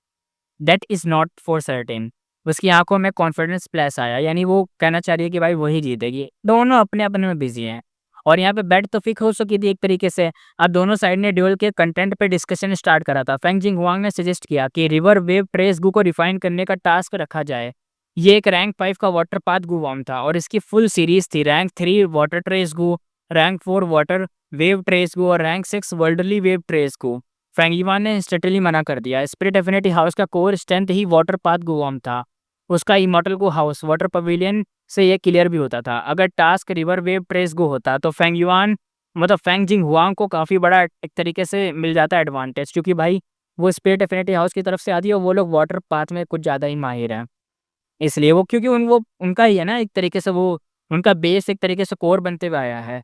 that is not for certain. उसकी आँखों में कॉन्फिडेंस फ्लैश आया, यानी वो कहना चाह रही है कि भाई वही जीतेगी। दोनों अपने-अपने में बिज़ी हैं और यहाँ पे बेट तो फिक्स हो चुकी थी एक तरीके से। अब दोनों साइड ने ड्यूल के कंटेंट पे डिस्कशन स्टार्ट करा था। फेंग जिंगहुआंग ने सजेस्ट किया कि रिवर वेव ट्रेस गू को रिफाइन करने का टास्क रखा जाए। ये एक रैंक 5 का वाटर पाथ गू वॉर्म था और इसकी फुल सीरीज़ थी। रैंक 3 वाटर ट्रेस गू, रैंक 4 वाटर वेव ट्रेस गू और रैंक 6 वर्ल्डली वेव ट्रेस गू। फ्रैंगिवान ने इंस्टेंटली मना कर दिया। स्पिरिट एफिनिटी हाउस का कोर स्ट्रेंथ ही वाटर पाथ गुआम था। उसका इमॉर्टल गो हाउस वाटर पवेलियन से ये क्लियर भी होता था। अगर टास्क रिवर वेव ट्रेस गो होता, तो फेंगयुआन मतलब फेंग जिंग हुआंग को काफ़ी बड़ा एक तरीके से मिल जाता एडवांटेज, क्योंकि भाई वो स्पिरिट एफिनिटी हाउस की तरफ से आती है और वो लोग वाटर पाथ में कुछ ज़्यादा ही माहिर हैं। इसलिए वो क्योंकि वो उनका ही है ना, एक तरीके से वो उनका बेस एक तरीके से कोर बनते हुए आया है।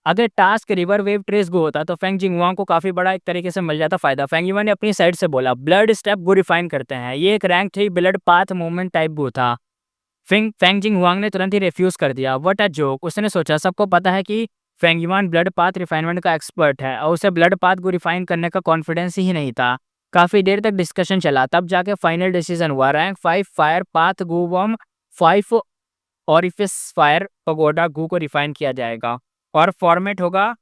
अगर टास्क रिवर वेव ट्रेस गो होता, तो फेंग जिंगहुआंग को काफ़ी बड़ा एक तरीके से मिल जाता फ़ायदा। फेंग युआन ने अपनी साइड से बोला ब्लड स्टेप गो रिफाइन करते हैं। ये एक rank 3 blood path movement type Gu था। फेंग फेंग जिंगहुआंग ने तुरंत ही रिफ्यूज़ कर दिया। व्हाट अ जोक, उसने सोचा सबको पता है कि Feng yuan blood path refinement का एक्सपर्ट है और उसे ब्लड पाथ को रिफाइन करने का कॉन्फिडेंस ही नहीं था। काफ़ी देर तक डिस्कशन चला, तब जाके फाइनल डिसीजन हुआ। रैंक 5 फायर पाथ गो वॉर्म 5 ऑरिफिस फायर पगोडा गू को रिफाइन किया जाएगा और फॉर्मेट होगा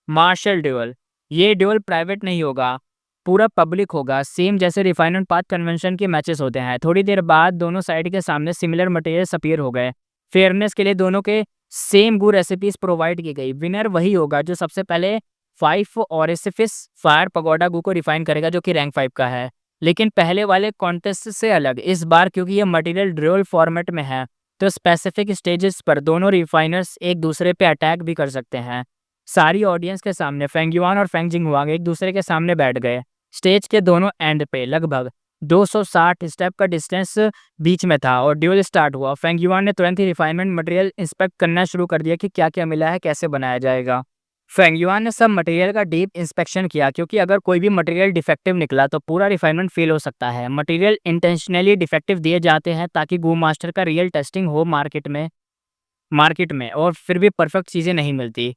मार्शल ड्यूल। ये ड्यूल प्राइवेट नहीं होगा, पूरा पब्लिक होगा, सेम जैसे रिफाइनमेंट पाथ कन्वेंशन के मैचेस होते हैं। थोड़ी देर बाद दोनों साइड के सामने सिमिलर मटेरियल्स अपीयर हो गए। फेयरनेस के लिए दोनों के सेम गू रेसिपीज प्रोवाइड की गई। विनर वही होगा जो सबसे पहले 5 ऑरिफिस फायर पगोडा गू को रिफाइन करेगा, जो कि रैंक 5 का है। लेकिन पहले वाले कॉन्टेस्ट से अलग इस बार, क्योंकि ये मटेरियल ड्यूल फॉर्मेट में है, तो स्पेसिफिक स्टेजेस पर दोनों रिफाइनर्स एक दूसरे पे अटैक भी कर सकते हैं। सारी ऑडियंस के सामने फेंग युआन और फेंग जिंगहुआंग एक दूसरे के सामने बैठ गए। स्टेज के दोनों एंड पे लगभग 260 स्टेप का डिस्टेंस बीच में था और ड्यूल स्टार्ट हुआ। फेंग युआन ने तुरंत ही रिफाइनमेंट मटेरियल इंस्पेक्ट करना शुरू कर दिया कि क्या-क्या मिला है, कैसे बनाया जाएगा। फेंग युआन ने सब मटेरियल का डीप इंस्पेक्शन किया, क्योंकि अगर कोई भी मटेरियल डिफेक्टिव निकला तो पूरा रिफाइनमेंट फेल हो सकता है। मटेरियल इंटेंशनली डिफेक्टिव दिए जाते हैं ताकि गू मास्टर का रियल टेस्टिंग हो मार्केट में और फिर भी परफेक्ट चीज़ें नहीं मिलती।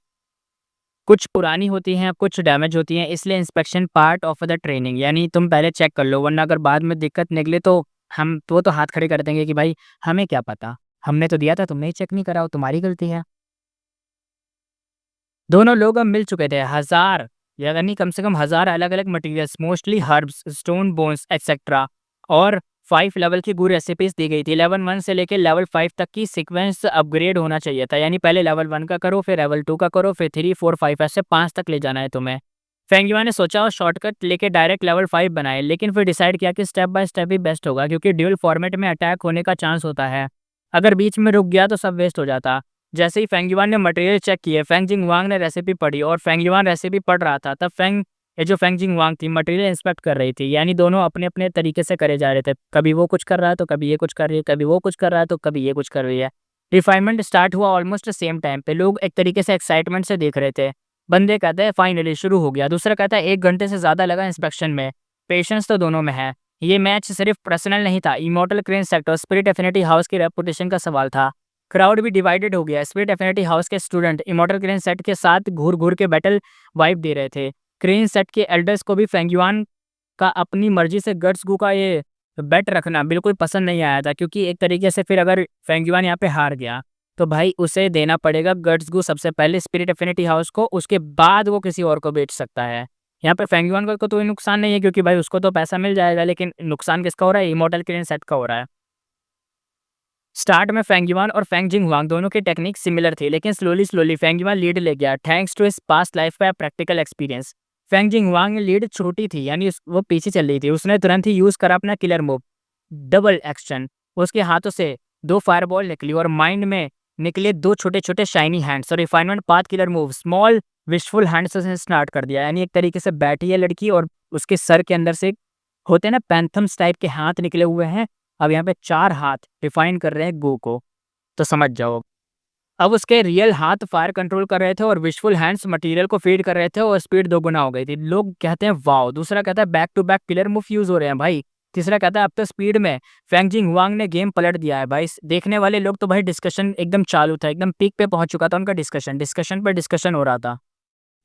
कुछ पुरानी होती हैं, कुछ डैमेज होती हैं, इसलिए inspection part of the training, यानी तुम पहले चेक कर लो, वरना अगर बाद में दिक्कत निकले तो हम तो वो तो हाथ खड़े कर देंगे कि भाई हमें क्या पता, हमने तो दिया था, तुमने ही चेक नहीं करा, वो तुम्हारी गलती है। दोनों लोग अब मिल चुके थे, हज़ार यानी कम से कम 1000 अलग-अलग materials, mostly herbs, stone bones etcetera, और 5 लेवल की गुड रेसिपीज़ दी गई थी। लेवल 1 से लेके लेवल 5 तक की सीक्वेंस अपग्रेड होना चाहिए था, यानी पहले लेवल 1 का करो, फिर लेवल 2 का करो, फिर 3, 4, 5 ऐसे 5 तक ले जाना है तुम्हें। फेंग युआन ने सोचा और शॉर्टकट लेके डायरेक्ट लेवल 5 बनाए, लेकिन फिर डिसाइड किया कि step by step he best होगा, क्योंकि ड्यूल फॉर्मेट में अटैक होने का चांस होता है। अगर बीच में रुक गया तो सब वेस्ट हो जाता। जैसे ही फेंग युआन ने मटेरियल चेक किए, फेंग जिंगवांग ने रेसिपी पढ़ी और फेंग युआन रेसिपी पढ़ रहा था, तब ये जो फेंग जिंगवांग थी मटेरियल इंस्पेक्ट कर रही थी, यानी दोनों अपने-अपने तरीके से करे जा रहे थे। कभी वो कुछ कर रहा है तो कभी ये कुछ कर रही है, कभी वो कुछ कर रहा है तो कभी ये कुछ कर रही है। रिफाइनमेंट स्टार्ट हुआ ऑलमोस्ट सेम टाइम पे, लोग एक तरीके से एक्साइटमेंट से देख रहे थे। बंदे कहते हैं फाइनली शुरू हो गया, दूसरा कहता है 1 घंटे से ज़्यादा लगा इंस्पेक्शन में। पेशेंस तो दोनों में है। ये मैच सिर्फ पर्सनल नहीं था, immortal crane sector spirit affinity house की रेपुटेशन का सवाल था। क्राउड भी डिवाइडेड हो गया। स्पिरिट एफिनिटी हाउस के स्टूडेंट इमॉर्टल क्रेन सेट के साथ घूर-घूर के बैटल वाइब दे रहे थे। क्रेन सेट के एल्डर्स को भी फेंग युआन का अपनी मर्जी से गट्स गू का ये बेट रखना बिल्कुल पसंद नहीं आया था, क्योंकि एक तरीके से फिर अगर फेंग युआन यहाँ पे हार गया तो भाई उसे देना पड़ेगा गट्स गू सबसे पहले स्पिरिट एफिनिटी हाउस को, उसके बाद वो किसी और को बेच सकता है। यहाँ पे फेंग युआन को तो कोई नुकसान नहीं है, क्योंकि भाई उसको तो पैसा मिल जाएगा, लेकिन नुकसान किसका हो रहा है? इमॉर्टल क्रेन सेट का हो रहा है। स्टार्ट में फेंग युआन और फेंग जिंगहुआंग दोनों की टेक्निक सिमिलर थी, लेकिन स्लोली फेंग युआन लीड ले गया thanks to his past life का प्रैक्टिकल एक्सपीरियंस। फेंग जिंगहुआंग की लीड छोटी थी, यानी वो पीछे चल रही थी, उसने तुरंत ही यूज करा अपना किलर मूव डबल एक्शन। उसके हाथों से 2 फायरबॉल निकली और माइंड में निकले 2 छोटे-छोटे शाइनी हैंड्स, और refinement path killer move small wishful hands से स्टार्ट कर दिया, यानी एक तरीके से बैठी है लड़की और उसके सर के अंदर से होते हैं ना पैंथम्स टाइप के हाथ निकले हुए हैं। अब यहाँ पे 4 हाथ रिफाइन कर रहे हैं गो को, तो समझ जाओ। अब उसके रियल हाथ फायर कंट्रोल कर रहे थे और विशफुल हैंड्स मटेरियल को फीड कर रहे थे और स्पीड दोगुना हो गई थी। लोग कहते हैं वाओ, दूसरा कहता है back to back killer move use हो रहे हैं भाई, तीसरा कहता है अब तो स्पीड में फेंग जिंगहुआंग ने गेम पलट दिया है भाई। देखने वाले लोग तो भाई डिस्कशन एकदम चालू था, एकदम पीक पे पहुंच चुका था उनका डिस्कशन, डिस्कशन पर डिस्कशन हो रहा था।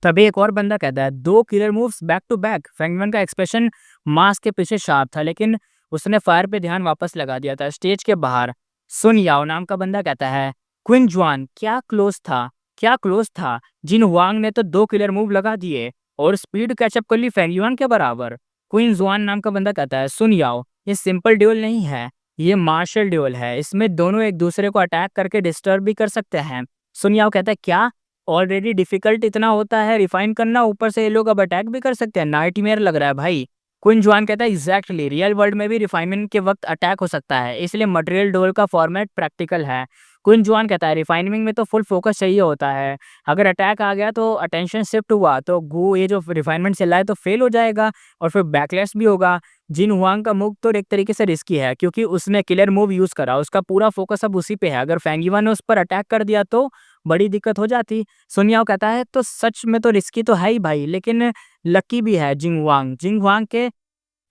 तभी एक और बंदा कहता है 2 killer moves back to back. Fengman का एक्सप्रेशन मास्क के पीछे शार्प था, लेकिन उसने फायर पे ध्यान वापस लगा दिया था। स्टेज के बाहर सुन याओ नाम का बंदा कहता है क्विन जुआन क्या क्लोज था, क्या क्लोज था। जिन हुआंग ने तो 2 किलर मूव लगा दिए और स्पीड कैचअप कर ली फेंग युआन के बराबर। क्विन जुआन नाम का बंदा कहता है सुन याओ ये सिंपल ड्यूल नहीं है, ये मार्शल ड्यूल है, इसमें दोनों एक दूसरे को अटैक करके डिस्टर्ब भी कर सकते हैं। सुन याओ कहता है क्या, ऑलरेडी डिफिकल्ट इतना होता है रिफाइन करना, ऊपर से ये लोग अब अटैक भी कर सकते हैं, नाइटमेयर लग रहा है भाई। क्विन जुआन कहता है एग्जैक्टली, रियल वर्ल्ड में भी रिफाइनमेंट के वक्त अटैक हो सकता है, इसलिए मटेरियल डोल का फॉर्मेट प्रैक्टिकल है। क्विन जुआन कहता है रिफाइनिंग में तो फुल फोकस चाहिए होता है, अगर अटैक आ गया तो अटेंशन शिफ्ट हुआ तो गू ये जो रिफाइनमेंट चल रहा है तो फेल हो जाएगा और फिर बैकलैश भी होगा। जिन हुआंग का मूव तो एक तरीके से रिस्की है, क्योंकि उसने किलर मूव यूज करा, उसका पूरा फोकस अब उसी पे है, अगर फेंगिवा ने उस पर अटैक कर दिया तो बड़ी दिक्कत हो जाती। सुनियाओ कहता है तो सच में तो रिस्की तो है ही भाई, लेकिन लकी भी है जिंगहुआंग, जिंगहुआंग के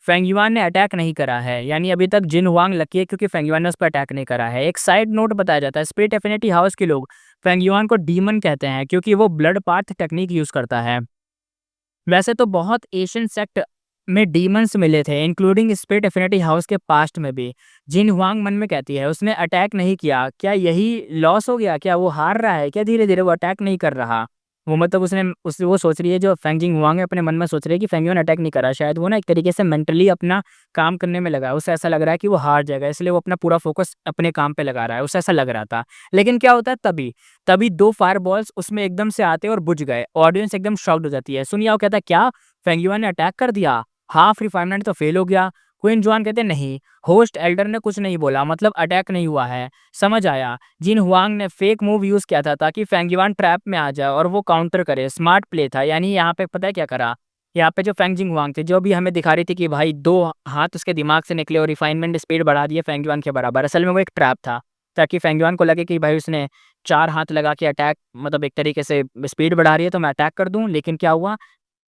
फेंगयुआन ने अटैक नहीं करा है, यानी अभी तक जिनहुआंग लकी है क्योंकि फेंगयुआन ने उस पर अटैक नहीं करा है। एक साइड नोट बताया जाता है स्पिरिट एफिनिटी हाउस के लोग फेंगयुआन को डीमन कहते हैं, क्योंकि वो ब्लड पाथ टेक्निक यूज करता है। वैसे तो बहुत एशियन सेक्ट में डीमंस मिले थे, इंक्लूडिंग स्पिरिट एफिनिटी हाउस के पास्ट में भी। जिन हुआंग मन में कहती है उसने अटैक नहीं किया, क्या यही लॉस हो गया, क्या वो हार रहा है, क्या धीरे धीरे वो अटैक नहीं कर रहा। वो मतलब वो सोच रही है, जो फेंगजिंग हुआंग है अपने मन में सोच रही है कि फेंगयुआन अटैक नहीं कर रहा, शायद वो ना एक तरीके से मेंटली अपना काम करने में लगा है, उसे ऐसा लग रहा है कि वो हार जाएगा, इसलिए वो अपना पूरा फोकस अपने काम पे लगा रहा है, उसे ऐसा लग रहा था। लेकिन क्या होता है तभी तभी 2 फायर बॉल्स उसमें एकदम से आते और बुझ गए, ऑडियंस एकदम शॉक्ड हो जाती है। सुनियाओ कहता है क्या फेंगयुआन ने अटैक कर दिया, हाफ रिफाइनमेंट तो फेल हो गया। क्वीन जुआन कहते नहीं, होस्ट एल्डर ने कुछ नहीं बोला, मतलब अटैक नहीं हुआ है। समझ आया, जिन हुआंग ने फेक मूव यूज किया था ताकि फेंगयुआन ट्रैप में आ जाए और वो काउंटर करे, स्मार्ट प्ले था। यानी यहाँ पे पता है क्या करा, यहाँ पे जो फेंगजिंग हुआंग थे जो भी हमें दिखा रही थी कि भाई 2 हाथ उसके दिमाग से निकले और रिफाइनमेंट स्पीड बढ़ा दिए फेंगयुआन के बराबर, असल में वो एक ट्रैप था ताकि फेंगयुआन को लगे कि भाई उसने 4 हाथ लगा के अटैक, मतलब एक तरीके से स्पीड बढ़ा रही है तो मैं अटैक कर दूं। लेकिन क्या हुआ,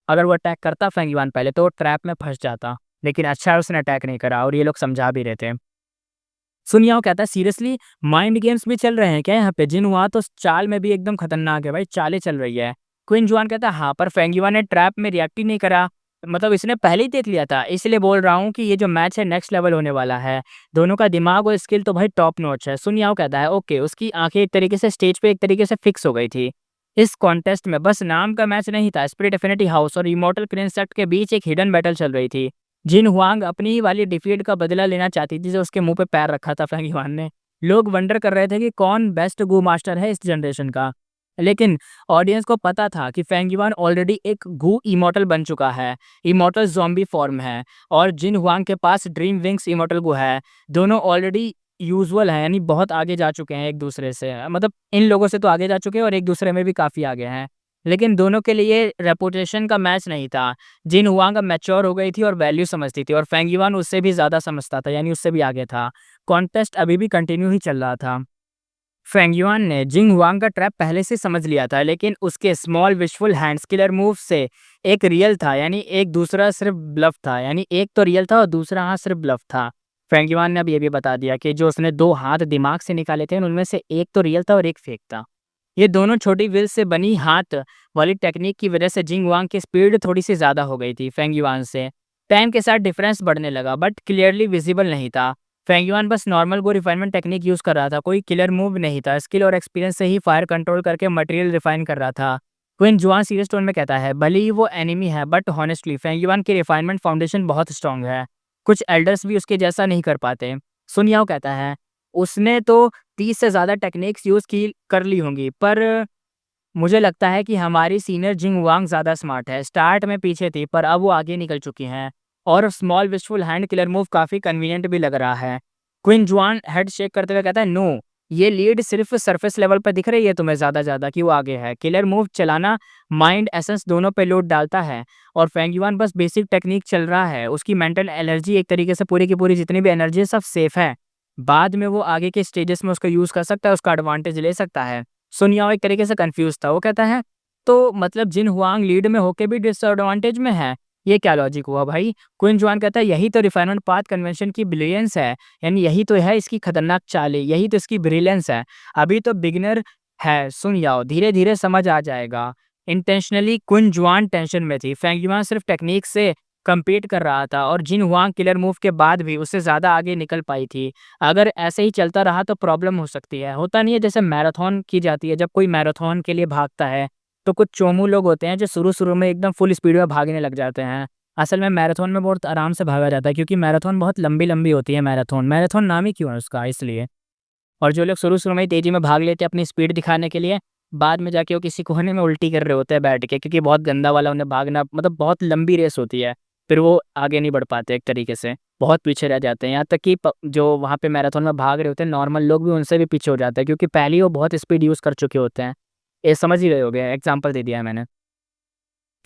अगर वो अटैक करता फेंगयुआन पहले तो ट्रैप में फंस जाता, लेकिन अच्छा है उसने अटैक नहीं करा और ये लोग समझा भी रहे थे। सुनियाओ कहता है सीरियसली माइंड गेम्स भी चल रहे हैं क्या यहाँ पे। जिन हुआ तो चाल में भी एकदम खतरनाक है भाई, चालें चल रही है। क्विन जुआन कहता है हाँ, पर फेंग युआन ने ट्रैप में रिएक्ट ही नहीं करा। मतलब इसने पहले ही देख लिया था, इसलिए बोल रहा हूँ कि ये जो मैच है नेक्स्ट लेवल होने वाला है। दोनों का दिमाग और स्किल तो भाई टॉप नॉच है। सुन याओ कहता है ओके, उसकी आंखें एक तरीके से स्टेज पे एक तरीके से फिक्स हो गई थी। इस कॉन्टेस्ट में बस नाम का मैच नहीं था, स्पिरिट एफिनिटी हाउस और इमॉर्टल क्रिंसेट के बीच एक हिडन बैटल चल रही थी। जिन हुआंग अपनी ही वाली डिफीट का बदला लेना चाहती थी जो उसके मुंह पे पैर रखा था फेंग युआन ने। लोग वंडर कर रहे थे कि कौन बेस्ट गो मास्टर है इस जनरेशन का। लेकिन ऑडियंस को पता था कि फेंग युआन ऑलरेडी एक गू इमॉर्टल बन चुका है, इमॉर्टल ज़ॉम्बी फॉर्म है, और जिन हुआंग के पास ड्रीम विंग्स इमॉर्टल गू है। दोनों ऑलरेडी यूजुअल हैं, यानी बहुत आगे जा चुके हैं एक दूसरे से, मतलब इन लोगों से तो आगे जा चुके हैं और एक दूसरे में भी काफ़ी आगे हैं। लेकिन दोनों के लिए रेपुटेशन का मैच नहीं था। जिन हुआंग अब मैच्योर हो गई थी और वैल्यू समझती थी, और फेंग युआन उससे भी ज़्यादा समझता था, यानी उससे भी आगे था। कॉन्टेस्ट अभी भी कंटिन्यू ही चल रहा था। फेंग युआन ने जिंग हुआंग का ट्रैप पहले से समझ लिया था, लेकिन उसके small wishful hands killer move से एक रियल था, यानी एक दूसरा सिर्फ ब्लफ था, यानी एक तो रियल था और दूसरा हाथ सिर्फ ब्लफ था। फेंग युआन ने अब ये भी बता दिया कि जो उसने 2 हाथ दिमाग से निकाले थे उनमें से एक तो रियल था और एक फेक था। ये दोनों छोटी व्हील से बनी हाथ वाली टेक्निक की वजह से जिंग हुआंग की स्पीड थोड़ी सी ज़्यादा हो गई थी फेंग युआन से। टाइम के साथ डिफरेंस बढ़ने लगा बट क्लियरली विजिबल नहीं था। फेंग युआन बस नॉर्मल गो रिफाइनमेंट टेक्निक यूज़ कर रहा था, कोई किलर मूव नहीं था। स्किल और एक्सपीरियंस से ही फायर कंट्रोल करके मटेरियल रिफाइन कर रहा था। क्विन जुआन सीरियस टोन में कहता है भले ही वो एनिमी है बट हॉनेस्टली फेंग युआन की रिफाइनमेंट फाउंडेशन बहुत स्ट्रांग है। कुछ एल्डर्स भी उसके जैसा नहीं कर पाते। सुन याओ कहता है उसने तो 30 से ज़्यादा टेक्निक्स यूज़ की कर ली होंगी, पर मुझे लगता है कि हमारी सीनियर जिंग वांग ज़्यादा स्मार्ट है। स्टार्ट में पीछे थी पर अब वो आगे निकल चुकी हैं, और small wishful hand killer move काफ़ी कन्वीनियंट भी लग रहा है। क्विन जुआन हेड शेक करते हुए कहता है नो, ये लीड सिर्फ सरफेस लेवल पर दिख रही है तुम्हें ज़्यादा कि वो आगे है। किलर मूव चलाना माइंड एसेंस दोनों पे लोड डालता है, और फेंग युआन बस बेसिक टेक्निक चल रहा है। उसकी मेंटल एनर्जी एक तरीके से पूरी की पूरी जितनी भी एनर्जी है सब सेफ है। बाद में वो आगे के स्टेजेस में उसका यूज़ कर सकता है, उसका एडवांटेज ले सकता है। सुन याओ एक तरीके से कंफ्यूज था। वो कहता है तो मतलब जिन हुआंग लीड में होके भी डिसएडवांटेज में है, ये क्या लॉजिक हुआ भाई? क्विन जुआन कहता है यही तो रिफाइनमेंट पाथ कन्वेंशन की ब्रिलियंस है, यानी यही तो है इसकी खतरनाक चालें, यही तो इसकी ब्रिलियंस है। अभी तो बिगिनर है, सुन याओ धीरे धीरे समझ आ जाएगा। इंटेंशनली क्विन जुआन टेंशन में थी। फेंग युआन सिर्फ टेक्निक से compete कर रहा था, और जिन हुआंग किलर मूव के बाद भी उससे ज़्यादा आगे निकल पाई थी। अगर ऐसे ही चलता रहा तो प्रॉब्लम हो सकती है। होता नहीं है जैसे मैराथन की जाती है, जब कोई मैराथन के लिए भागता है तो कुछ चोमू लोग होते हैं जो शुरू-शुरू में एकदम फुल स्पीड में भागने लग जाते हैं। असल में मैराथन में बहुत आराम से भागा जाता है, क्योंकि मैराथन बहुत लंबी-लंबी होती है। मैराथन मैराथन नाम ही क्यों है उसका, इसलिए। और जो लोग शुरू-शुरू में ही तेज़ी में भाग लेते हैं अपनी स्पीड दिखाने के लिए, बाद में जाके वो किसी कोने में उल्टी कर रहे होते हैं बैठ के, क्योंकि बहुत गंदा वाला उन्हें भागना, मतलब बहुत लंबी रेस होती है। फिर वो आगे नहीं बढ़ पाते एक तरीके से, बहुत पीछे रह जाते हैं। यहाँ तक कि प जो वहाँ पे मैराथन में भाग रहे होते हैं नॉर्मल लोग भी उनसे भी पीछे हो जाते हैं, क्योंकि पहले ही वो बहुत स्पीड यूज़ कर चुके होते हैं। ये समझ ही रहे होंगे, एग्ज़ाम्पल दे दिया है मैंने।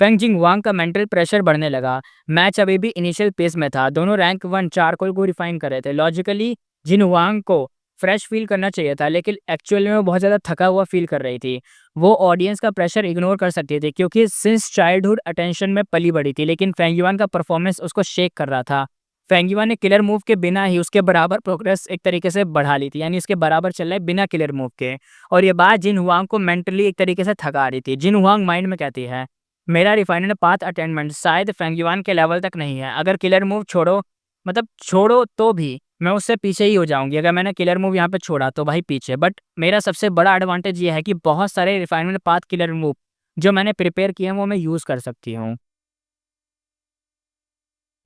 फेंग जिंगवांग का मेंटल प्रेशर बढ़ने लगा। मैच अभी भी इनिशियल पेस में था। दोनों रैंक 1 चारकोल को रिफाइन कर रहे थे। लॉजिकली जिनहुआंग को फ्रेश फील करना चाहिए था, लेकिन एक्चुअल में वो बहुत ज़्यादा थका हुआ फील कर रही थी। वो ऑडियंस का प्रेशर इग्नोर कर सकती थी, क्योंकि सिंस चाइल्डहुड अटेंशन में पली बड़ी थी, लेकिन फेंग युआन का परफॉर्मेंस उसको शेक कर रहा था। फेंग युआन ने किलर मूव के बिना ही उसके बराबर प्रोग्रेस एक तरीके से बढ़ा ली थी, यानी उसके बराबर चल रहा है बिना किलर मूव के। और ये बात जिनहुआंग को मेंटली एक तरीके से थका रही थी। जिनहुआंग माइंड में कहती है मेरा रिफाइनड पाथ अटेनमेंट शायद फेंग युआन के लेवल तक नहीं है। अगर किलर मूव छोड़ो, मतलब छोड़ो तो भी मैं उससे पीछे ही हो जाऊँगी। अगर मैंने किलर मूव यहाँ पे छोड़ा तो भाई पीछे। बट मेरा सबसे बड़ा एडवांटेज ये है कि बहुत सारे रिफाइनमेंट पाथ किलर मूव जो मैंने प्रिपेयर किए हैं वो मैं यूज़ कर सकती हूँ।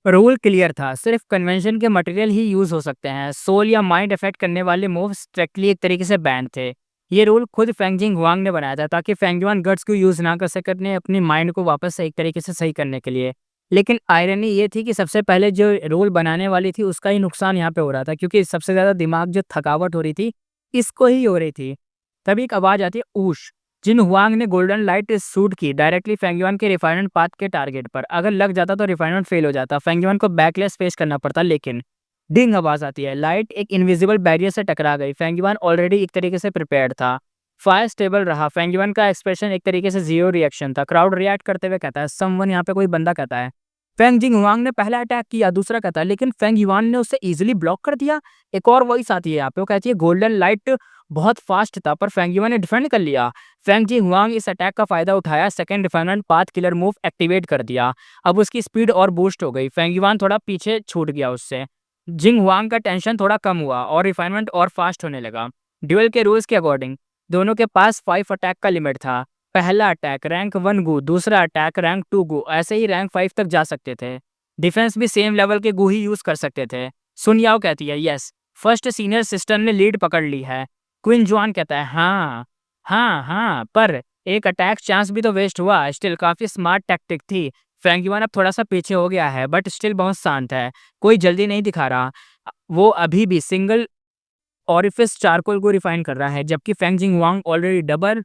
रूल क्लियर था, सिर्फ कन्वेंशन के मटेरियल ही यूज़ हो सकते हैं। सोल या माइंड अफेक्ट करने वाले मूव स्ट्रिक्टली एक तरीके से बैन थे। ये रूल खुद फेंग जिंगहुआंग ने बनाया था, ताकि फेंग युआन गट्स को यूज़ ना कर सके अपनी माइंड को वापस से एक तरीके से सही करने के लिए। लेकिन आयरनी ये थी कि सबसे पहले जो रूल बनाने वाली थी उसका ही नुकसान यहाँ पे हो रहा था, क्योंकि सबसे ज़्यादा दिमाग जो थकावट हो रही थी इसको ही हो रही थी। तभी एक आवाज़ आती है ऊश। जिन हुआंग ने गोल्डन लाइट शूट की डायरेक्टली फेंग युआन के रिफाइनमेंट पाथ के टारगेट पर। अगर लग जाता तो रिफाइनमेंट फेल हो जाता, फेंग युआन को बैकलेस फेस करना पड़ता। लेकिन डिंग आवाज आती है, लाइट एक इनविजिबल बैरियर से टकरा गई। फेंग युआन ऑलरेडी एक तरीके से प्रिपेयर्ड था। फायर स्टेबल रहा। फेंग युआन का एक्सप्रेशन एक तरीके से जीरो रिएक्शन था। क्राउड रिएक्ट करते हुए कहता है समवन, यहाँ पे कोई बंदा कहता है फेंग जिंगहुआंग ने पहला अटैक किया, दूसरा कहता है, लेकिन फेंग युआन ने उसे इजीली ब्लॉक कर दिया। एक और वॉइस आती है यहाँ पे, वो कहती है गोल्डन लाइट बहुत फास्ट था पर फेंग युआन ने डिफेंड कर लिया। फेंग जिंगहुआंग इस अटैक का फायदा उठाया, second defendant path killer move activate कर दिया। अब उसकी स्पीड और बूस्ट हो गई, फेंग युआन थोड़ा पीछे छूट गया उससे। जिंगहुआंग का टेंशन थोड़ा कम हुआ और रिफाइनमेंट और फास्ट होने लगा। ड्यूअल के रूल्स के अकॉर्डिंग दोनों के पास 5 अटैक का लिमिट था। पहला अटैक रैंक 1 गू, दूसरा अटैक रैंक 2 गू, ऐसे ही रैंक 5 तक जा सकते थे। डिफेंस भी सेम लेवल के गू ही यूज कर सकते थे। सुन याओ कहती है यस, फर्स्ट सीनियर सिस्टर ने लीड पकड़ ली है। क्विन जुआन कहता है हाँ हाँ हाँ, पर एक अटैक चांस भी तो वेस्ट हुआ, स्टिल काफी स्मार्ट टैक्टिक थी। फेंग युआन अब थोड़ा सा पीछे हो गया है बट स्टिल बहुत शांत है, कोई जल्दी नहीं दिखा रहा। वो अभी भी सिंगल ऑरिफिस चारकोल को रिफाइन कर रहा है, जबकि Feng Jinghuang already double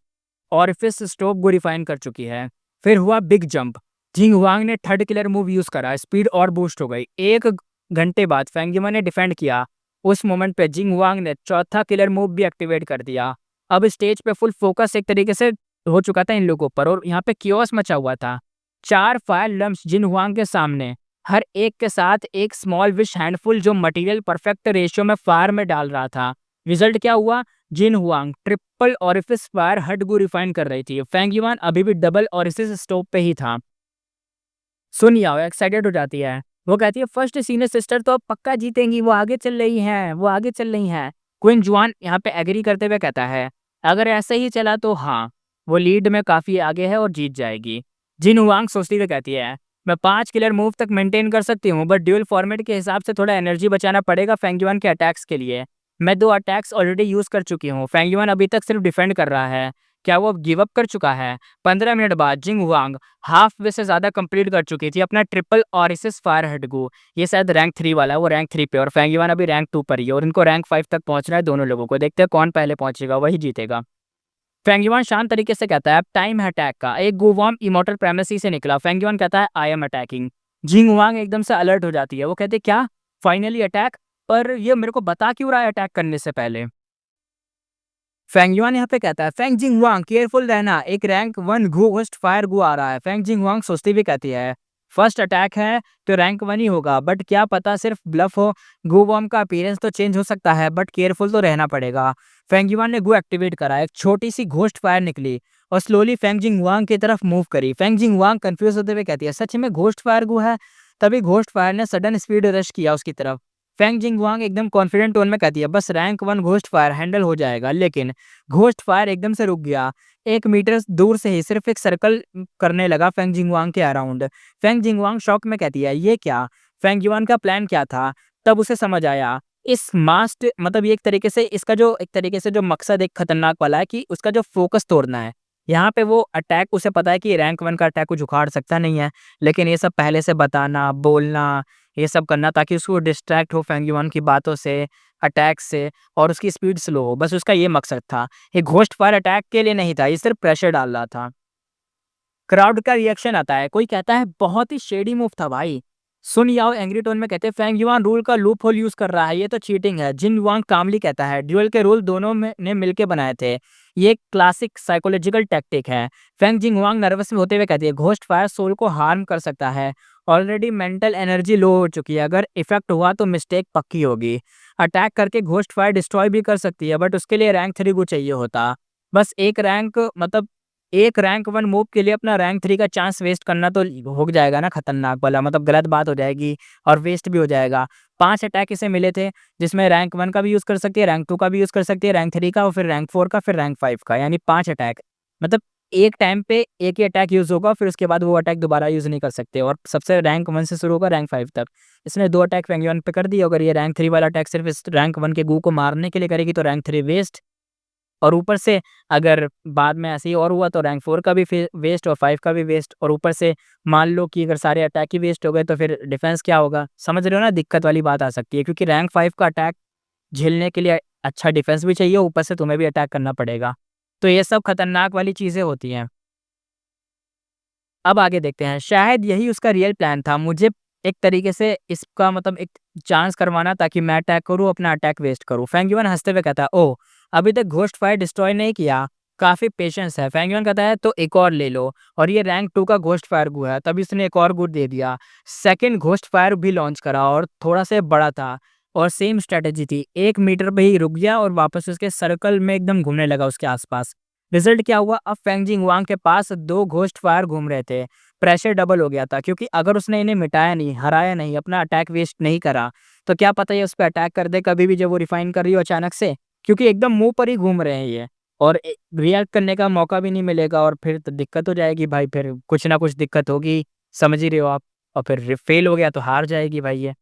orifice stove को रिफाइन कर चुकी है। फिर हुआ बिग जंप, जिंगहुआंग ने थर्ड किलर मूव यूज करा, स्पीड और बूस्ट हो गई। 1 घंटे बाद फेंग जिमा ने डिफेंड किया, उस मोमेंट पे जिंगहुआंग ने चौथा किलर मूव भी एक्टिवेट कर दिया। अब स्टेज पे फुल फोकस एक तरीके से हो चुका था इन लोगों पर और यहाँ पे कियोस मचा हुआ था। 4 फायर लम्प्स जिंगहुआंग के सामने, हर एक के साथ एक स्मॉल विश हैंडफुल जो मटेरियल परफेक्ट रेशियो में फायर में डाल रहा था। रिजल्ट क्या हुआ, जिनहुआंग ट्रिपल ऑरिफिस फायर हट गू रिफाइन कर रही थी, फेंग युआन अभी भी डबल ऑरिफिस स्टोव पे ही था। सुन याओ एक्साइटेड हो जाती है, वो कहती है फर्स्ट सीनियर सिस्टर तो अब पक्का जीतेंगी, वो आगे चल रही हैं, वो आगे चल रही हैं। क्विन जुआन यहाँ पे एग्री करते हुए कहता है अगर ऐसे ही चला तो हाँ, वो लीड में काफी आगे है और जीत जाएगी। जिन हुआंग सोचती हुए कहती है मैं 5 किलर मूव तक मेंटेन कर सकती हूँ बट ड्यूल फॉर्मेट के हिसाब से थोड़ा एनर्जी बचाना पड़ेगा फेंग युआन के अटैक्स के लिए। मैं 2 अटैक्स ऑलरेडी यूज कर चुकी हूँ, फेंग युआन अभी तक सिर्फ डिफेंड कर रहा है, क्या वो अब गिव अप कर चुका है? 15 मिनट बाद जिंग हुआंग हाफ वे से ज्यादा कंप्लीट कर चुकी थी अपना ट्रिपल ऑरिसिस फायर हटगू। ये शायद रैंक 3 वाला है, वो रैंक 3 पे और फेंग युआन अभी रैंक 2 पर ही है और इनको रैंक 5 तक पहुंचना है दोनों लोगों को। देखते हैं कौन पहले पहुंचेगा, वही जीतेगा। फेंग युआन शांत तरीके से कहता है अब टाइम है अटैक का। एक गुवाम इमोर्टल प्रेमेसी से निकला, फेंग युआन कहता है I am attacking. Jing Huang एकदम से अलर्ट हो जाती है, वो कहते क्या फाइनली अटैक, पर ये मेरे को बता क्यों रहा है अटैक करने से पहले? फेंग युआन यहाँ पे कहता है फेंग जिंगहुआंग केयरफुल रहना, एक रैंक 1 घोस्ट फायर गु आ रहा है। फेंग जिंगहुआंग सोचती भी कहती है फर्स्ट अटैक है तो रैंक 1 ही होगा बट क्या पता सिर्फ ब्लफ हो, गु वॉर्म का अपीयरेंस तो चेंज हो सकता है बट केयरफुल तो रहना पड़ेगा। फेंग युआन ने गु एक्टिवेट करा, एक छोटी सी घोस्ट फायर निकली और स्लोली फेंग जिंगहुआंग की तरफ मूव करी। फेंग जिंगहुआंग कंफ्यूज होते हुए कहती है सच में घोस्ट फायर गु है? तभी घोस्ट फायर ने सडन स्पीड रश किया उसकी तरफ। फेंग जिंगहुआंग एकदम कॉन्फिडेंट टोन में कहती है बस रैंक 1 घोस्ट फायर हैंडल हो जाएगा, लेकिन घोस्ट फायर एकदम से रुक गया। 1 मीटर दूर से ही सिर्फ एक सर्कल करने लगा फेंग जिंगहुआंग के अराउंड। फेंग जिंगहुआंग शॉक में कहती है ये क्या? फेंग युआन का प्लान क्या था? तब उसे समझ आया इस मास्ट मतलब ये एक तरीके से इसका जो एक तरीके से जो मकसद एक खतरनाक वाला है कि उसका जो फोकस तोड़ना है। यहाँ पे वो अटैक उसे पता है कि रैंक 1 का अटैक को उखाड़ सकता नहीं है, लेकिन ये सब पहले से बताना बोलना ये सब करना ताकि उसको डिस्ट्रैक्ट हो फेंग युआन की बातों से, अटैक से और उसकी स्पीड स्लो हो, बस उसका ये मकसद था। ये घोस्ट फायर अटैक के लिए नहीं था, ये सिर्फ प्रेशर डाल रहा था। क्राउड का रिएक्शन आता है, कोई कहता है बहुत ही शेडी मूव था भाई। सुन याओ एंग्री टोन में कहते हैं फेंग युआन रूल का लूप होल यूज कर रहा है, ये तो चीटिंग है। जिन युआन कामली कहता है ड्यूअल के रूल दोनों में ने मिलके बनाए थे, ये क्लासिक साइकोलॉजिकल टैक्टिक है। फेंग जिंगहुआंग नर्वस में होते हुए कहती है घोस्ट फायर सोल को हार्म कर सकता है, ऑलरेडी मेंटल एनर्जी लो हो चुकी है, अगर इफेक्ट हुआ तो मिस्टेक पक्की होगी। अटैक करके घोस्ट फायर डिस्ट्रॉय भी कर सकती है बट उसके लिए रैंक 3 को चाहिए होता। बस एक रैंक 1 मूव के लिए अपना रैंक 3 का चांस वेस्ट करना तो हो जाएगा ना खतरनाक वाला, मतलब गलत बात हो जाएगी और वेस्ट भी हो जाएगा। 5 अटैक इसे मिले थे जिसमें रैंक 1 का भी यूज कर सकती है, रैंक 2 का भी यूज कर सकती है, रैंक 3 का और फिर रैंक 4 का, फिर रैंक 5 का, यानी 5 अटैक। मतलब एक टाइम पे एक ही अटैक यूज होगा, फिर उसके बाद वो अटैक दोबारा यूज नहीं कर सकते और सबसे रैंक 1 से शुरू होगा रैंक 5 तक। इसने 2 अटैक फेंग युआन पे कर दिए, अगर ये रैंक 3 वाला अटैक सिर्फ इस रैंक 1 के गू को मारने के लिए करेगी तो रैंक 3 वेस्ट, और ऊपर से अगर बाद में ऐसे ही और हुआ तो रैंक 4 का भी वेस्ट और 5 का भी वेस्ट, और ऊपर से मान लो कि अगर सारे अटैक ही वेस्ट हो गए तो फिर डिफेंस क्या होगा? समझ रहे हो ना, दिक्कत वाली बात आ सकती है क्योंकि रैंक 5 का अटैक झेलने के लिए अच्छा डिफेंस भी चाहिए, ऊपर से तुम्हें भी अटैक करना पड़ेगा। तो ये सब खतरनाक वाली चीज़ें होती हैं। अब आगे देखते हैं, शायद यही उसका रियल प्लान था, मुझे एक तरीके से इसका मतलब एक चांस करवाना ताकि मैं अटैक करूँ, अपना अटैक वेस्ट करूँ। फेंग युआन हँसते हुए कहता है ओह! अभी तक घोस्ट फायर डिस्ट्रॉय नहीं किया, काफ़ी पेशेंस है। फेंग यून कहता है तो एक और ले लो, और ये रैंक 2 का घोस्ट फायर गु है, तभी उसने एक और गु दे दिया। सेकंड घोस्ट फायर भी लॉन्च करा और थोड़ा-सा बड़ा था और सेम स्ट्रैटेजी थी। 1 मीटर पे ही रुक गया और वापस उसके सर्कल में एकदम घूमने लगा उसके आस-पास। रिज़ल्ट क्या हुआ, अब फेंग जिंगवांग के पास 2 घोस्ट फायर घूम रहे थे। प्रेशर डबल हो गया था क्योंकि अगर उसने इन्हें मिटाया नहीं, हराया नहीं, अपना अटैक वेस्ट नहीं करा, तो क्या पता ये उस पे अटैक कर दे कभी भी जब वो रिफाइन कर रही हो अचानक से, क्योंकि एकदम मुँह पर ही घूम रहे हैं ये। और रिएक्ट करने का मौका भी नहीं मिलेगा और फिर तो दिक्कत हो जाएगी भाई, फिर कुछ ना कुछ दिक्कत होगी, समझ ही रहे हो आप। और फिर फेल हो गया तो हार जाएगी भाई ये।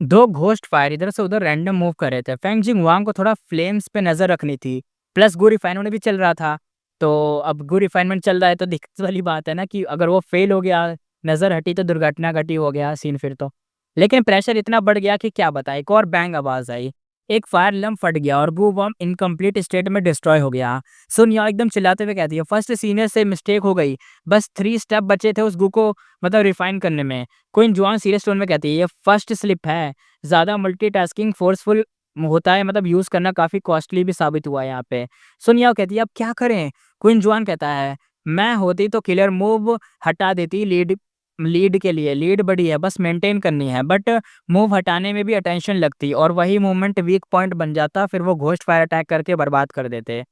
2 घोस्ट फायर इधर से उधर रैंडम मूव कर रहे थे। फेंग जिंगवांग को थोड़ा फ्लेम्स पे नज़र रखनी थी, प्लस गु रिफाइनमेंट भी चल रहा था। तो अब गु रिफाइनमेंट चल रहा है तो दिक्कत वाली बात है ना कि अगर वो फेल हो गया, नज़र हटी तो दुर्घटना घटी, हो गया सीन फिर तो। लेकिन प्रेशर इतना बढ़ गया कि क्या बताएँ, एक और बैंग आवाज़ आई। एक फायर लैंप फट गया और गु बॉम्ब इनकम्प्लीट स्टेट में डिस्ट्रॉय हो गया। सुन याओ एकदम चिल्लाते हुए कहती है, फर्स्ट सीनियर से मिस्टेक हो गई, बस 3 स्टेप बचे थे उस गु को मतलब रिफाइन करने में। क्वीन जुआन सीरियस टोन में कहती है, ये फर्स्ट स्लिप है, ज़्यादा मल्टीटास्किंग फोर्सफुल होता है, मतलब यूज़ करना काफ़ी कॉस्टली भी साबित हुआ है यहाँ पे। सुन याओ कहती है, अब क्या करें? क्वीन जुआन कहता है, मैं होती तो किलर मूव हटा देती, लीड लीड के लिए, लीड बड़ी है, बस मेंटेन करनी है, बट मूव हटाने में भी अटेंशन लगती और वही मूवमेंट वीक पॉइंट बन जाता, फिर वो घोस्ट फायर अटैक करके बर्बाद कर देते।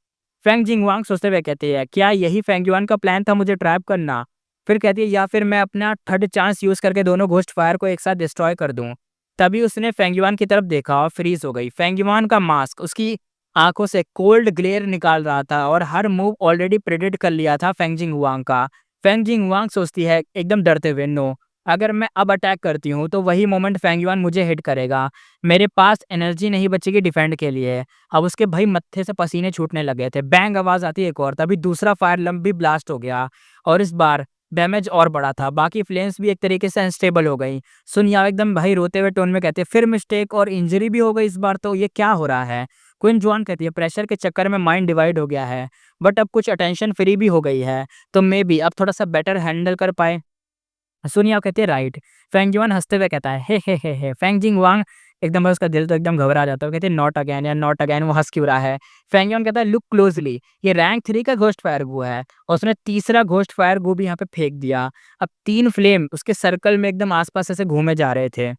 फेंग जिंगवांग सोचते हुए कहती है, क्या यही फेंग युआन का प्लान था मुझे ट्रैप करना? फिर कहती है, या फिर मैं अपना थर्ड चांस यूज़ करके दोनों घोस्ट फायर को एक साथ डिस्ट्रॉय कर दूँ। तभी उसने फेंग युआन की तरफ देखा और फ्रीज़ हो गई। फेंग युआन का मास्क उसकी आँखों से कोल्ड ग्लेयर निकाल रहा था और हर मूव ऑलरेडी प्रेडिक्ट कर लिया था फेंग जिंगवांग का। फेंग जिंगवांग सोचती है एकदम डरते हुए, नो, अगर मैं अब अटैक करती हूँ तो वही मोमेंट फेंग युआन मुझे हिट करेगा। मेरे पास एनर्जी नहीं बचेगी डिफेंड के लिए। अब उसके भाई मत्थे से पसीने छूटने लगे थे। बैंग आवाज़ आती है एक और, तभी दूसरा फायर लंप भी ब्लास्ट हो गया और इस बार डैमेज और बढ़ा था। बाकी फ्लेम्स भी एक तरीके से अनस्टेबल हो गई। सुन याओ एकदम भाई रोते हुए टोन में कहते हैं, फिर मिस्टेक और इंजरी भी हो गई इस बार, तो ये क्या हो रहा है? क्वीन जुआन कहती है, प्रेशर के चक्कर में माइंड डिवाइड हो गया है, बट अब कुछ अटेंशन फ्री भी हो गई है, तो मे बी अब थोड़ा-सा बेटर हैंडल कर पाए। सुन याओ कहती है, राइट। फेंग जिआन हँसते हुए कहता है, हे। फेंग जिंगवांग एकदम उसका दिल तो एकदम घबरा जाता है। वो कहती है, नॉट अगेन या नॉट अगेन, वो हँस क्यों रहा है? फेंग जिआन कहता है, लुक क्लोज़ली, ये रैंक 3 का घोस्ट फायर गु है और उसने तीसरा घोस्ट फायर गु भी यहाँ पे फेंक दिया। अब 3 फ्लेम उसके सर्कल में एकदम आस-पास ऐसे घूमे जा रहे थे।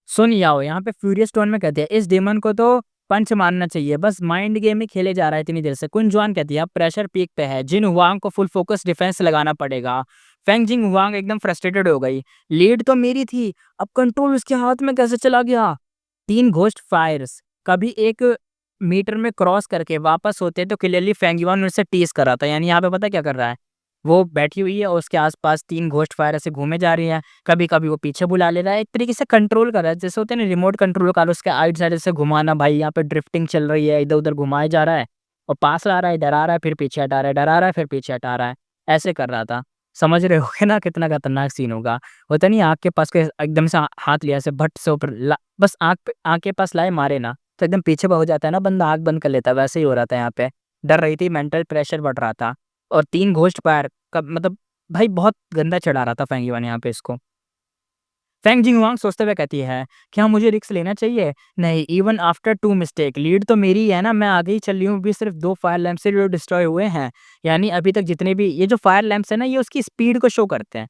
सुन याओ यहाँ पे फ्यूरियस टोन में कहती है, इस डेमन को तो पंच मारना चाहिए, बस माइंड गेम ही खेले जा रहा है इतनी देर से। कुन जुआन कहती है, अब प्रेशर पीक पे है, जिन हुआंग को फुल फोकस डिफेंस लगाना पड़ेगा। फेंग जिंग हुआंग एकदम फ्रस्ट्रेटेड हो गई, लीड तो मेरी थी, अब कंट्रोल उसके हाथ में कैसे चला गया? 3 घोस्ट फायर्स कभी 1 मीटर में क्रॉस करके वापस होते तो क्लियरली फेंग युआन उनसे टीज़ कर रहा था। यानी यहाँ पे पता है क्या कर रहा है? वो बैठी हुई है और उसके आस-पास 3 घोस्ट फायर ऐसे घूमे जा रही हैं। कभी-कभी वो पीछे बुला ले रहा है, एक तरीके से कंट्रोल कर रहा है। जैसे होते हैं ना रिमोट कंट्रोल कार, उसके आइड साइड से घुमाना, भाई यहाँ पे ड्रिफ्टिंग चल रही है, इधर-उधर घुमाया जा रहा है और पास ला रहा है, डरा रहा है, फिर पीछे हटा रहा है, डरा रहा है, फिर पीछे हटा रहा है। ऐसे कर रहा था। समझ रहे होगे ना कितना खतरनाक सीन होगा। होता नहीं है आँख के पास के एकदम से हाथ लिया ऐसे भट से ऊपर ला, बस आँख के पास लाए मारे ना, तो एकदम पीछे हो जाता है ना बंदा, आँख बंद कर लेता है, वैसे ही हो रहा था यहाँ पे। डर रही थी, मेंटल प्रेशर बढ़ रहा था और 3 घोस्ट फायर का मतलब भाई बहुत गंदा चढ़ा रहा था फेंग युआन यहाँ पे इसको। फेंग जिंगवांग सोचते हुए कहती है, क्या मुझे रिस्क लेना चाहिए? नहीं, इवन आफ्टर 2 मिस्टेक, लीड तो मेरी ही है ना, मैं आगे ही चल रही हूँ, अभी सिर्फ 2 फायर लैंप से जो डिस्ट्रॉय हुए हैं। यानी अभी तक जितने भी ये जो फायर लैंप्स है ना, ये उसकी स्पीड को शो करते हैं।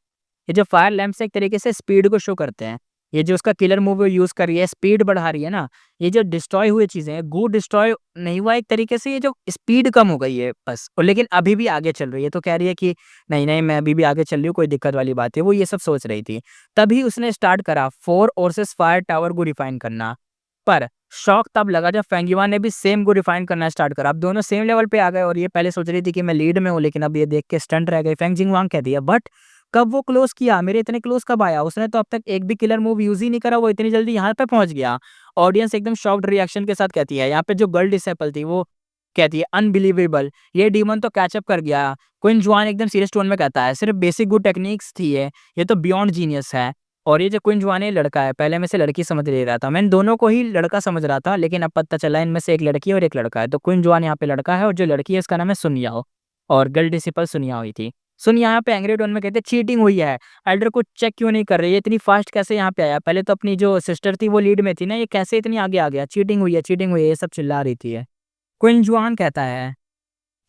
ये जो फायर लैंप्स है एक तरीके से स्पीड को शो करते हैं। ये जो उसका किलर मूव यूज़ कर रही है, स्पीड बढ़ा रही है ना, ये जो डिस्ट्रॉय हुई चीज़ें हैं, गो डिस्ट्रॉय नहीं हुआ एक तरीके से, ये जो स्पीड कम हो गई है बस। और लेकिन अभी भी आगे चल रही है, तो कह रही है कि नहीं, मैं अभी भी आगे चल रही हूँ, कोई दिक्कत वाली बात है। वो ये सब सोच रही थी। तभी उसने स्टार्ट करा 4 ओर्सेस फायर टावर को रिफाइन करना। पर शॉक तब लगा जब फेंग युआन ने भी सेम को रिफाइन करना स्टार्ट करा। अब दोनों सेम लेवल पे आ गए और ये पहले सोच रही थी कि मैं लीड में हूँ, लेकिन अब ये देख के स्टंट रह गई। फेंग जिंगवांग कहती है, बट कब वो क्लोज किया? मेरे इतने क्लोज कब आया? उसने तो अब तक एक भी किलर मूव यूज़ ही नहीं करा, वो इतनी जल्दी यहाँ पे पहुँच गया। ऑडियंस एकदम शॉक्ड रिएक्शन के साथ कहती है। यहाँ पे जो गर्ल डिसेबल थी वो कहती है, अनबिलीवेबल, ये डीमन तो कैचअप कर गया। क्विन जुआन एकदम सीरियस टोन में कहता है, सिर्फ बेसिक गुड टेक्निक्स थी ये तो बियॉन्ड जीनियस है। और ये जो क्विन जुआन है लड़का है, पहले मैं इसे लड़की समझ ले रहा था। मैं इन दोनों को ही लड़का समझ रहा था, लेकिन अब पता चला इनमें से एक लड़की और एक लड़का है। तो क्विन जुआन यहाँ पे लड़का है और जो लड़की है उसका नाम है सुन याओ और गर्ल डिसिपल सुन याओ ही थी। सुन यहाँ पे एंग्री टोन में कहते चीटिंग हुई है, एल्डर को चेक क्यों नहीं कर रही है, इतनी फास्ट कैसे यहाँ पे आया? पहले तो अपनी जो सिस्टर थी वो लीड में थी ना, ये कैसे इतनी आगे आ गया? चीटिंग हुई है, ये सब चिल्ला रही थी। क्विन जुआन कहता है,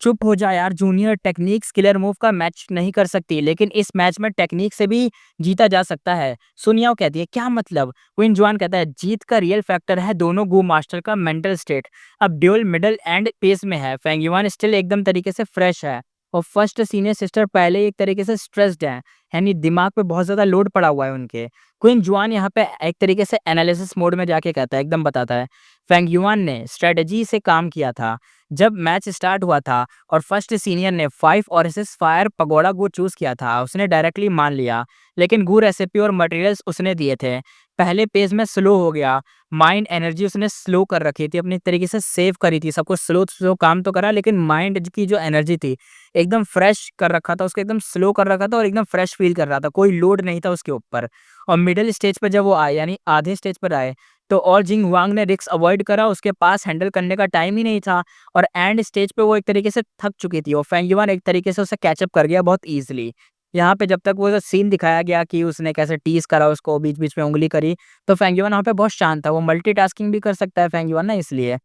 चुप हो जा यार जूनियर, टेक्निक्स किलर मूव का मैच नहीं कर सकती, लेकिन इस मैच में टेक्निक से भी जीता जा सकता है। सुन याओ कहती है क्या मतलब? क्वीन जुआन कहता है जीत का रियल फैक्टर है दोनों गो मास्टर का मेंटल स्टेट। अब ड्यूल मिडल एंड पेस में है, फेंग युआन स्टिल एकदम तरीके से फ्रेश है और फर्स्ट सीनियर सिस्टर पहले ही एक तरीके से स्ट्रेस्ड है, यानी दिमाग पे बहुत ज्यादा लोड पड़ा हुआ है उनके। क्वीन जुआन यहाँ पे एक तरीके से एनालिसिस मोड में जाके कहता है, एकदम बताता है फेंग युआन ने स्ट्रेटजी से काम किया था। जब मैच स्टार्ट हुआ था और फर्स्ट सीनियर ने 5 और एसएस फायर पगोड़ा गो चूज किया था, उसने डायरेक्टली मान लिया, लेकिन गू रेसिपी और मटेरियल्स उसने दिए थे। पहले पेज में स्लो हो गया, माइंड एनर्जी उसने स्लो कर रखी थी, अपनी तरीके से सेव करी थी, सब कुछ स्लो स्लो काम तो करा, लेकिन माइंड की जो एनर्जी थी एकदम फ्रेश कर रखा था, उसको एकदम स्लो कर रखा था और एकदम फ्रेश फील कर रहा था, कोई लोड नहीं था उसके ऊपर। और मिडिल स्टेज पर जब वो आए, यानी आधे स्टेज पर आए, तो और जिंग वांग ने रिस्क अवॉइड करा, उसके पास हैंडल करने का टाइम ही नहीं था और एंड स्टेज पे वो एक तरीके से थक चुकी थी और फेंग युआन एक तरीके से उसे कैचअप कर गया बहुत ईजिली। यहाँ पे जब तक वो सीन दिखाया गया कि उसने कैसे टीज करा उसको, बीच-बीच में उंगली करी, तो फेंग युआन वहाँ पे बहुत शांत था, वो मल्टीटास्किंग भी कर सकता है फेंग युआन ना इसलिए।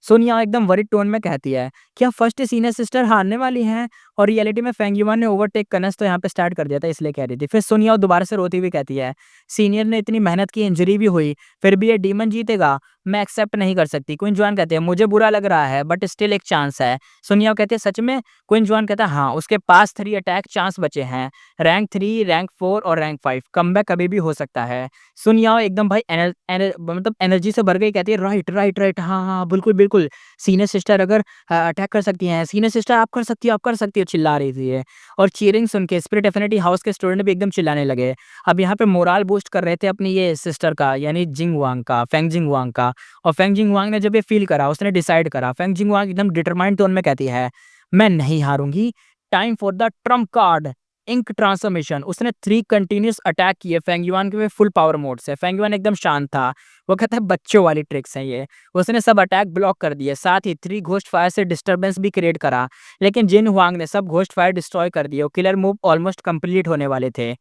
सोनिया एकदम वरिड टोन में कहती है, क्या फर्स्ट सीनियर सिस्टर हारने वाली हैं? और रियलिटी में फेंग युआन ने ओवरटेक करना तो यहाँ पे स्टार्ट कर दिया था, इसलिए कह रही थी। फिर सोनिया दोबारा से रोती हुई कहती है, सीनियर ने इतनी मेहनत की, इंजरी भी हुई, फिर भी ये डीमन जीतेगा, मैं एक्सेप्ट नहीं कर सकती। क्वीन जुआन कहते हैं मुझे बुरा लग रहा है बट स्टिल एक चांस है। सोनिया कहती है सच में? क्वीन जुआन कहता है हाँ, उसके पास 3 अटैक चांस बचे हैं, रैंक 3, रैंक 4 और रैंक 5, कमबैक कभी भी हो सकता है। सुनिया एकदम भाई मतलब एनर्जी से भर गई, कहती है राइट राइट राइट, हाँ हाँ बिल्कुल बिल्कुल, सीनियर सिस्टर अगर अटैक कर सकती हैं, सीनियर सिस्टर आप कर सकती हो, आप कर सकती हो, चिल्ला रही थी ये। और चीयरिंग सुन के स्पिरिट एफिनिटी हाउस के स्टूडेंट भी एकदम चिल्लाने लगे। अब यहाँ पे मोराल बूस्ट कर रहे थे अपनी ये सिस्टर का, यानी जिंग वांग का, फेंग जिंग वांग का। और फेंग जिंग वांग ने जब ये फील करा, उसने डिसाइड करा, फेंग जिंग वांग एकदम डिटरमाइंड टोन में कहती है, मैं नहीं हारूंगी, time for the trump card, ink transformation. उसने 3 कंटिन्यूस अटैक किए फेंग युआन के फुल पावर मोड से। फेंग युआन एकदम शांत था, वो कहता है बच्चों वाली ट्रिक्स हैं ये। उसने सब अटैक ब्लॉक कर दिए, साथ ही 3 घोस्ट फायर से डिस्टरबेंस भी क्रिएट करा, लेकिन जिन हुआंग ने सब घोस्ट फायर डिस्ट्रॉय कर दिए और किलर मूव ऑलमोस्ट कंप्लीट होने वाले थे।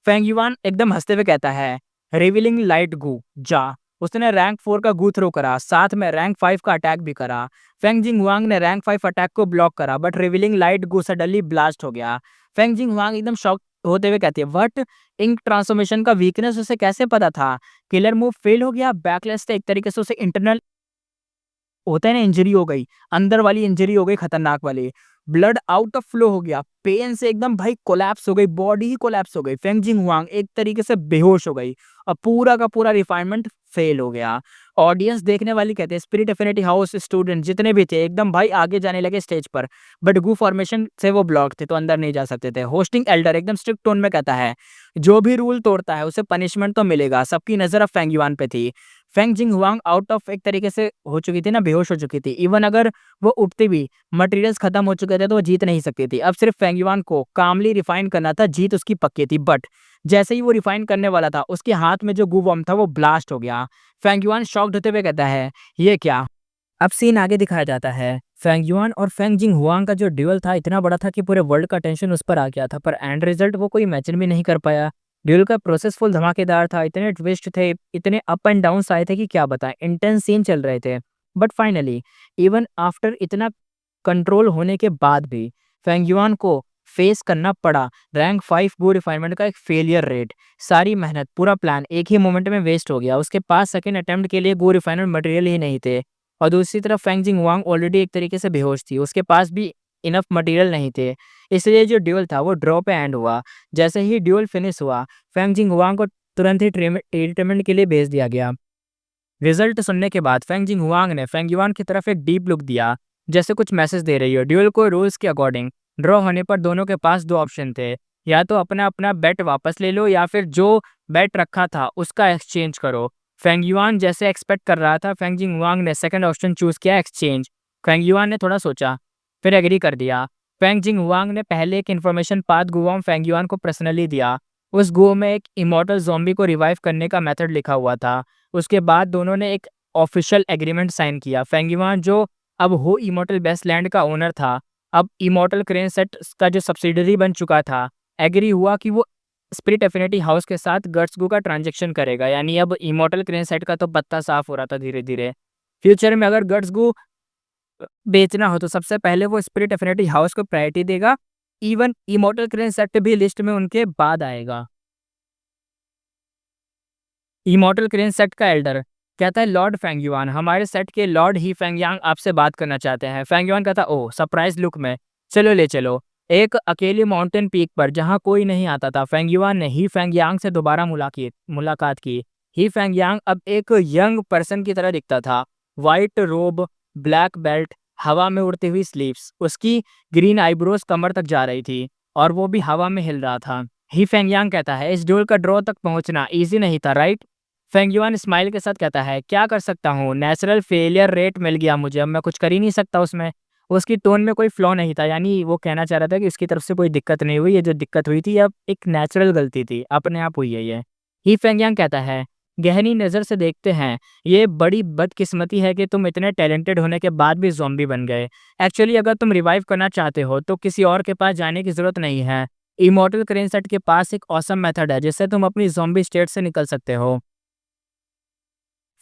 फेंग युआन एकदम हंसते हुए कहता है, रिवीलिंग लाइट गू जा। उसने रैंक 4 का गू थ्रो करा, साथ में रैंक 5 का अटैक भी करा। फेंग जिंग हुआंग ने रैंक 5 अटैक को ब्लॉक करा, but revealing light Gu suddenly blast हो गया। फेंग जिंग हुआंग एकदम शॉक होते हुए कहती है, व्हाट? इंक ट्रांसफॉर्मेशन का वीकनेस उसे कैसे पता था? किलर मूव फेल हो गया, बैकलेस से एक तरीके से उसे इंटरनल होता है ना, इंजरी हो गई, अंदर वाली इंजरी हो गई खतरनाक वाली, ब्लड आउट ऑफ फ्लो हो गया, पेन से एकदम भाई कोलैप्स हो गई, बॉडी ही कोलैप्स हो गई। फेंग जिंग हुआंग एक तरीके से बेहोश हो गई और पूरा का पूरा रिफाइनमेंट फेल हो गया। ऑडियंस देखने वाली कहते हैं, स्पिरिट एफिनिटी हाउस स्टूडेंट जितने भी थे एकदम भाई आगे जाने लगे स्टेज पर, बट गू फॉर्मेशन से वो ब्लॉक थे तो अंदर नहीं जा सकते थे। होस्टिंग एल्डर एकदम स्ट्रिक्ट टोन में कहता है, जो भी रूल तोड़ता है उसे पनिशमेंट तो मिलेगा। सबकी नजर अब फेंग युआन पे थी। Feng Jing Huang out of एक तरीके से हो चुकी थी ना, बेहोश हो चुकी थी। इवन अगर वो उठती भी, मटेरियल्स खत्म हो चुके थे तो वो जीत नहीं सकती थी। अब सिर्फ फेंग युआन को कामली रिफाइन करना था, जीत उसकी पक्की थी। बट जैसे ही वो रिफाइन करने वाला था, उसके हाथ में जो गू बॉम्ब था वो ब्लास्ट हो गया। फेंग युआन शॉक्ड होते हुए कहता है, ये क्या? अब सीन आगे दिखाया जाता है। फेंग युआन और फेंग जिंग हुआंग का जो ड्यूल था इतना बड़ा था कि पूरे वर्ल्ड का अटेंशन उस पर आ गया था, पर एंड रिजल्ट वो कोई इमेजिन भी नहीं कर पाया। ड्यूल का प्रोसेस फुल धमाकेदार था, इतने ट्विस्ट थे, इतने अप एंड डाउन आए थे कि क्या बताएं, इंटेंस सीन चल रहे थे। बट फाइनली इवन आफ्टर इतना कंट्रोल होने के बाद भी फेंग युआन को फेस करना पड़ा रैंक 5 गो रिफाइनमेंट का एक फेलियर रेट। सारी मेहनत, पूरा प्लान एक ही मोमेंट में वेस्ट हो गया। उसके पास सेकंड अटेम्प्ट के लिए गो रिफाइनमेंट मटेरियल ही नहीं थे और दूसरी तरफ फेंग जिंग हुआंग ऑलरेडी एक तरीके से बेहोश थी, उसके पास भी इनफ मटेरियल नहीं थे। इसलिए जो ड्यूल था वो ड्रॉ पे एंड हुआ। जैसे ही ड्यूल फिनिश हुआ, फेंग जिंग हुआंग को तुरंत ही ट्रीटमेंट के लिए भेज दिया गया। रिजल्ट सुनने के बाद फेंग जिंग हुआंग ने फेंग युआन की तरफ एक डीप लुक दिया, जैसे कुछ मैसेज दे रही हो। ड्यूल को रूल्स के अकॉर्डिंग ड्रॉ होने पर दोनों के पास 2 ऑप्शन थे, या तो अपना अपना बेट वापस ले लो या फिर जो बेट रखा था उसका एक्सचेंज करो। फेंग युआन जैसे एक्सपेक्ट कर रहा था, फेंग जिंग हुआंग ने सेकंड ऑप्शन चूज किया, एक्सचेंज। फेंग युआन ने थोड़ा सोचा, फिर एग्री कर दिया। फेंग जिंग हुआंग ने पहले एक information path Guam Feng yuan को पर्सनली दिया। उस गो में एक इमॉर्टल ज़ॉम्बी को रिवाइव करने का मेथड लिखा हुआ था। उसके बाद दोनों ने एक ऑफिशियल एग्रीमेंट साइन किया। फेंग युआन जो अब हो इमॉर्टल बेस्टलैंड का ओनर था, अब इमॉर्टल क्रेन सेट का जो सब्सिडरी बन चुका था, एग्री हुआ कि वो स्पिरिट एफिनिटी हाउस के साथ गट्स का ट्रांजेक्शन करेगा। यानी अब इमॉर्टल क्रेन सेट का तो पत्ता साफ हो रहा था धीरे धीरे। फ्यूचर में अगर गट्स बेचना हो तो सबसे पहले वो स्पिरिट एफिनिटी हाउस को प्रायोरिटी देगा। इवन इमॉर्टल क्रेन सेट भी लिस्ट में उनके बाद आएगा। इमॉर्टल क्रेन सेट का एल्डर कहता है, लॉर्ड फेंगयुआन, हमारे सेट के लॉर्ड ही फेंगयांग आपसे बात करना चाहते हैं। फेंगयुआन कहता, ओह सरप्राइज लुक में, चलो ले चलो। एक अकेली माउंटेन पीक पर जहाँ कोई नहीं आता था, फेंगयुआन ने ही फेंगयांग से दोबारा मुलाकात की। ही फेंगयांग अब एक यंग पर्सन की तरह दिखता था। वाइट रोब, ब्लैक बेल्ट, हवा में उड़ती हुई स्लीव्स, उसकी ग्रीन आईब्रोज कमर तक जा रही थी और वो भी हवा में हिल रहा था। ही फेंगयांग कहता है, इस डोर का ड्रॉ तक पहुंचना इजी नहीं था, राइट? फेंगयुआन स्माइल के साथ कहता है, क्या कर सकता हूँ, नेचुरल फेलियर रेट मिल गया मुझे, अब मैं कुछ कर ही नहीं सकता उसमें। उसकी टोन में कोई फ्लॉ नहीं था, यानी वो कहना चाह रहा था कि उसकी तरफ से कोई दिक्कत नहीं हुई, ये जो दिक्कत हुई थी अब एक नेचुरल गलती थी, अपने आप हुई है ये। ही फेंगयांग कहता है, गहरी नज़र से देखते हैं, ये बड़ी बदकिस्मती है कि तुम इतने टैलेंटेड होने के बाद भी ज़ॉम्बी बन गए। एक्चुअली अगर तुम रिवाइव करना चाहते हो तो किसी और के पास जाने की ज़रूरत नहीं है। इमॉर्टल क्रेनसेट के पास एक ऑसम मेथड है जिससे तुम अपनी ज़ॉम्बी स्टेट से निकल सकते हो।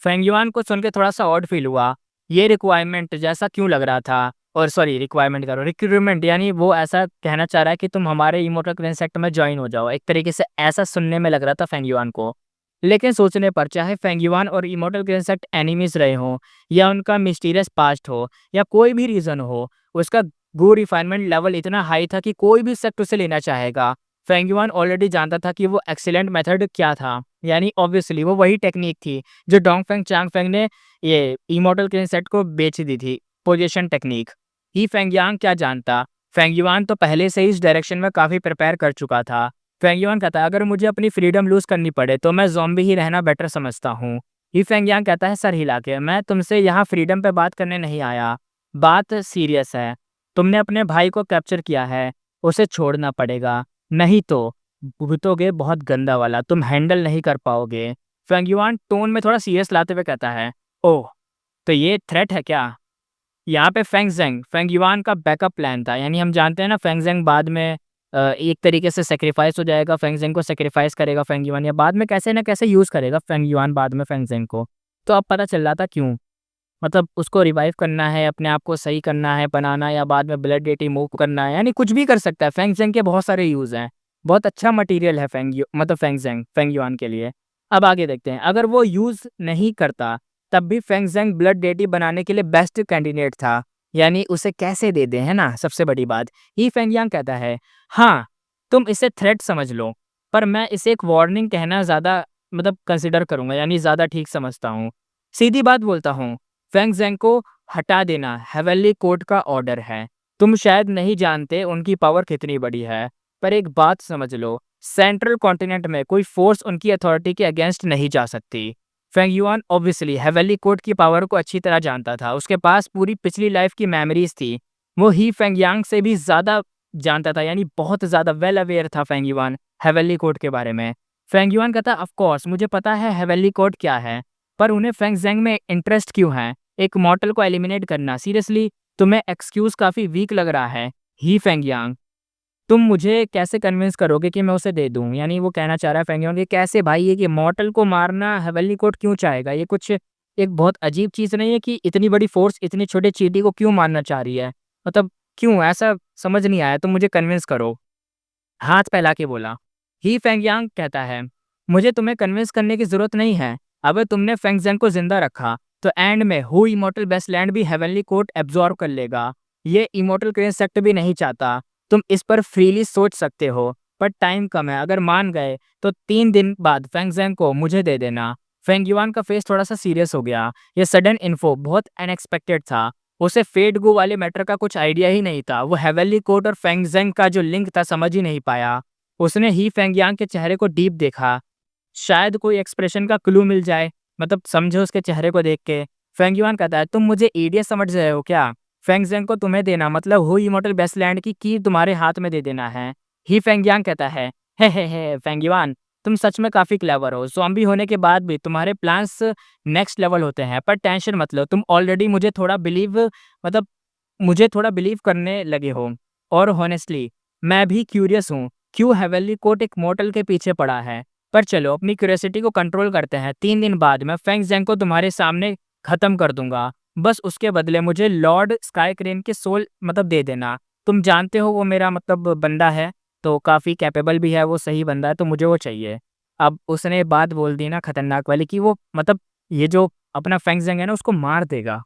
फेंगयुआन को सुन के थोड़ा-सा ऑड फ़ील हुआ। ये रिक्वायरमेंट जैसा क्यों लग रहा था? और सॉरी रिक्वायरमेंट कह रहा हूँ, रिक्रूटमेंट, यानी वो ऐसा कहना चाह रहा है कि तुम हमारे इमोटल क्रेन सेक्टर में जॉइन हो जाओ। एक तरीके से ऐसा सुनने में लग रहा था फेंगयुआन को। लेकिन सोचने पर चाहे फेंगयुआन और इमोटल क्रेन सेक्ट एनिमीज़ रहे हों या उनका मिस्टीरियस पास्ट हो या कोई भी रीज़न हो, उसका गो रिफाइनमेंट लेवल इतना हाई था कि कोई भी सेक्ट उसे लेना चाहेगा। फेंगयुआन ऑलरेडी जानता था कि वो एक्सीलेंट मेथड क्या था। यानी ऑब्वियसली वो वही टेक्नीक थी जो डोंगफेंग चांगफेंग ने ये इमॉर्टल क्रेन सेट को बेच दी थी, पोजीशन टेक्नीक। ही फेंगयांग क्या जानता, फेंगयुआन तो पहले से ही इस डायरेक्शन में काफ़ी प्रिपेयर कर चुका था। फेंगयुआन कहता है, अगर मुझे अपनी फ्रीडम लूज़ करनी पड़े तो मैं ज़ॉम्बी ही रहना बेटर समझता हूँ। ही फेंगयांग कहता है सर हिला के, मैं तुमसे यहाँ फ्रीडम पे बात करने नहीं आया, बात सीरियस है। तुमने अपने भाई को कैप्चर किया है, उसे छोड़ना पड़ेगा, नहीं तो भुगतोगे बहुत गंदा वाला, तुम हैंडल नहीं कर पाओगे। फेंगयुआन टोन में थोड़ा सीरियस लाते हुए कहता है, ओह! तो ये थ्रेट है क्या? यहाँ पे फेंगयुआन का बैकअप प्लान था, यानी हम जानते हैं ना फेंगज़ेंग बाद में एक तरीके से सैक्रिफाइस हो जाएगा, फेंगज़ेंग को सैक्रिफाइस करेगा फेंगयुआन, या बाद में कैसे ना कैसे यूज़ करेगा फेंगयुआन बाद में फेंगज़ेंग को। तो अब पता चल रहा था क्यों। मतलब उसको रिवाइव करना है, अपने आप को सही करना है, बनाना, या बाद में ब्लड डेटी मूव करना है, यानी कुछ भी कर सकता है। फेंगज़ेंग के बहुत सारे यूज़ हैं। बहुत अच्छा मटेरियल है फेंगयुआन के लिए। अब आगे देखते हैं, अगर वो यूज़ नहीं करता तब भी फेंगज़ेंग ब्लड डेटी बनाने के लिए बेस्ट कैंडिडेट था। यानी उसे कैसे दे दें, है ना? सबसे बड़ी बात। ही फेंगयांग कहता है, हाँ, तुम इसे थ्रेट समझ लो, पर मैं इसे एक वार्निंग कहना ज़्यादा कंसिडर करूँगा, यानी ज़्यादा ठीक समझता हूँ। सीधी बात बोलता हूँ, फेंगज़ेंग को हटा देना हेवनली कोर्ट का ऑर्डर है। तुम शायद नहीं जानते उनकी पावर कितनी बड़ी है, पर एक बात समझ लो, सेंट्रल कॉन्टिनेंट में कोई फोर्स उनकी अथॉरिटी के अगेंस्ट नहीं जा सकती। फेंगयुआन ऑब्वियसली हेवनली कोर्ट की पावर को अच्छी तरह जानता था, उसके पास पूरी पिछली लाइफ की मेमोरीज थी। वो ही फेंगयांग से भी ज़्यादा जानता था, यानी बहुत ज़्यादा वेल अवेयर था फेंगयुआन हेवनली कोर्ट के बारे में। फेंगयुआन कहता, ऑफ कोर्स मुझे पता है हेवनली कोर्ट क्या है, पर उन्हें फेंगज़ेंग में इंटरेस्ट क्यों है? एक मॉर्टल को एलिमिनेट करना, सीरियसली तुम्हें एक्सक्यूज़ काफ़ी वीक लग रहा है। ही फेंगयांग, तुम मुझे कैसे कन्विंस करोगे कि मैं उसे दे दूँ? यानी वो कहना चाह रहा है फेंगयांग कि कैसे भाई, ये कि मॉर्टल को मारना हेवनली कोर्ट क्यों चाहेगा? ये कुछ एक बहुत अजीब चीज़ नहीं है कि इतनी बड़ी फ़ोर्स इतनी छोटे चींटी को क्यों मारना चाह रही है? मतलब क्यों? ऐसा समझ नहीं आया, तुम मुझे कन्विंस करो। हाथ फैला के बोला। ही फेंगयांग कहता है, मुझे तुम्हें कन्विंस करने की ज़रूरत नहीं है। अगर तुमने फेंगज़ेंग को ज़िंदा रखा, तो एंड में हु इमॉर्टल बेस्टलैंड भी हेवनली कोर्ट एब्ज़ॉर्ब कर लेगा। ये इमॉर्टल क्रेन सेक्ट भी नहीं चाहता। तुम इस पर फ्रीली सोच सकते हो, पर टाइम कम है। अगर मान गए, तो 3 दिन बाद फेंगज़ेंग को मुझे दे देना। फेंगयुआन का फेस थोड़ा-सा सीरियस हो गया। ये सडन इन्फो बहुत अनएक्सपेक्टेड था। उसे फेट गो वाले मैटर का कुछ आइडिया ही नहीं था। वो हेवनली कोर्ट और फेंगज़ेंग का जो लिंक था समझ ही नहीं पाया। उसने ही फेंगयांग के चेहरे को डीप देखा, शायद कोई एक्सप्रेशन का क्लू मिल जाए, समझो उसके चेहरे को देख के। फेंगयुआन कहता है, तुम मुझे इडियट समझ रहे हो क्या? फेंगज़ेंग को तुम्हें देना मतलब हु इमॉर्टल बेस्टलैंड की तुम्हारे हाथ में दे देना है। ही फेंगयांग कहता है, हे फेंगयुआन, तुम सच में काफ़ी क्लेवर हो। ज़ॉम्बी होने के बाद भी तुम्हारे प्लान्स नेक्स्ट लेवल होते हैं, पर टेंशन मत लो, तुम ऑलरेडी मतलब मुझे थोड़ा बिलीव करने लगे हो। और हॉनेस्टली मैं भी क्यूरियस हूँ, क्यों हेवनली कोर्ट एक मॉर्टल के पीछे पड़ा है। पर चलो अपनी क्यूरियोसिटी को कंट्रोल करते हैं। 3 दिन बाद मैं फेंगज़ेंग को तुम्हारे सामने खत्म कर दूंगा। बस उसके बदले मुझे लॉर्ड स्काईक्रेन के सोल मतलब दे देना। तुम जानते हो वो मेरा मतलब बंदा है, तो काफ़ी कैपेबल भी है, वो सही बंदा है, तो मुझे वो चाहिए। अब उसने बात बोल दी ना खतरनाक वाली कि वो मतलब ये जो अपना फेंग ज़ेंग है ना उसको मार देगा।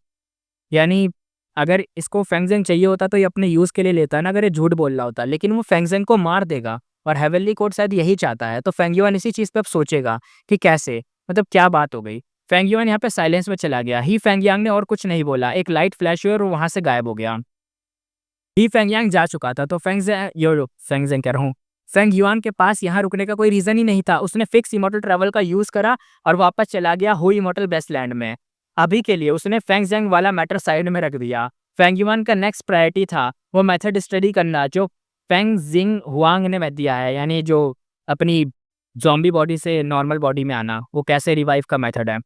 यानी अगर इसको फेंग ज़ेंग चाहिए होता तो ये अपने यूज़ के लिए लेता ना, अगर ये झूठ बोल रहा होता, लेकिन वो फेंग ज़ेंग को मार देगा और हेवनली कोर्ट शायद यही चाहता है। तो फेंग युआन इसी चीज़ पे अब सोचेगा कि कैसे, मतलब क्या बात हो गई। फेंग युआन यहाँ पे साइलेंस में चला गया। ही फेंग यांग ने और कुछ नहीं बोला, एक लाइट फ्लैश हुई और वो वहाँ से गायब हो गया। ही फेंग यांग जा चुका था, तो फेंग ज़ेंग कह रहा हूँ, फेंग युआन के पास यहाँ रुकने का कोई रीज़न ही नहीं था। उसने फिक्स इमॉर्टल ट्रैवल का यूज़ करा और वापस चला गया हु इमॉर्टल बेस्टलैंड में। अभी के लिए उसने फेंग ज़ेंग वाला मैटर साइड में रख दिया। फेंग युआन का नेक्स्ट प्रायोरिटी था वो मेथड स्टडी करना जो फेंग जिंग हुआंग ने मैं दिया है, यानी जो अपनी ज़ॉम्बी बॉडी से नॉर्मल बॉडी में आना, वो कैसे रिवाइव का मेथड है।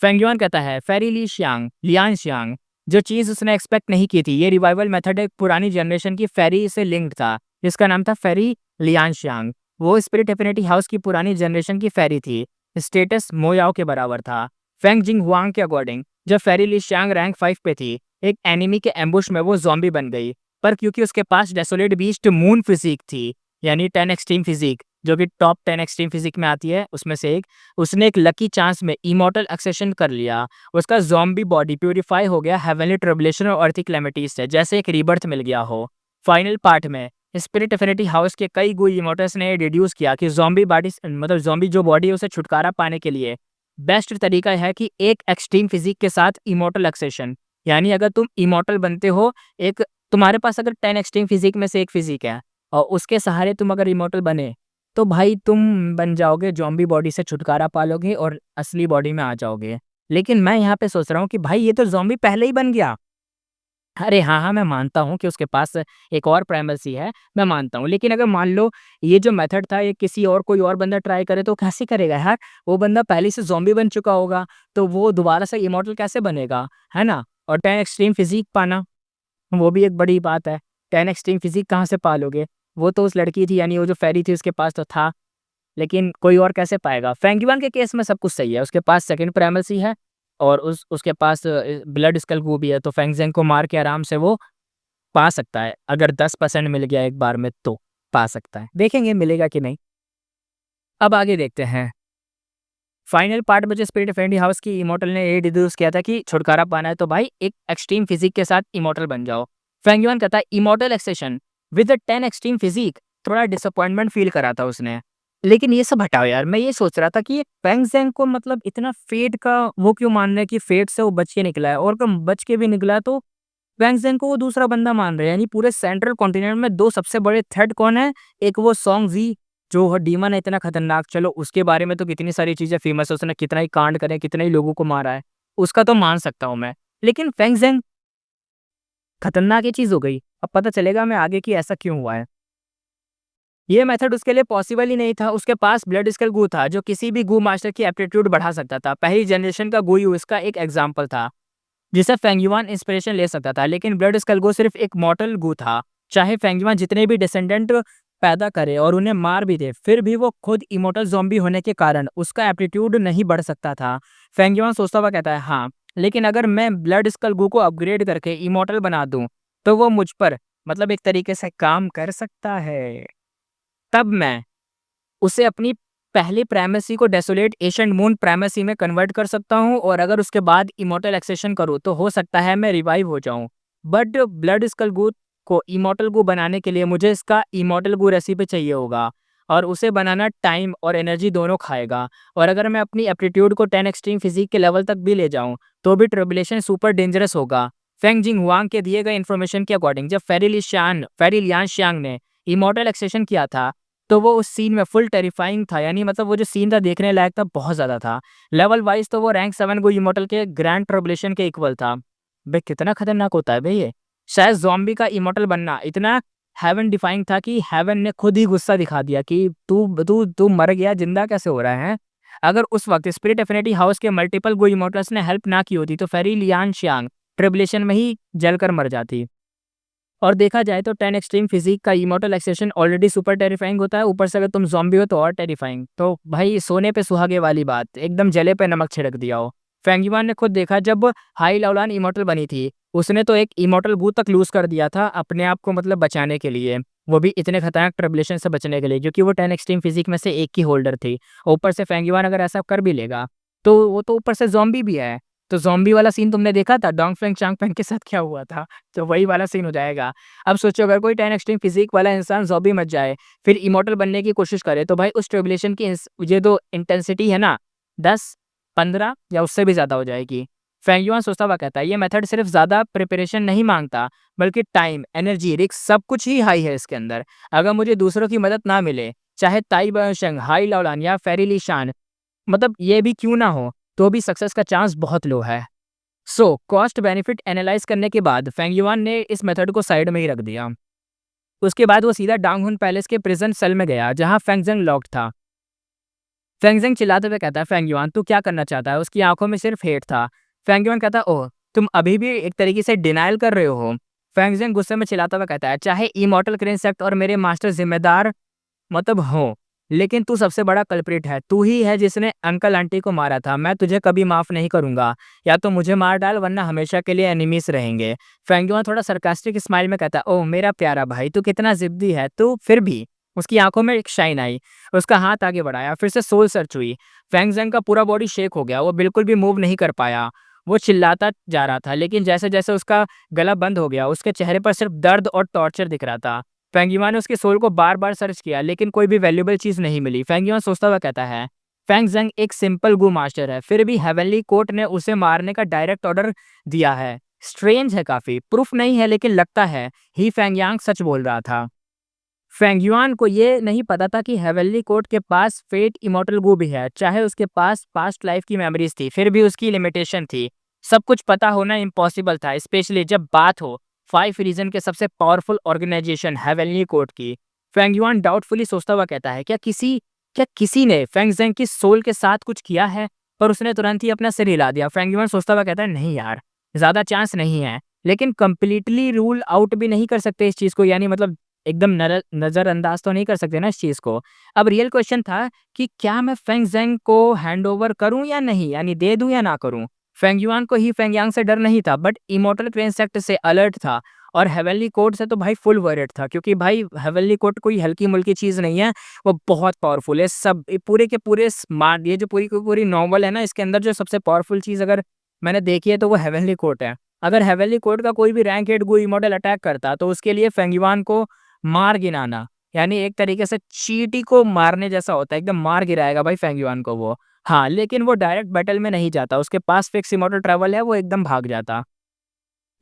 फेंग युआन कहता है फेरी लियान शियांग, जो चीज़ उसने एक्सपेक्ट नहीं की थी। ये रिवाइवल मेथड एक पुरानी जनरेशन की फेरी से लिंक्ड था, जिसका नाम था फेरी लियान शियांग। वो स्पिरिट एफिनिटी हाउस की पुरानी जनरेशन की फेरी थी। स्टेटस मोयाओ के बराबर था। फेंग जिंग हुआंग के अकॉर्डिंग जब फेरी ली शियांग रैंक 5 पे थी, एक एनिमी के एम्बुश में वो ज़ॉम्बी बन गई। पर क्योंकि उसके पास डेसोलेट बीस्ट मून फिजिक थी, यानी 10 एक्सट्रीम फिजिक, जो कि टॉप 10 एक्सट्रीम फिजिक में आती है उसमें से एक, उसने एक लकी चांस में इमॉर्टल एक्सेशन कर लिया। उसका ज़ॉम्बी बॉडी प्यूरिफाई हो गया हेवनली ट्रिब्युलेशन और अर्थी क्लेमिटीज से, जैसे एक रीबर्थ मिल गया हो। फाइनल पार्ट में स्पिरिट एफिनिटी हाउस के कई गु इमॉर्टल्स ने डिड्यूस किया कि ज़ॉम्बी बॉडी मतलब ज़ॉम्बी जो बॉडी है उसे छुटकारा पाने के लिए बेस्ट तरीका है कि एक एक्सट्रीम फिजिक के साथ इमॉर्टल एक्सेशन। यानी अगर तुम इमॉर्टल बनते हो, एक तुम्हारे पास अगर 10 एक्सट्रीम फिजिक में से एक फिजिक है और उसके सहारे तुम अगर इमॉर्टल बने, तो भाई तुम बन जाओगे ज़ॉम्बी बॉडी से छुटकारा पालोगे और असली बॉडी में आ जाओगे। लेकिन मैं यहाँ पे सोच रहा हूँ कि भाई ये तो ज़ॉम्बी पहले ही बन गया। अरे हाँ, हाँ, मैं मानता हूँ कि उसके पास एक और प्राइमेसी है, मैं मानता हूँ। लेकिन अगर मान लो ये जो मेथड था ये किसी और कोई और बंदा ट्राई करे तो कैसे करेगा यार? वो बंदा पहले से ज़ॉम्बी बन चुका होगा, तो वो दोबारा से इमॉर्टल कैसे बनेगा, है ना? और 10 एक्सट्रीम फिज़ीक पाना, वो भी एक बड़ी बात है। 10 एक्सट्रीम फिज़ीक कहाँ से पालोगे? वो तो उस लड़की थी, यानी वो जो फेरी थी उसके पास तो था, लेकिन कोई और कैसे पाएगा? फेंगिवान के केस में सब कुछ सही है, उसके पास सेकंड प्राइमेसी है और उसके पास ब्लड स्कल गू भी है, तो फेंग ज़ेंग को मार के आराम से वो पा सकता है। अगर 10% मिल गया एक बार में तो पा सकता है। देखेंगे मिलेगा कि नहीं। अब आगे देखते हैं। फाइनल पार्ट में जो स्पिरिट एफिनिटी हाउस की इमॉर्टल ने ये डिड्यूस किया था कि छुटकारा पाना है तो भाई एक एक्सट्रीम फिजिक के साथ इमॉर्टल बन जाओ। फेंग युआन कहता है immortal ascension with the 10 extreme physique, थोड़ा डिसअपॉइंटमेंट फील करा था उसने। लेकिन ये सब हटाओ यार, मैं ये सोच रहा था कि ये फेंग ज़ेंग को मतलब इतना फेट का वो क्यों मान रहे हैं कि फेट से वो बच के निकला है, और कम बच के भी निकला तो वैंग ज़ेन को वो दूसरा बंदा मान रहे हैं। यानी पूरे सेंट्रल कॉन्टिनेंट में 2 सबसे बड़े थ्रेट कौन है? एक वो सोंग ज़ी जो ह डीमन है इतना खतरनाक, चलो उसके बारे में तो कितनी सारी चीज़ें फ़ेमस है, उसने कितना ही कांड करे, कितने ही लोगों को मारा है, उसका तो मान सकता हूँ मैं। लेकिन फेंग ज़ेंग खतरनाक ये चीज़ हो गई। अब पता चलेगा हमें आगे कि ऐसा क्यों हुआ है। ये मेथड उसके लिए पॉसिबल ही नहीं था। उसके पास ब्लड स्केल गू था जो किसी भी गू मास्टर की एप्टीट्यूड बढ़ा सकता था। पहली जनरेशन का गू इसका एक एग्जाम्पल था जिससे फेंग युआन इंस्पिरेशन ले सकता था, लेकिन ब्लड स्कल सिर्फ एक मॉर्टल गू था। चाहे फेंग युआन जितने भी डिसेंडेंट पैदा करे और उन्हें मार भी दे, फिर भी वो खुद इमोर्टल ज़ॉम्बी होने के कारण उसका एप्टीट्यूड नहीं बढ़ सकता था। फेंग युआन सोचता हुआ कहता है हाँ, लेकिन अगर मैं ब्लड स्कल गू को अपग्रेड करके इमोर्टल बना दूं, तो वो मुझ पर मतलब एक तरीके से काम कर सकता है। तब मैं उसे अपनी पहली प्राइमेसी को डेसोलेट एशियंट मून प्राइमेसी में कन्वर्ट कर सकता हूँ, और अगर उसके बाद इमॉर्टल एक्सेशन करूँ तो हो सकता है मैं रिवाइव हो जाऊँ। बट ब्लड स्कल गू को इमॉर्टल गू बनाने के लिए मुझे इसका इमॉर्टल गू रेसिपी चाहिए होगा, और उसे बनाना टाइम और एनर्जी दोनों खाएगा। और अगर मैं अपनी एप्टीट्यूड को 10 एक्सट्रीम फिजिक के लेवल तक भी ले जाऊँ तो भी ट्रिब्युलेशन सुपर डेंजरस होगा। फेंग जिंग हुआंग के दिए गए इन्फॉर्मेशन के अकॉर्डिंग जब फेरी लियान शियांग ने इमॉर्टल एक्सेशन किया था, तो वो उस सीन में फुल टेरिफाइंग था। यानी मतलब वो जो सीन था देखने लायक था, बहुत ज़्यादा था। लेवल वाइज तो वो रैंक 7 गो इमॉर्टल के ग्रैंड ट्रिब्युलेशन के इक्वल था। बे कितना खतरनाक होता है बे ये। शायद ज़ॉम्बी का इमॉर्टल बनना इतना हेवन डिफाइंग था कि हेवन ने खुद ही गुस्सा दिखा दिया कि तू तू तू मर गया, जिंदा कैसे हो रहा है। अगर उस वक्त स्पिरिट एफिनिटी हाउस के मल्टीपल गो इमॉर्टल्स ने हेल्प ना की होती तो फेरी लियान शियांग ट्रिब्युलेशन में ही जलकर मर जाती। और देखा जाए तो 10 एक्सट्रीम फिजिक का immortal ascension already super terrifying होता है, ऊपर से अगर तुम ज़ॉम्बी हो तो और टेरिफाइंग। तो भाई सोने पे सुहागे वाली बात, एकदम जले पे नमक छिड़क दिया हो। फेंग युआन ने खुद देखा जब हाई लाओलान इमॉर्टल बनी थी, उसने तो एक इमॉर्टल बू तक लूज़ कर दिया था अपने आप को मतलब बचाने के लिए। वो भी इतने खतरनाक ट्रबलेशन से बचने के लिए क्योंकि वो 10 एक्सट्रीम फिज़िक में से एक की होल्डर थी। ऊपर से फेंग युआन अगर ऐसा कर भी लेगा, तो वो तो ऊपर से ज़ॉम्बी भी है। तो ज़ॉम्बी वाला सीन तुमने देखा था डोंगफेंग चांगफेंग के साथ क्या हुआ था? तो वही वाला सीन हो जाएगा। अब सोचो अगर कोई 10 एक्सट्रीम फिज़िक वाला इंसान ज़ॉम्बी मच जाए, फिर इमॉर्टल बनने की कोशिश करे, तो भाई उस ट्रबलेशन की ये जो इंटेंसिटी है ना 10, 15 या उससे भी ज़्यादा हो जाएगी। फेंग युआन सोचता हुआ कहता है, ये मेथड सिर्फ ज़्यादा प्रिपरेशन नहीं मांगता, बल्कि टाइम, एनर्जी, रिस्क सब कुछ ही हाई है इसके अंदर। अगर मुझे दूसरों की मदद ना मिले, चाहे ताई बाओशेंग, हाई लाओलान या फेरी ली शान, मतलब ये भी क्यों ना हो, तो भी सक्सेस का चांस बहुत लो है। सो कॉस्ट बेनिफिट एनालाइज करने के बाद फेंग युआन ने इस मेथड को साइड में ही रख दिया। उसके बाद वो सीधा डांगहुन पैलेस के प्रिजन सेल में गया, जहाँ फेंगजेंग लॉक्ड था। फेंगजेंग चिल्लाते हुए कहता है, फेंग युआन तू क्या करना चाहता है? उसकी आंखों में सिर्फ हेट था। फेंग युआन कहता है, ओह तुम अभी भी एक तरीके से डिनायल कर रहे हो। फेंगजेंग गुस्से में चिल्लाता हुआ कहता है, चाहे इमॉर्टल क्रेन सेक्ट और मेरे मास्टर जिम्मेदार मतलब हो, लेकिन तू सबसे बड़ा कल्प्रिट है। तू ही है जिसने अंकल आंटी को मारा था। मैं तुझे कभी माफ नहीं करूंगा। या तो मुझे मार डाल वरना हमेशा के लिए एनिमीज रहेंगे। फेंग युआन थोड़ा सरकास्टिक स्माइल में कहता है, ओह मेरा प्यारा भाई तू कितना जिद्दी है। तू फिर भी उसकी आंखों में एक शाइन आई। उसका हाथ आगे बढ़ाया, फिर से सोल सर्च हुई। फेंग जेंग का पूरा बॉडी शेक हो गया, वो बिल्कुल भी मूव नहीं कर पाया। वो चिल्लाता जा रहा था, लेकिन जैसे जैसे उसका गला बंद हो गया, उसके चेहरे पर सिर्फ दर्द और टॉर्चर दिख रहा था। फेंग युआन ने उसके सोल को बार बार सर्च किया, लेकिन कोई भी वैल्यूएबल चीज नहीं मिली। फेंग युआन सोचता हुआ कहता है, फेंग जेंग एक सिंपल गू मास्टर है, फिर भी हेवनली कोर्ट ने उसे मारने का डायरेक्ट ऑर्डर दिया है। स्ट्रेंज है काफी, प्रूफ नहीं है, लेकिन लगता है ही फेंग यांग सच बोल रहा था। फेंग युआन को ये नहीं पता था कि हेवनली कोर्ट के पास फेट इमॉर्टल गू भी है। चाहे उसके पास पास्ट लाइफ की मेमोरीज थी, फिर भी उसकी लिमिटेशन थी। सब कुछ पता होना इम्पॉसिबल था, स्पेशली जब बात हो 5 रीजन के सबसे पावरफुल ऑर्गेनाइजेशन हेवनली कोर्ट की। फेंग युआन डाउटफुली सोचता हुआ कहता है, क्या किसी ने फेंग जेंग की सोल के साथ कुछ किया है? पर उसने तुरंत ही अपना सिर हिला दिया। फेंग युआन सोचता हुआ कहता है, नहीं यार, ज्यादा चांस नहीं है, लेकिन कंप्लीटली रूल आउट भी नहीं कर सकते इस चीज को, यानी मतलब एकदम नज़रअंदाज तो नहीं कर सकते ना इस चीज़ को। अब रियल क्वेश्चन था कि क्या मैं फेंग ज़ेंग को हैंडओवर करूँ या नहीं? यानी दे दूँ या ना करूँ? फेंग युआन को ही फेंग यांग से डर नहीं था, बट इमॉर्टल क्रेन सेक्ट से अलर्ट था, और हेवनली कोर्ट से तो भाई फुल वरीड था, क्योंकि भाई हेवनली कोर्ट कोई हल्की-मुल्की चीज़ नहीं है, वो बहुत पावरफुल है। सब ये पूरे के पूरे स्मार्ट, ये जो पूरी की पूरी नॉवल है ना, इसके अंदर जो सबसे पावरफुल चीज़ अगर मैंने देखी है तो वो हेवनली कोर्ट है। अगर हेवनली कोर्ट का कोई भी रैंक 8 गू इमॉर्टल अटैक करता, तो उसके लिए फेंग युआन को मार गिराना, यानी एक तरीके से चींटी को मारने जैसा होता है, एकदम मार गिराएगा भाई फेंग युआन को वो। हाँ, लेकिन वो डायरेक्ट बैटल में नहीं जाता, उसके पास फिक्स इमॉर्टल ट्रैवल है, वो एकदम भाग जाता।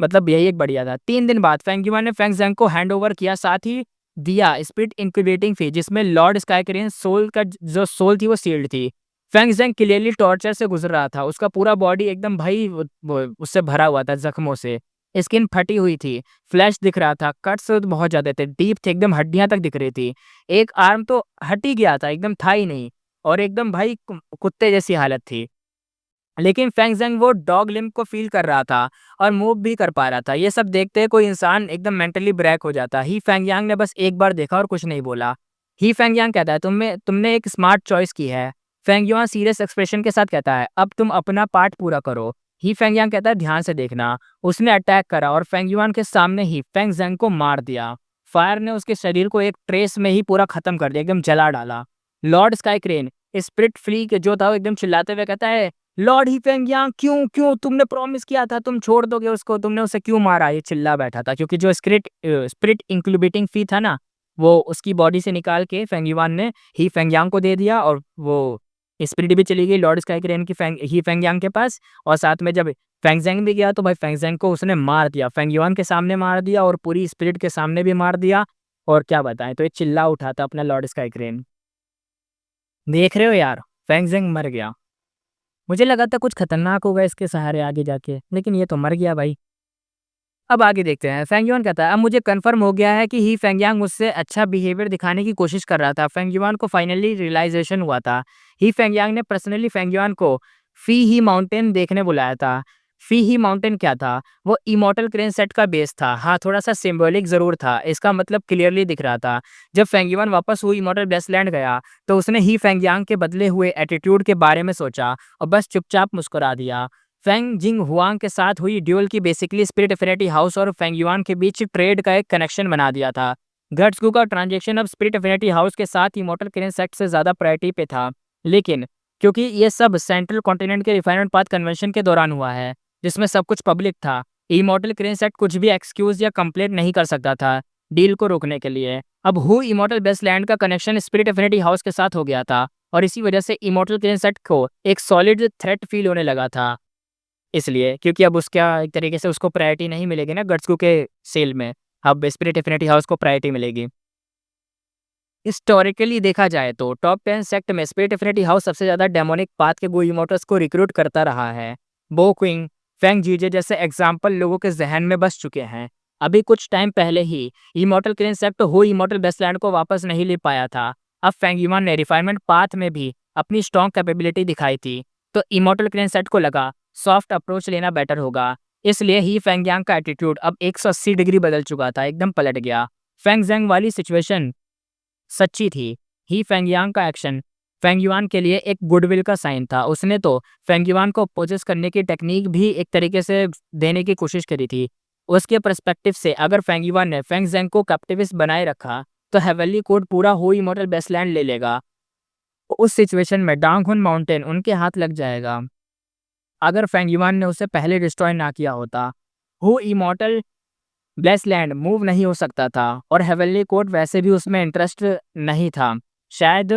मतलब यही एक बढ़िया था। 3 दिन बाद फेंग युआन ने फेंग ज़ेंग को हैंडओवर किया, साथ ही दिया स्पिरिट इंक्यूबेटिंग फी, जिसमें लॉर्ड स्काईक्रेन सोल का जो सोल थी वो सील्ड थी। फेंग ज़ेंग क्लियरली टॉर्चर से गुजर रहा था, उसका पूरा बॉडी एकदम भाई वो उससे भरा हुआ था जख्मों से। स्किन फटी हुई थी, फ्लैश दिख रहा था, कट्स बहुत ज़्यादा थे, डीप थे, एकदम हड्डियाँ तक दिख रही थी। एक आर्म तो हट ही गया था, एकदम था ही नहीं, और एकदम भाई कुत्ते जैसी हालत थी। लेकिन फेंग ज़ेंग वो डॉग लिम्ब को फ़ील कर रहा था और मूव भी कर पा रहा था। ये सब देखते ही कोई इंसान एकदम मेंटली ब्रेक हो जाता। ही फेंग यांग ने बस एक बार देखा और कुछ नहीं बोला। ही फेंग यांग कहता है, तुमने एक स्मार्ट चॉइस की है। फेंग युआन सीरियस एक्सप्रेशन के साथ कहता है, अब तुम अपना पार्ट पूरा करो। ही फेंग यांग कहता है, ध्यान से देखना। उसने अटैक करा और फेंग युआन के सामने ही फेंग ज़ेंग को मार दिया। फायर ने उसके शरीर को एक ट्रेस में ही पूरा खत्म कर दिया, एकदम जला डाला। लॉर्ड स्काईक्रेन स्पिरिट फ्ली के जो था वो एकदम चिल्लाते हुए कहता है, लॉर्ड ही फेंग यांग, क्यों क्यों तुमने प्रॉमिस किया था तुम छोड़ दोगे उसको, तुमने उसे क्यों मारा? ये चिल्ला बैठा था, क्योंकि जो स्पिरिट इंक्यूबेटिंग फी था ना, वो उसकी बॉडी से निकाल के फेंग युआन ने ही फेंग यांग को दे दिया, और वो स्पिरिट भी चली गई लॉर्ड स्काईक्रेन की ही फेंग यांग के पास। और साथ में जब फेंग ज़ेंग भी गया तो भाई फेंग ज़ेंग को उसने मार दिया, फेंग युआन के सामने मार दिया और पूरी स्पिरिट के सामने भी मार दिया। और क्या बताएं, तो ये चिल्ला उठा था अपना लॉर्ड स्काईक्रेन। देख रहे हो यार, फेंग ज़ेंग मर गया। मुझे लगा था कुछ खतरनाक होगा इसके सहारे आगे जाके, लेकिन ये तो मर गया भाई। अब आगे देखते हैं। फेंग युआन कहता है, अब मुझे कंफर्म हो गया है कि ही फेंग यांग मुझसे अच्छा बिहेवियर दिखाने की कोशिश कर रहा था। फेंग युआन को फाइनली रियलाइजेशन हुआ था। ही फेंग यांग ने पर्सनली फेंग युआन को फी ही माउंटेन देखने बुलाया था। फी ही माउंटेन क्या था? वो इमॉर्टल क्रेन सेट का बेस था। हाँ, थोड़ा-सा सिंबॉलिक ज़रूर था, इसका मतलब क्लियरली दिख रहा था। जब फेंग युआन वापस वू इमॉर्टल बेसलैंड गया, तो उसने ही फेंगयांग के बदले हुए एटीट्यूड के बारे में सोचा और बस चुपचाप मुस्कुरा दिया। फेंग जिंग हुआंग के साथ हुई ड्यूल की बेसिकली स्पिरिट इंफिनिटी हाउस और फेंग युआन के बीच ट्रेड का एक कनेक्शन बना दिया था। गर्ट्सगू का ट्रांजेक्शन अब स्पिरिट इंफिनिटी हाउस के साथ इमॉर्टल क्रेन सेट से ज़्यादा प्रायोरिटी पे था। लेकिन क्योंकि ये सब सेंट्रल कॉन्टिनेंट के रिफाइनमेंट पाथ कन्वेंशन के दौरान हुआ है, जिसमें सब कुछ पब्लिक था, इमॉर्टल क्रेन सेट कुछ भी एक्सक्यूज या कंप्लेंट नहीं कर सकता था डील को रोकने के लिए। अब हु इमॉर्टल बेसलैंड का कनेक्शन स्पिरिट इंफिनिटी हाउस के साथ हो गया था और इसी वजह से इमॉर्टल क्रेन सेट को एक सॉलिड थ्रेट फील होने लगा था। इसलिए क्योंकि अब उसका एक तरीके से उसको प्रायोरिटी नहीं मिलेगी ना गर्ट्सगू के सेल में, अब स्पिरिट इंफिनिटी हाउस को प्रायोरिटी मिलेगी। हिस्टोरिकली देखा जाए तो टॉप 10 सेक्ट में स्पिरिट इंफिनिटी हाउस सबसे ज़्यादा डेमोनिक पाथ के गो इमोटर्स को रिक्रूट करता रहा है। बो क्विंग, फेंग जीजे जैसे एग्जाम्पल लोगों के जहन में बस चुके हैं। अभी कुछ टाइम पहले ही इमोटल क्रेन सेक्ट हो इमोटल बेस्टलैंड को वापस नहीं ले पाया था। अब फेंग युआन ने रिफाइनमेंट पाथ में भी अपनी स्ट्रॉन्ग कैपेबिलिटी दिखाई थी, तो इमोटल क्रेन सेट को लगा सॉफ्ट अप्रोच लेना बेटर होगा। इसलिए ही फेंग यांग का एटीट्यूड अब 180 डिग्री बदल चुका था, एकदम पलट गया। फेंग जेंग वाली सिचुएशन सच्ची थी। ही फेंगयांग का एक्शन फेंग युआन के लिए एक गुडविल का साइन था। उसने तो फेंग युआन को पोजेस करने की टेक्निक भी एक तरीके से देने की कोशिश करी थी। उसके पर्सपेक्टिव से अगर फेंग युआन ने फेंग जेंग को कैप्टिविस्ट बनाए रखा, तो हेवनली कोड पूरा हो इमॉर्टल बेस्टलैंड ले लेगा। उस सिचुएशन में डांगहुन माउंटेन उनके हाथ लग जाएगा। अगर फेंग युआन ने उसे पहले डिस्ट्रॉय ना किया होता, हो इमॉर्टल ब्लेसलैंड मूव नहीं हो सकता था और हेवनली कोड वैसे भी उसमें इंटरेस्ट नहीं था। शायद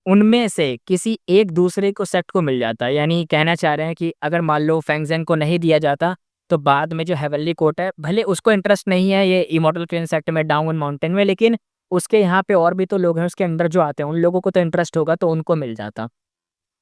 उनमें से किसी एक दूसरे को सेट को मिल जाता। यानी कहना चाह रहे हैं कि अगर मान लो फेंगजेन को नहीं दिया जाता, तो बाद में जो हेवनली कोट है, भले उसको इंटरेस्ट नहीं है ये इमॉर्टल क्वीन सेक्ट में डाउन माउंटेन में, लेकिन उसके यहाँ पे और भी तो लोग हैं उसके अंदर जो आते हैं, उन लोगों को तो इंटरेस्ट होगा, तो उनको मिल जाता।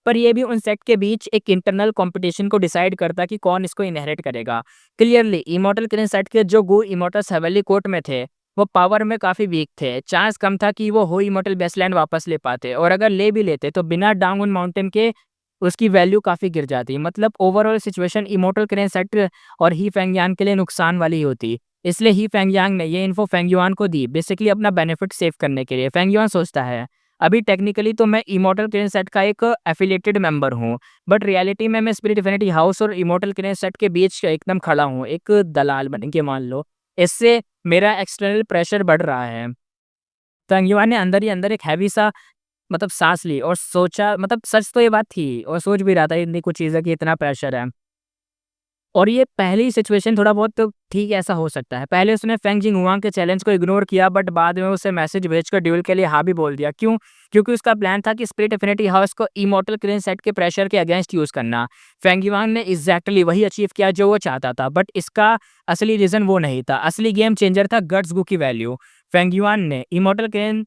पर ये भी उन सेट के बीच एक इंटरनल कंपटीशन को डिसाइड करता कि कौन इसको इनहेरिट करेगा। क्लियरली इमॉर्टल क्रेन सेट के जो गो इमॉर्टल्स हेवनली कोर्ट में थे, वो पावर में काफ़ी वीक थे। चांस कम था कि वो हो इमॉर्टल बेस्टलैंड वापस ले पाते, और अगर ले भी लेते तो बिना डाउन माउंटेन के उसकी वैल्यू काफ़ी गिर जाती। मतलब overall situation immortal crane set और ही फेंगयान के लिए नुकसान वाली होती। इसलिए ही फेंगयांग ने ये इन्फो फेंगयुआन को दी, बेसिकली अपना बेनिफिट सेव करने के लिए। फेंगयुआन सोचता है अभी टेक्निकली तो मैं इमॉर्टल क्रेन सेट का एक एफिलिएटेड मेंबर हूँ, बट रियलिटी में मैं स्पिरिट इंफिनिटी हाउस और इमॉर्टल क्रेन सेट के बीच एकदम खड़ा हूँ, एक दलाल बन के मान लो। इससे मेरा एक्सटर्नल प्रेशर बढ़ रहा है। फेंगयुआन ने अंदर ही अंदर एक हैवी सा मतलब सांस ली और सोचा, मतलब सच तो ये बात थी और सोच भी रहा था इतनी कुछ चीज़ें कि इतना प्रेशर है। और ये पहली सिचुएशन थोड़ा बहुत तो ठीक है, ऐसा हो सकता है। पहले उसने फेंग जिंगहुआंग के चैलेंज को इग्नोर किया, बट बाद में उसे मैसेज भेजकर ड्यूल के लिए हाँ भी बोल दिया। क्यों? क्योंकि उसका प्लान था कि स्पिरिट इंफिनिटी हाउस को इमॉर्टल क्रेन सेट के प्रेशर के अगेंस्ट यूज़ करना। फेंग युआंग ने एग्जैक्टली वही अचीव किया जो वो चाहता था, बट इसका असली रीज़न वो नहीं था। असली गेम चेंजर था गर्ट्सगू की वैल्यू। फेंग युआंग ने इमॉर्टल क्रेन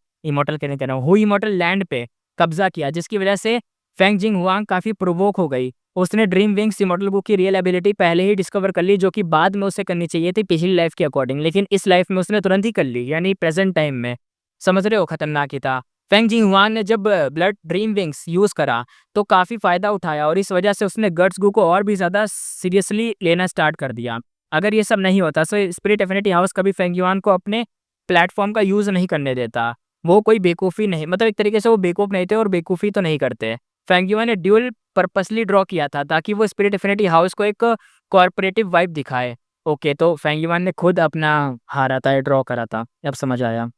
कह रहा हूँ, हु इमॉर्टल लैंड पे कब्जा किया, जिसकी वजह से फेंग जिंगहुआंग काफ़ी प्रोवोक हो गई। उसने ड्रीम विंग्स इमॉर्टल बुक की रियल एबिलिटी पहले ही डिस्कवर कर ली, जो कि बाद में उसे करनी चाहिए थी पिछली लाइफ के अकॉर्डिंग, लेकिन इस लाइफ में उसने तुरंत ही कर ली, यानी प्रेजेंट टाइम में। समझ रहे हो खतरनाक ही था। फेंग जिंगहुआंग ने जब ब्लड ड्रीम विंग्स यूज़ करा तो काफ़ी फ़ायदा उठाया, और इस वजह से उसने गर्ट्सगू को और भी ज़्यादा सीरियसली लेना स्टार्ट कर दिया। अगर ये सब नहीं होता तो स्पिरिट इंफिनिटी हाउस कभी फेंग युआंग को अपने प्लेटफॉर्म का यूज़ नहीं करने देता। वो कोई बेवकूफ़ी नहीं, मतलब एक तरीके से वो बेवकूफ़ नहीं थे और बेवकूफ़ी तो नहीं करते। फेंग युआंग ने ड्यूल पर्पसली ड्रॉ किया था ताकि वो स्पिरिट इंफिनिटी हाउस को एक कॉर्पोरेटिव वाइब दिखाए। ओके, तो फेंग युआंग ने खुद अपना हारा था, ड्रॉ करा था, अब समझ आया।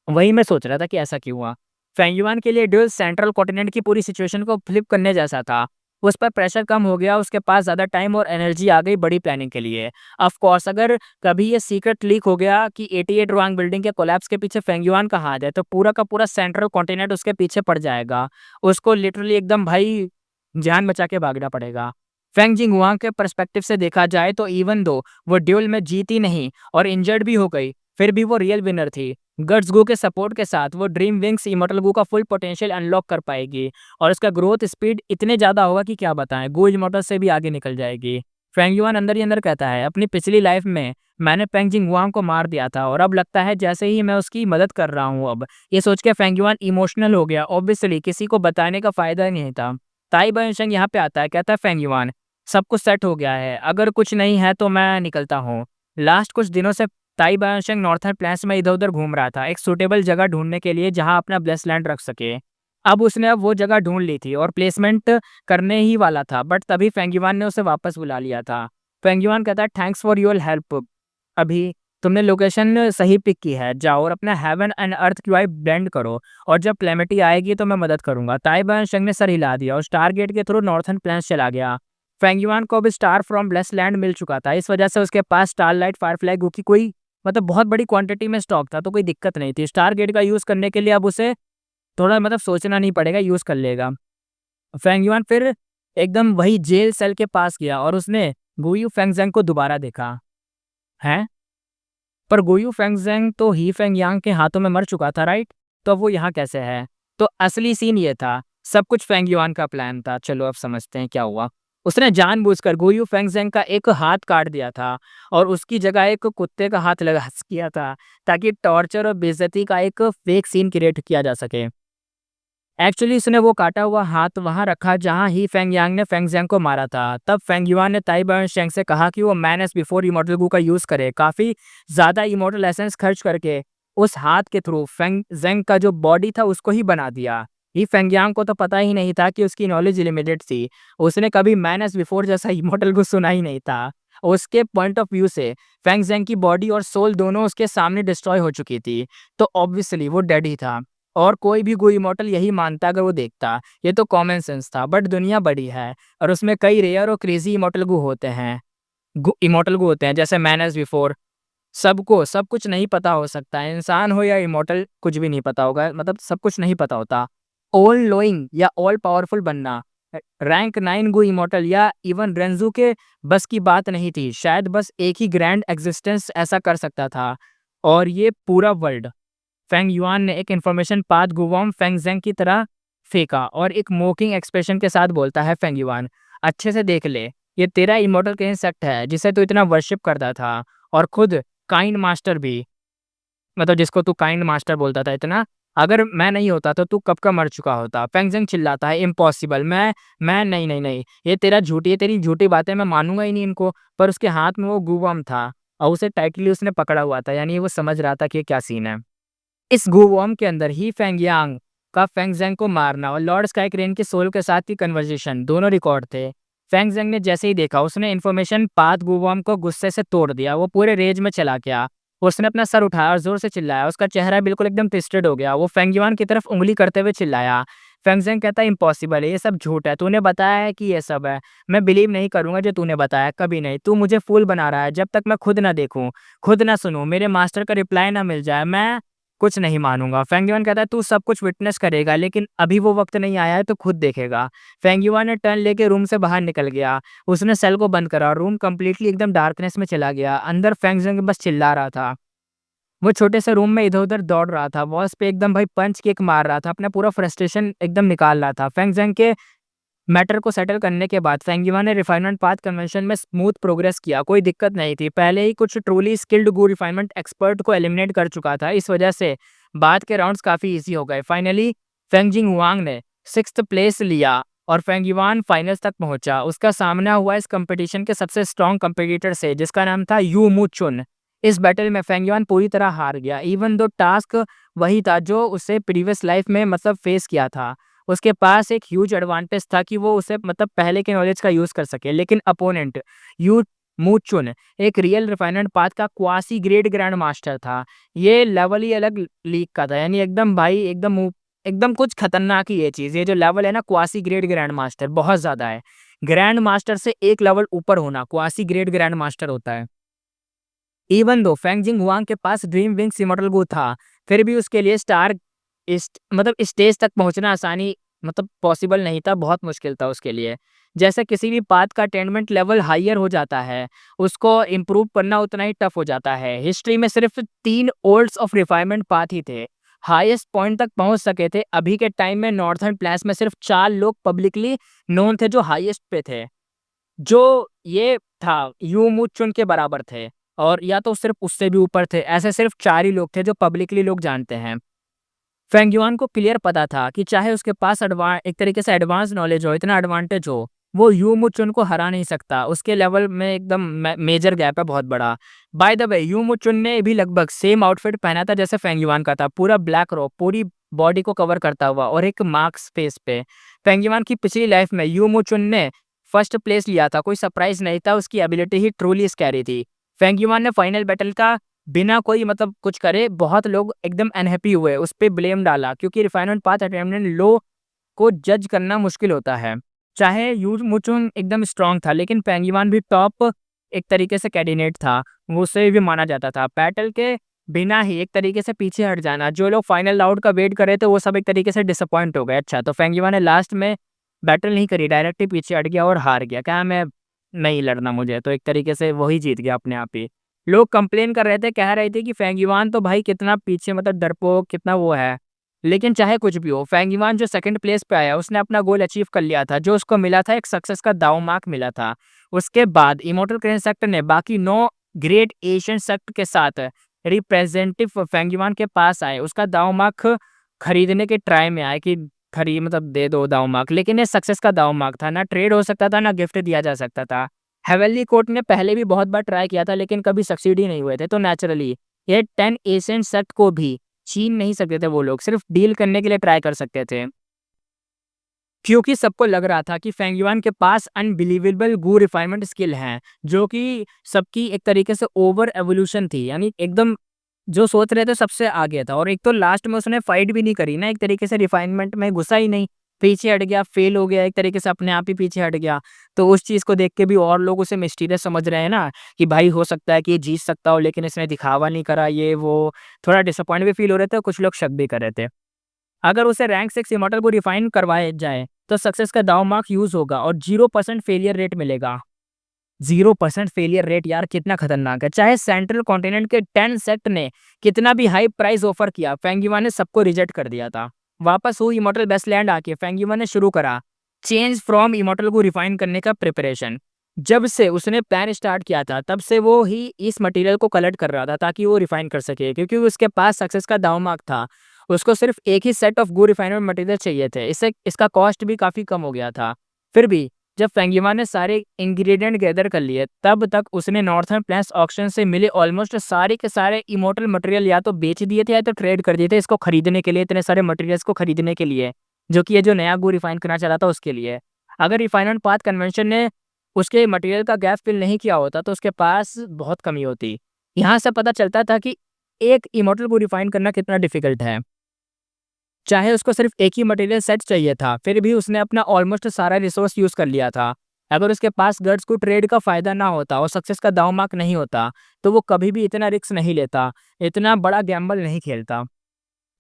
वही मैं सोच रहा था कि ऐसा क्यों हुआ। फेंग युआन के लिए ड्यूल सेंट्रल कॉन्टिनेंट की पूरी सिचुएशन को फ्लिप करने जैसा था। उस पर प्रेशर कम हो गया, उसके पास ज़्यादा टाइम और एनर्जी आ गई बड़ी प्लानिंग के लिए। ऑफ कोर्स अगर कभी ये सीक्रेट लीक हो गया कि 88 रुआंग बिल्डिंग के कोलैप्स के पीछे फेंग युआन का हाथ है, तो पूरा का पूरा सेंट्रल कॉन्टिनेंट उसके पीछे पड़ जाएगा। उसको लिटरली एकदम भाई जान बचा के भागना पड़ेगा। फेंग जिंगहुआंग के पर्सपेक्टिव से देखा जाए तो इवन दो वो ड्यूल में जीती नहीं और इंजर्ड भी हो गई, फिर भी वो रियल विनर थी। गर्ट्सगू के सपोर्ट के साथ वो ड्रीम विंग्स इमॉर्टल गू का फुल पोटेंशियल अनलॉक कर पाएगी, और इसका ग्रोथ स्पीड इतने ज़्यादा होगा कि क्या बताएं, गू इमॉर्टल से भी आगे निकल जाएगी। फेंग युआन अंदर ही अंदर कहता है अपनी पिछली लाइफ में मैंने फेंग जिंगहुआंग को मार दिया था, और अब लगता है जैसे ही मैं उसकी मदद कर रहा हूँ। अब ये सोच के फेंग युआन इमोशनल हो गया। ऑब्वियसली किसी को बताने का फायदा नहीं था। ताई बायोशंग यहाँ पे आता है, कहता है फेंग युआन सब कुछ सेट हो गया है, अगर कुछ नहीं है तो मैं निकलता हूँ। लास्ट कुछ दिनों से ताई बायाशंग नॉर्थर्न प्लेन्स में इधर-उधर घूम रहा था, एक सूटेबल जगह ढूँढने के लिए जहाँ अपना ब्लेसलैंड रख सके। अब उसने वो जगह ढूँढ ली थी और प्लेसमेंट करने ही वाला था, बट तभी फेंग युआन ने उसे वापस बुला लिया था। फेंग युआन कहता है, थैंक्स फॉर योर हेल्प। अभी तुमने लोकेशन सही पिक की है, जाओ और अपना हेवन एंड अर्थ की वाइब ब्लेंड करो, और जब कैलेमिटी आएगी तो मैं मदद करूँगा। ताई बायाशंग ने सर हिला दिया और स्टार गेट के थ्रू नॉर्थर्न प्लेन्स चला गया। फेंग युआन को अब स्टार फ्रॉम ब्लेस्ड लैंड मिल चुका था, इस वजह से उसके पास स्टारलाइट फायरफ्लाई गू की कोई बहुत बड़ी क्वांटिटी में स्टॉक था, तो कोई दिक्कत नहीं थी। स्टार गेट का यूज़ करने के लिए अब उसे थोड़ा सोचना नहीं पड़ेगा, यूज़ कर लेगा। फेंग युआन फिर एकदम वही जेल सेल के पास गया और उसने गुयू फेंगज़ेंग को दोबारा देखा। हैं? पर गुयू फेंगज़ेंग तो ही फेंग यांग के हाथों में मर चुका था, राइट? तो अब वो यहाँ कैसे है? तो असली सीन ये था, सब कुछ फेंग युआन का प्लान था। चलो अब समझते हैं क्या हुआ। उसने जानबूझकर गुयू फेंगज़ेंग का एक हाथ काट दिया था और उसकी जगह एक कुत्ते का हाथ लगा किया था, ताकि टॉर्चर और बेइज्जती का एक फेक सीन क्रिएट किया जा सके। एक्चुअली उसने वो काटा हुआ हाथ वहाँ रखा जहाँ ही फेंग यांग ने फेंग ज़ेंग को मारा था। तब फेंग युआन ने ताई बायाशेंग से कहा कि वो मैन एज़ बिफोर इमॉर्टल गू का यूज़ करे। काफ़ी ज़्यादा इमॉर्टल एसेंस खर्च करके उस हाथ के थ्रू फेंग ज़ेंग का जो बॉडी था उसको ही बना दिया। ही फेंग यांग को तो पता ही नहीं था कि उसकी नॉलेज लिमिटेड थी। उसने कभी मैन एज़ बिफोर जैसा इमॉर्टल गू सुना ही नहीं था। उसके पॉइंट ऑफ व्यू से फेंग ज़ेंग की बॉडी और सोल दोनों उसके सामने डिस्ट्रॉय हो चुकी थी। तो ऑब्वियसली वो डेड ही था। और कोई भी गो इमॉर्टल यही मानता अगर वो देखता। ये तो कॉमन सेंस था, बट दुनिया बड़ी है और उसमें कई रेयर और क्रेजी इमॉर्टल गो होते हैं। इमॉर्टल गो होते हैं जैसे मैन एज़ बिफोर। सबको सब कुछ नहीं पता हो सकता है, इंसान हो या इमॉर्टल, कुछ भी नहीं पता होगा, सब कुछ नहीं पता होता। ऑल नोइंग या ऑल पावरफुल बनना रैंक 9 गो इमॉर्टल या इवन रेंजू के बस की बात नहीं थी। शायद बस एक ही ग्रैंड एग्जिस्टेंस ऐसा कर सकता था, और ये पूरा वर्ल्ड। फेंग युआन ने एक इन्फॉर्मेशन पाथ गुवॉम फेंगज़ेंग की तरह फेंका और एक मोकिंग एक्सप्रेशन के साथ बोलता है, फेंग युआन अच्छे से देख ले, ये तेरा इमॉर्टल का इंसेक्ट है जिसे तू इतना वर्शिप करता था, और खुद काइंड मास्टर भी, जिसको तू काइंड मास्टर बोलता था इतना, अगर मैं नहीं होता तो तू कब का मर चुका होता। फेंगज़ेंग चिल्लाता है, इम्पॉसिबल, मैं नहीं नहीं नहीं, ये तेरी झूठी बातें, मैं मानूंगा ही नहीं इनको। पर उसके हाथ में वो गुवॉम था और उसे टाइटली उसने पकड़ा हुआ था, यानी वो समझ रहा था कि ये क्या सीन है। इस गूवॉर्म के अंदर ही फेंग यांग का फेंग ज़ेंग को मारना और लॉर्ड स्काईक्रेन के सोल के साथ की कन्वर्सेशन दोनों रिकॉर्ड थे। फेंग ज़ेंग ने जैसे ही देखा, उसने इन्फॉर्मेशन पाथ गूवॉर्म को गुस्से से तोड़ दिया। वो पूरे रेज में चला गया। उसने अपना सर उठाया और जोर से चिल्लाया। उसका चेहरा बिल्कुल एकदम ट्विस्टेड हो गया। वो फेंग युआन की तरफ उंगली करते हुए चिल्लाया। फेंग ज़ेंग कहता है, इम्पॉसिबल है, ये सब झूठ है, तूने बताया है कि ये सब है। मैं बिलीव नहीं करूंगा जो तूने बताया, कभी नहीं। तू मुझे फूल बना रहा है, जब तक मैं खुद ना देखूं, खुद ना सुनूं, मेरे मास्टर का रिप्लाई ना मिल जाए, मैं कुछ नहीं मानूंगा। फेंग युआन कहता है, तू सब कुछ विटनेस करेगा, लेकिन अभी वो वक्त नहीं आया है, तो खुद देखेगा। फेंग युआन ने टर्न लेके रूम से बाहर निकल गया। उसने सेल को बंद करा और रूम कंप्लीटली एकदम डार्कनेस में चला गया। अंदर फेंग ज़ेंग बस चिल्ला रहा था। वो छोटे से रूम में इधर-उधर दौड़ रहा था, वॉल्स पे एकदम पंच किक मार रहा था, अपना पूरा फ्रस्ट्रेशन एकदम निकाल रहा था। फेंग ज़ेंग के मैटर को सेटल करने के बाद फेंग युआन ने रिफाइनमेंट पाथ कन्वेंशन में स्मूथ प्रोग्रेस किया। कोई दिक्कत नहीं थी, पहले ही कुछ ट्रूली स्किल्ड गू रिफाइनमेंट एक्सपर्ट को एलिमिनेट कर चुका था। इस वजह से बाद के राउंड्स काफ़ी ईजी हो गए। फाइनली फेंग जिंग हुआंग ने 6th प्लेस लिया और फेंग युआन फाइनल्स तक पहुंचा। उसका सामना हुआ इस कंपटीशन के सबसे स्ट्रॉन्ग कंपटीटर से, जिसका नाम था यू मू चुन। इस बैटल में फेंग युआन पूरी तरह हार गया, इवन दो टास्क वही था जो उसे प्रीवियस लाइफ में फेस किया था। उसके पास एक ह्यूज एडवांटेज था कि वो उसे पहले के नॉलेज का यूज़ कर सके, लेकिन अपोनेंट यू मू चुन एक रियल रिफाइनमेंट पाथ का क्वासी ग्रेड ग्रैंड मास्टर था। ये लेवल ही अलग लीग का था, यानी एकदम भाई एकदम कुछ खतरनाक ही ये चीज़। ये जो लेवल है ना, क्वासी ग्रेड ग्रैंड मास्टर, बहुत ज़्यादा है। ग्रैंड मास्टर से एक लेवल ऊपर होना क्वासी ग्रेड ग्रैंड मास्टर होता है। Even though Feng Jing Huang के पास ड्रीम विंग्स इमॉर्टल गो था, फिर भी उसके लिए स्टार स्टेज तक पहुंचना आसानी पॉसिबल नहीं था, बहुत मुश्किल था उसके लिए। जैसे किसी भी पाथ का अटेनमेंट लेवल हायर हो जाता है, उसको इम्प्रूव करना उतना ही टफ हो जाता है। हिस्ट्री में सिर्फ 3 ओल्ड्स ऑफ रिफाइनमेंट पाथ ही थे, हाईएस्ट पॉइंट तक पहुंच सके थे। अभी के टाइम में नॉर्थर्न प्लेन्स में सिर्फ 4 लोग पब्लिकली नोन थे जो हाईएस्ट पे थे, जो ये था यू मू चुन के बराबर थे, और या तो सिर्फ उससे भी ऊपर थे। ऐसे सिर्फ 4 ही लोग थे जो पब्लिकली लोग जानते हैं। फेंग युआन को क्लियर पता था कि चाहे उसके पास एक तरीके से एडवांस नॉलेज हो, इतना एडवांटेज हो, वो यू मू चुन को हरा नहीं सकता, उसके लेवल में एकदम मेजर गैप है बहुत बड़ा। बाय द वे यू मू चुन ने भी लगभग सेम आउटफिट पहना था जैसे फेंग युआन का था, पूरा ब्लैक रॉक पूरी बॉडी को कवर करता हुआ और एक मार्क्स फेस पे। फेंग युआन की पिछली लाइफ में यू मू चुन ने फर्स्ट प्लेस लिया था, कोई सरप्राइज नहीं था, उसकी एबिलिटी ही ट्रूली स्कैरी थी। फेंग युआन ने फाइनल बैटल का बिना कोई मतलब कुछ करे बहुत लोग एकदम अनहैप्पी हुए, उस पे ब्लेम डाला क्योंकि रिफाइनमेंट पाथ अटेम्प्ट लो को जज करना मुश्किल होता है। चाहे यू मुचुंग एकदम स्ट्रांग था, लेकिन पेंगुइन भी टॉप एक तरीके से कैंडिडेट था, वो उसे भी माना जाता था। बैटल के बिना ही एक तरीके से पीछे हट जाना, जो लोग फाइनल राउंड का वेट कर रहे थे वो सब एक तरीके से डिसअपॉइंट हो गए। अच्छा तो फेंगयुआन ने लास्ट में बैटल नहीं करी, डायरेक्ट ही पीछे हट गया और हार गया, क्या मैं नहीं लड़ना मुझे, तो एक तरीके से वही जीत गया अपने आप ही। लोग कंप्लेन कर रहे थे, कह रहे थे कि फेंगयुआन तो भाई कितना पीछे मतलब डरपोक कितना वो है, लेकिन चाहे कुछ भी हो फेंगयुआन जो सेकंड प्लेस पे आया उसने अपना गोल अचीव कर लिया था, जो उसको मिला था एक सक्सेस का दाव मार्क मिला था। उसके बाद इमोर्टल क्रेन सेक्टर ने बाकी 9 ग्रेट एशियन सेक्टर के साथ रिप्रेजेंटेटिव फेंगयुआन के पास आए, उसका दाव मार्क खरीदने के ट्राई में आए कि खरीद मतलब दे दो दाव मार्क, लेकिन ये सक्सेस का दाव मार्क था, ना ट्रेड हो सकता था ना गिफ्ट दिया जा सकता था। हेवनली कोर्ट ने पहले भी बहुत बार ट्राई किया था लेकिन कभी सक्सीड ही नहीं हुए थे, तो नेचुरली ये 10 एशियन सेक्ट को भी छीन नहीं सकते थे, वो लोग सिर्फ डील करने के लिए ट्राई कर सकते थे। क्योंकि सबको लग रहा था कि फेंगयुआन के पास अनबिलीवेबल गू रिफाइनमेंट स्किल हैं, जो कि सबकी एक तरीके से ओवर एवोल्यूशन थी, यानी एकदम जो सोच रहे थे सबसे आगे था। और एक तो लास्ट में उसने फाइट भी नहीं करी ना, एक तरीके से रिफाइनमेंट में घुसा ही नहीं, पीछे हट गया, फेल हो गया, एक तरीके से अपने आप ही पीछे हट गया। तो उस चीज़ को देख के भी और लोग उसे मिस्टीरियस समझ रहे हैं ना, कि भाई हो सकता है कि ये जीत सकता हो लेकिन इसने दिखावा नहीं करा, ये वो थोड़ा डिसअपॉइंट भी फील हो रहे थे, कुछ लोग शक भी कर रहे थे। अगर उसे रैंक 6 इमॉर्टल को रिफाइन करवाया जाए तो सक्सेस का दाव मार्क यूज होगा और 0% फेलियर रेट मिलेगा। 0% फेलियर रेट यार कितना खतरनाक है। चाहे सेंट्रल कॉन्टिनेंट के 10 सेक्ट ने कितना भी हाई प्राइस ऑफर किया, फेंगयुआन ने सबको रिजेक्ट कर दिया था। वापस हुई इमॉर्टल बेस्टलैंड आके फेंगयुआन ने शुरू करा चेंज फ्रॉम इमॉर्टल को रिफाइन करने का प्रिपरेशन। जब से उसने प्लान स्टार्ट किया था तब से वो ही इस मटेरियल को कलेक्ट कर रहा था ताकि वो रिफाइन कर सके, क्योंकि उसके पास सक्सेस का दाव मार्क था। उसको सिर्फ एक ही set of Gu refinement material चाहिए थे, इससे इसका कॉस्ट भी काफ़ी कम हो गया था। फिर भी जब फेंगयुआन ने सारे इंग्रेडिएंट गैदर कर लिए तब तक उसने नॉर्थर्न प्लेन्स ऑक्शन से मिले ऑलमोस्ट सारे के सारे इमोर्टल मटेरियल या तो बेच दिए थे या तो ट्रेड कर दिए थे इसको खरीदने के लिए, इतने सारे मटेरियल्स को खरीदने के लिए, जो कि ये जो नया गो रिफाइन करना चाह रहा था उसके लिए। अगर रिफाइनमेंट पाथ कन्वेंशन ने उसके मटेरियल का गैप फिल नहीं किया होता तो उसके पास बहुत कमी होती। यहाँ से पता चलता था कि एक इमोर्टल को रिफाइन करना कितना डिफिकल्ट है। चाहे उसको सिर्फ एक ही मटेरियल सेट चाहिए था, फिर भी उसने अपना ऑलमोस्ट सारा रिसोर्स यूज़ कर लिया था। अगर उसके पास गट्स को ट्रेड का फ़ायदा ना होता और सक्सेस का दाव मार्क नहीं होता, तो वो कभी भी इतना रिस्क नहीं लेता, इतना बड़ा गैम्बल नहीं खेलता।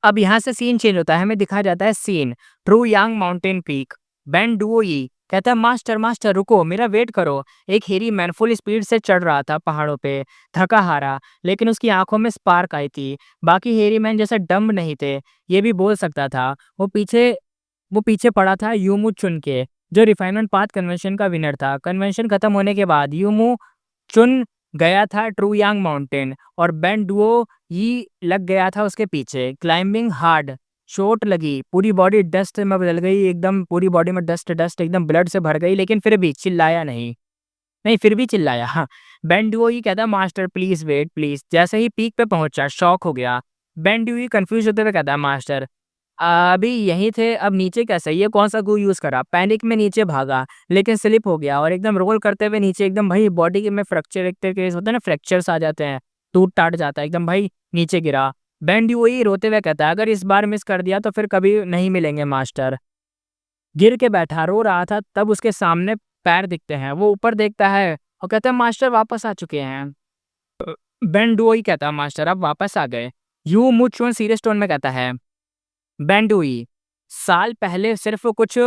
अब यहाँ से सीन चेंज होता है, हमें दिखाया जाता है सीन ट्रू यांग माउंटेन पीक। बेन डुओई कहता है मास्टर मास्टर रुको मेरा वेट करो। एक हेरी मैन फुल स्पीड से चढ़ रहा था पहाड़ों पे, थका हारा, लेकिन उसकी आंखों में स्पार्क आई थी। बाकी हेरी मैन जैसे डम्ब नहीं थे, ये भी बोल सकता था। वो पीछे पड़ा था यूमू चुन के, जो रिफाइनमेंट पाथ कन्वेंशन का विनर था। कन्वेंशन खत्म होने के बाद यूमू चुन गया था ट्रू यांग माउंटेन और बेन डुओ ही लग गया था उसके पीछे। क्लाइंबिंग हार्ड, चोट लगी, पूरी बॉडी डस्ट में बदल गई, एकदम पूरी बॉडी में डस्ट डस्ट एकदम ब्लड से भर गई, लेकिन फिर भी चिल्लाया नहीं। नहीं फिर भी चिल्लाया, हाँ। बेन डुओ ही कहता मास्टर प्लीज वेट प्लीज। जैसे ही पीक पे पहुंचा शॉक हो गया। बेन डुओ कंफ्यूज होते हुए कहता मास्टर अभी यहीं थे, अब नीचे कैसे, ये कौन सा गू यूज करा। पैनिक में नीचे भागा लेकिन स्लिप हो गया और एकदम रोल करते हुए नीचे एकदम भाई बॉडी के में फ्रैक्चर एक केस होता है ना, फ्रैक्चर्स आ जाते हैं, टूट टाट जाता है एकदम भाई, नीचे गिरा। बैंड वही रोते हुए कहता है अगर इस बार मिस कर दिया तो फिर कभी नहीं मिलेंगे मास्टर। गिर के बैठा रो रहा था, तब उसके सामने पैर दिखते हैं, वो ऊपर देखता है और कहता है मास्टर वापस आ चुके हैं। बेन डुओई कहता है मास्टर अब वापस आ गए। यू मुचुन सीरियस टोन में कहता है बेंडुई साल पहले सिर्फ कुछ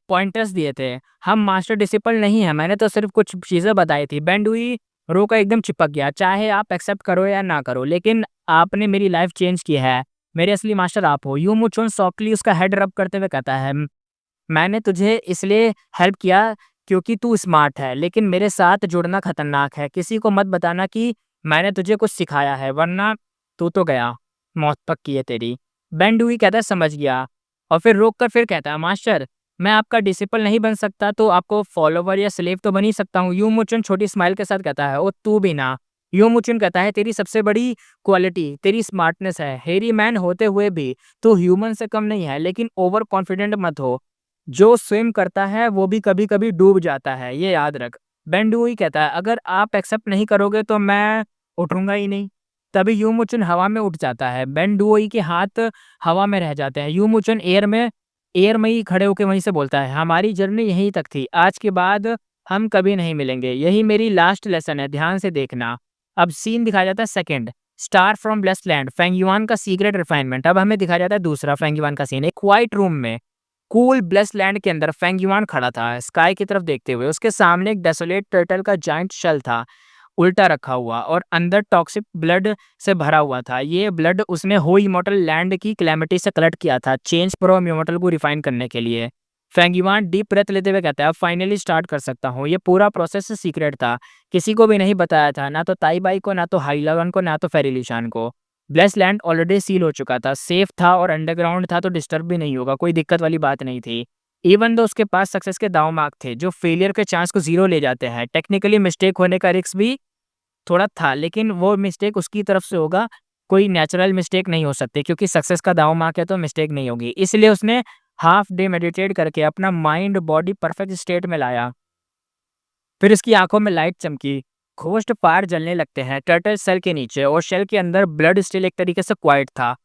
पॉइंटर्स दिए थे, हम मास्टर डिसिपल नहीं है, मैंने तो सिर्फ कुछ चीज़ें बताई थी। बेंडुई रो का एकदम चिपक गया, चाहे आप एक्सेप्ट करो या ना करो लेकिन आपने मेरी लाइफ चेंज की है, मेरे असली मास्टर आप हो। यू मुचुन सॉफ्टली उसका हेड रब करते हुए कहता है मैंने तुझे इसलिए हेल्प किया क्योंकि तू स्मार्ट है, लेकिन मेरे साथ जुड़ना खतरनाक है। किसी को मत बताना कि मैंने तुझे कुछ सिखाया है, वरना तू तो गया, मौत पक्की है तेरी। बेन डुई कहता है समझ गया और फिर रोक कर फिर कहता है मास्टर मैं आपका डिसिपल नहीं बन सकता तो आपको फॉलोवर या स्लेव तो बन ही सकता हूँ। यू मुचुन छोटी स्माइल के साथ कहता है, ओ तू भी ना। यू मुचुन कहता है, तेरी सबसे बड़ी क्वालिटी तेरी स्मार्टनेस है। हेरी मैन होते हुए भी तू ह्यूमन से कम नहीं है, लेकिन ओवर कॉन्फिडेंट मत हो। जो स्विम करता है वो भी कभी-कभी डूब जाता है, ये याद रख। बेन डुओई कहता है, अगर आप एक्सेप्ट नहीं करोगे तो मैं उठूँगा ही नहीं। तभी यू मुचुन हवा में उठ जाता है। बेन डुओई के हाथ हवा में रह जाते हैं। यू मुचुन एयर में ही खड़े होके वहीं से बोलता है, हमारी जर्नी यहीं तक थी। आज के बाद हम कभी नहीं मिलेंगे। यही मेरी लास्ट लेसन है, ध्यान से देखना। अब सीन दिखाया जाता है second, star from blessed land, Feng yuan का सीक्रेट रिफाइनमेंट। अब हमें दिखाया जाता है दूसरा फेंग युआन का सीन। एक क्वाइट रूम में कूल ब्लेस्ड लैंड के अंदर फेंग युआन खड़ा था, स्काई की तरफ देखते हुए। उसके सामने एक डेसोलेट टर्टल का जाइंट शेल था, उल्टा रखा हुआ और अंदर टॉक्सिक ब्लड से भरा हुआ था। ये ब्लड उसने हो इमॉर्टल लैंड की कैलेमिटी से कलेक्ट किया था, चेंज प्रो इमॉर्टल को रिफाइन करने के लिए। फेंगिवान डीप ब्रेथ लेते हुए कहता है, अब फाइनली स्टार्ट कर सकता हूँ। ये पूरा प्रोसेस सीक्रेट था, किसी को भी नहीं बताया था, ना तो ताई बाई को, ना तो हाईलावन को, ना तो फेरिलिशान को। ब्लेस लैंड ऑलरेडी सील हो चुका था, सेफ था और अंडरग्राउंड था, तो डिस्टर्ब भी नहीं होगा, कोई दिक्कत वाली बात नहीं थी। इवन दो उसके पास सक्सेस के दाव मार्क थे जो फेलियर के चांस को जीरो ले जाते हैं। टेक्निकली मिस्टेक होने का रिस्क भी थोड़ा था, लेकिन वो मिस्टेक उसकी तरफ से होगा, कोई नेचुरल मिस्टेक नहीं हो सकती, क्योंकि सक्सेस का दाँव मार के तो मिस्टेक नहीं होगी। इसलिए उसने हाफ डे मेडिटेट करके अपना माइंड बॉडी परफेक्ट स्टेट में लाया। फिर उसकी आंखों में लाइट चमकी, घोस्ट फायर जलने लगते हैं टर्टल शेल के नीचे, और शेल के अंदर ब्लड स्टिल एक तरीके से क्वाइट था।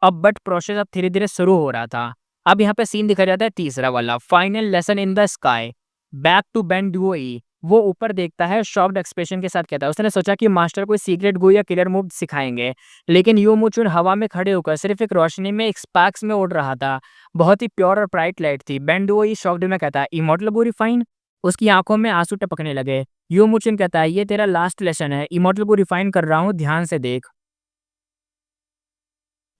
अब बट प्रोसेस अब धीरे-धीरे शुरू हो रहा था। अब यहाँ पे सीन दिखाया जाता है तीसरा वाला, final lesson in the sky, back to Ben Duoyi. वो ऊपर देखता है, शॉक्ड एक्सप्रेशन के साथ कहता है, उसने सोचा कि मास्टर कोई सीक्रेट गो या किलर मूव सिखाएंगे, लेकिन यू मुचुन हवा में खड़े होकर सिर्फ एक रोशनी में, एक स्पार्क्स में उड़ रहा था। बहुत ही प्योर और ब्राइट लाइट थी। बेन डुओई शॉक्ड में कहता है, इमॉर्टल गो रिफाइन? उसकी आंखों में आंसू टपकने लगे। यू मुचुन कहता है, ये तेरा लास्ट लेसन है, इमॉर्टल को रिफाइन कर रहा हूँ, ध्यान से देख।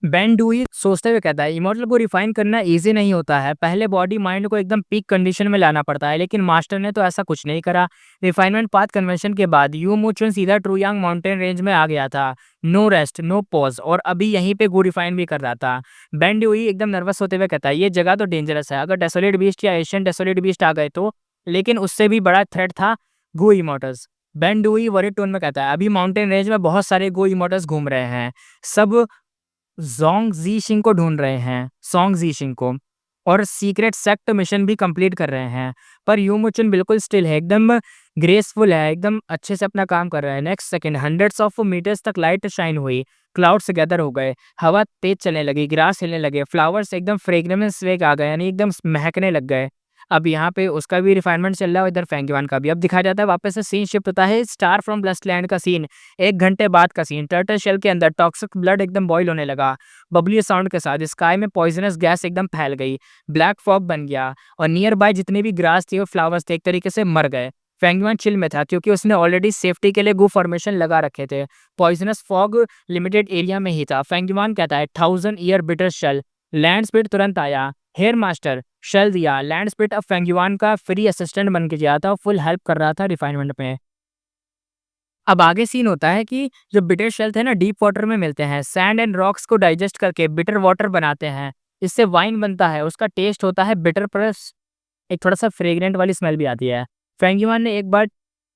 बेन डुई सोचते हुए कहता है, इमॉर्टल को रिफाइन करना इजी नहीं होता है, पहले बॉडी माइंड को एकदम पीक कंडीशन में लाना पड़ता है, लेकिन मास्टर ने तो ऐसा कुछ नहीं करा। रिफाइनमेंट पाथ कन्वेंशन के बाद यू मुचुन सीधा ट्रूयांग माउंटेन रेंज में आ गया था, नो रेस्ट नो पॉज, और अभी यहीं पे गो रिफाइन भी कर रहा था। बेन डुई एकदम नर्वस होते हुए कहता है, ये जगह तो डेंजरस है, अगर डेसोलेट बीस्ट या एशियन डेसोलेट बीस्ट आ गए तो, लेकिन उससे भी बड़ा थ्रेट था गो इमोटर्स। बेन डुई वरी टोन में कहता है, अभी माउंटेन रेंज में बहुत सारे गो इमोटर्स घूम रहे हैं, सब ज़ोंग ज़ीशिंग को ढूँढ रहे हैं, सोंग ज़ीशिंग को, और सीक्रेट सेक्ट मिशन भी कंप्लीट कर रहे हैं। पर यू मुचुन बिल्कुल स्टिल है, एकदम ग्रेसफुल है, एकदम अच्छे से अपना काम कर रहा है। Next second hundreds of metres तक लाइट शाइन हुई, क्लाउड्स गैदर हो गए, हवा तेज चलने लगी, ग्रास हिलने लगे, फ्लावर्स एकदम फ्रेग्रेंस वेग आ गए, यानी एकदम महकने लग गए। अब यहाँ पे उसका भी रिफाइनमेंट चल रहा है और इधर फेंगिवान का भी। अब दिखाया जाता है वापस से सीन शिफ्ट होता है, स्टार फ्रॉम ब्लेस्ड लैंड का सीन, 1 घंटे बाद का सीन। टर्टल शेल के अंदर टॉक्सिक ब्लड एकदम बॉयल होने लगा, बबली साउंड के साथ स्काई में पॉइजनस गैस एकदम फैल गई, ब्लैक फॉग बन गया, और नियर बाय जितने भी ग्रास थे और फ्लावर्स थे एक तरीके से मर गए। फेंगिवान चिल में था क्योंकि उसने ऑलरेडी सेफ्टी के लिए गो फॉर्मेशन लगा रखे थे। पॉइजनस फॉग लिमिटेड एरिया में ही था। फेंगिवान कहता है, 1000 year bitter shell, land speed तुरंत आया, हेयर मास्टर शेल दिया। लैंड स्प्लिट अब फेंगिवान का फ्री असिस्टेंट बन के गया था, फुल हेल्प कर रहा था रिफाइनमेंट में। अब आगे सीन होता है कि जो बिटर शेल थे ना, डीप वाटर में मिलते हैं, सैंड एंड रॉक्स को डाइजेस्ट करके बिटर वाटर बनाते हैं, इससे वाइन बनता है। उसका टेस्ट होता है बिटर प्लस एक थोड़ा-सा फ्रेग्रेंट वाली स्मेल भी आती है। फेंगिवान ने एक बार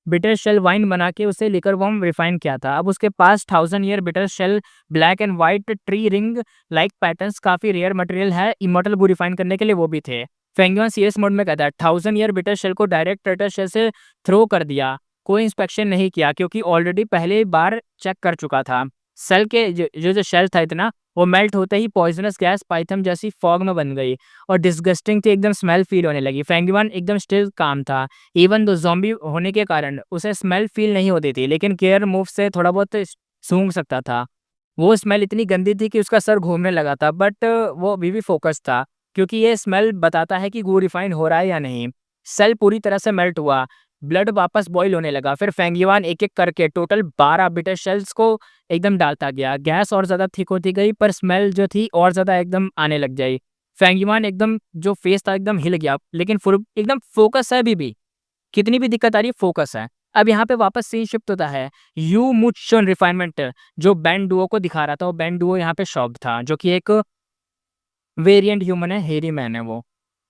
बिटर शेल वाइन बना के उसे लिकर वॉर्म रिफाइन किया था। अब उसके पास 1000 year bitter shell black and white tree ring like patterns, काफ़ी रेयर मटेरियल है, इमॉर्टल को रिफाइन करने के लिए वो भी थे। फेंगिवान सीरियस मोड में कहता है, 1000 ईयर बिटर शेल को डायरेक्ट टर्टल शेल से थ्रो कर दिया, कोई इंस्पेक्शन नहीं किया क्योंकि ऑलरेडी पहले बार चेक कर चुका था। सेल के जो शेल था इतना, वो मेल्ट होते ही पॉइजनस गैस पाइथम जैसी फॉग में बन गई और डिस्गस्टिंग थी, एकदम स्मेल फील होने लगी। फेंगिवान एकदम स्टिल काम था, इवन दो ज़ॉम्बी होने के कारण उसे स्मेल फील नहीं होती थी, लेकिन केयर मूव से थोड़ा बहुत सूंघ सकता था। वो स्मेल इतनी गंदी थी कि उसका सर घूमने लगा था, बट वो अभी भी फोकस था क्योंकि ये स्मेल बताता है कि गू रिफाइन हो रहा है या नहीं। सेल पूरी तरह से मेल्ट हुआ, ब्लड वापस बॉईल होने लगा। फिर फेंगिवान एक-एक करके टोटल 12 बिटर शेल्स को एकदम डालता गया। गैस और ज़्यादा थिक होती गई, पर स्मेल जो थी और ज़्यादा एकदम आने लग गई। फेंगिवान एकदम जो फेस था एकदम हिल गया, लेकिन फुल एकदम फोकस है अभी भी। कितनी भी दिक्कत आ रही है, फोकस है। अब यहाँ पे वापस सीन शिफ्ट होता है। यू मुचुन रिफाइनमेंट जो बेन डुओ को दिखा रहा था, वो बेन डुओ यहाँ पे शॉक्ड था, जो कि एक वेरिएंट ह्यूमन है, हेरी मैन है वो।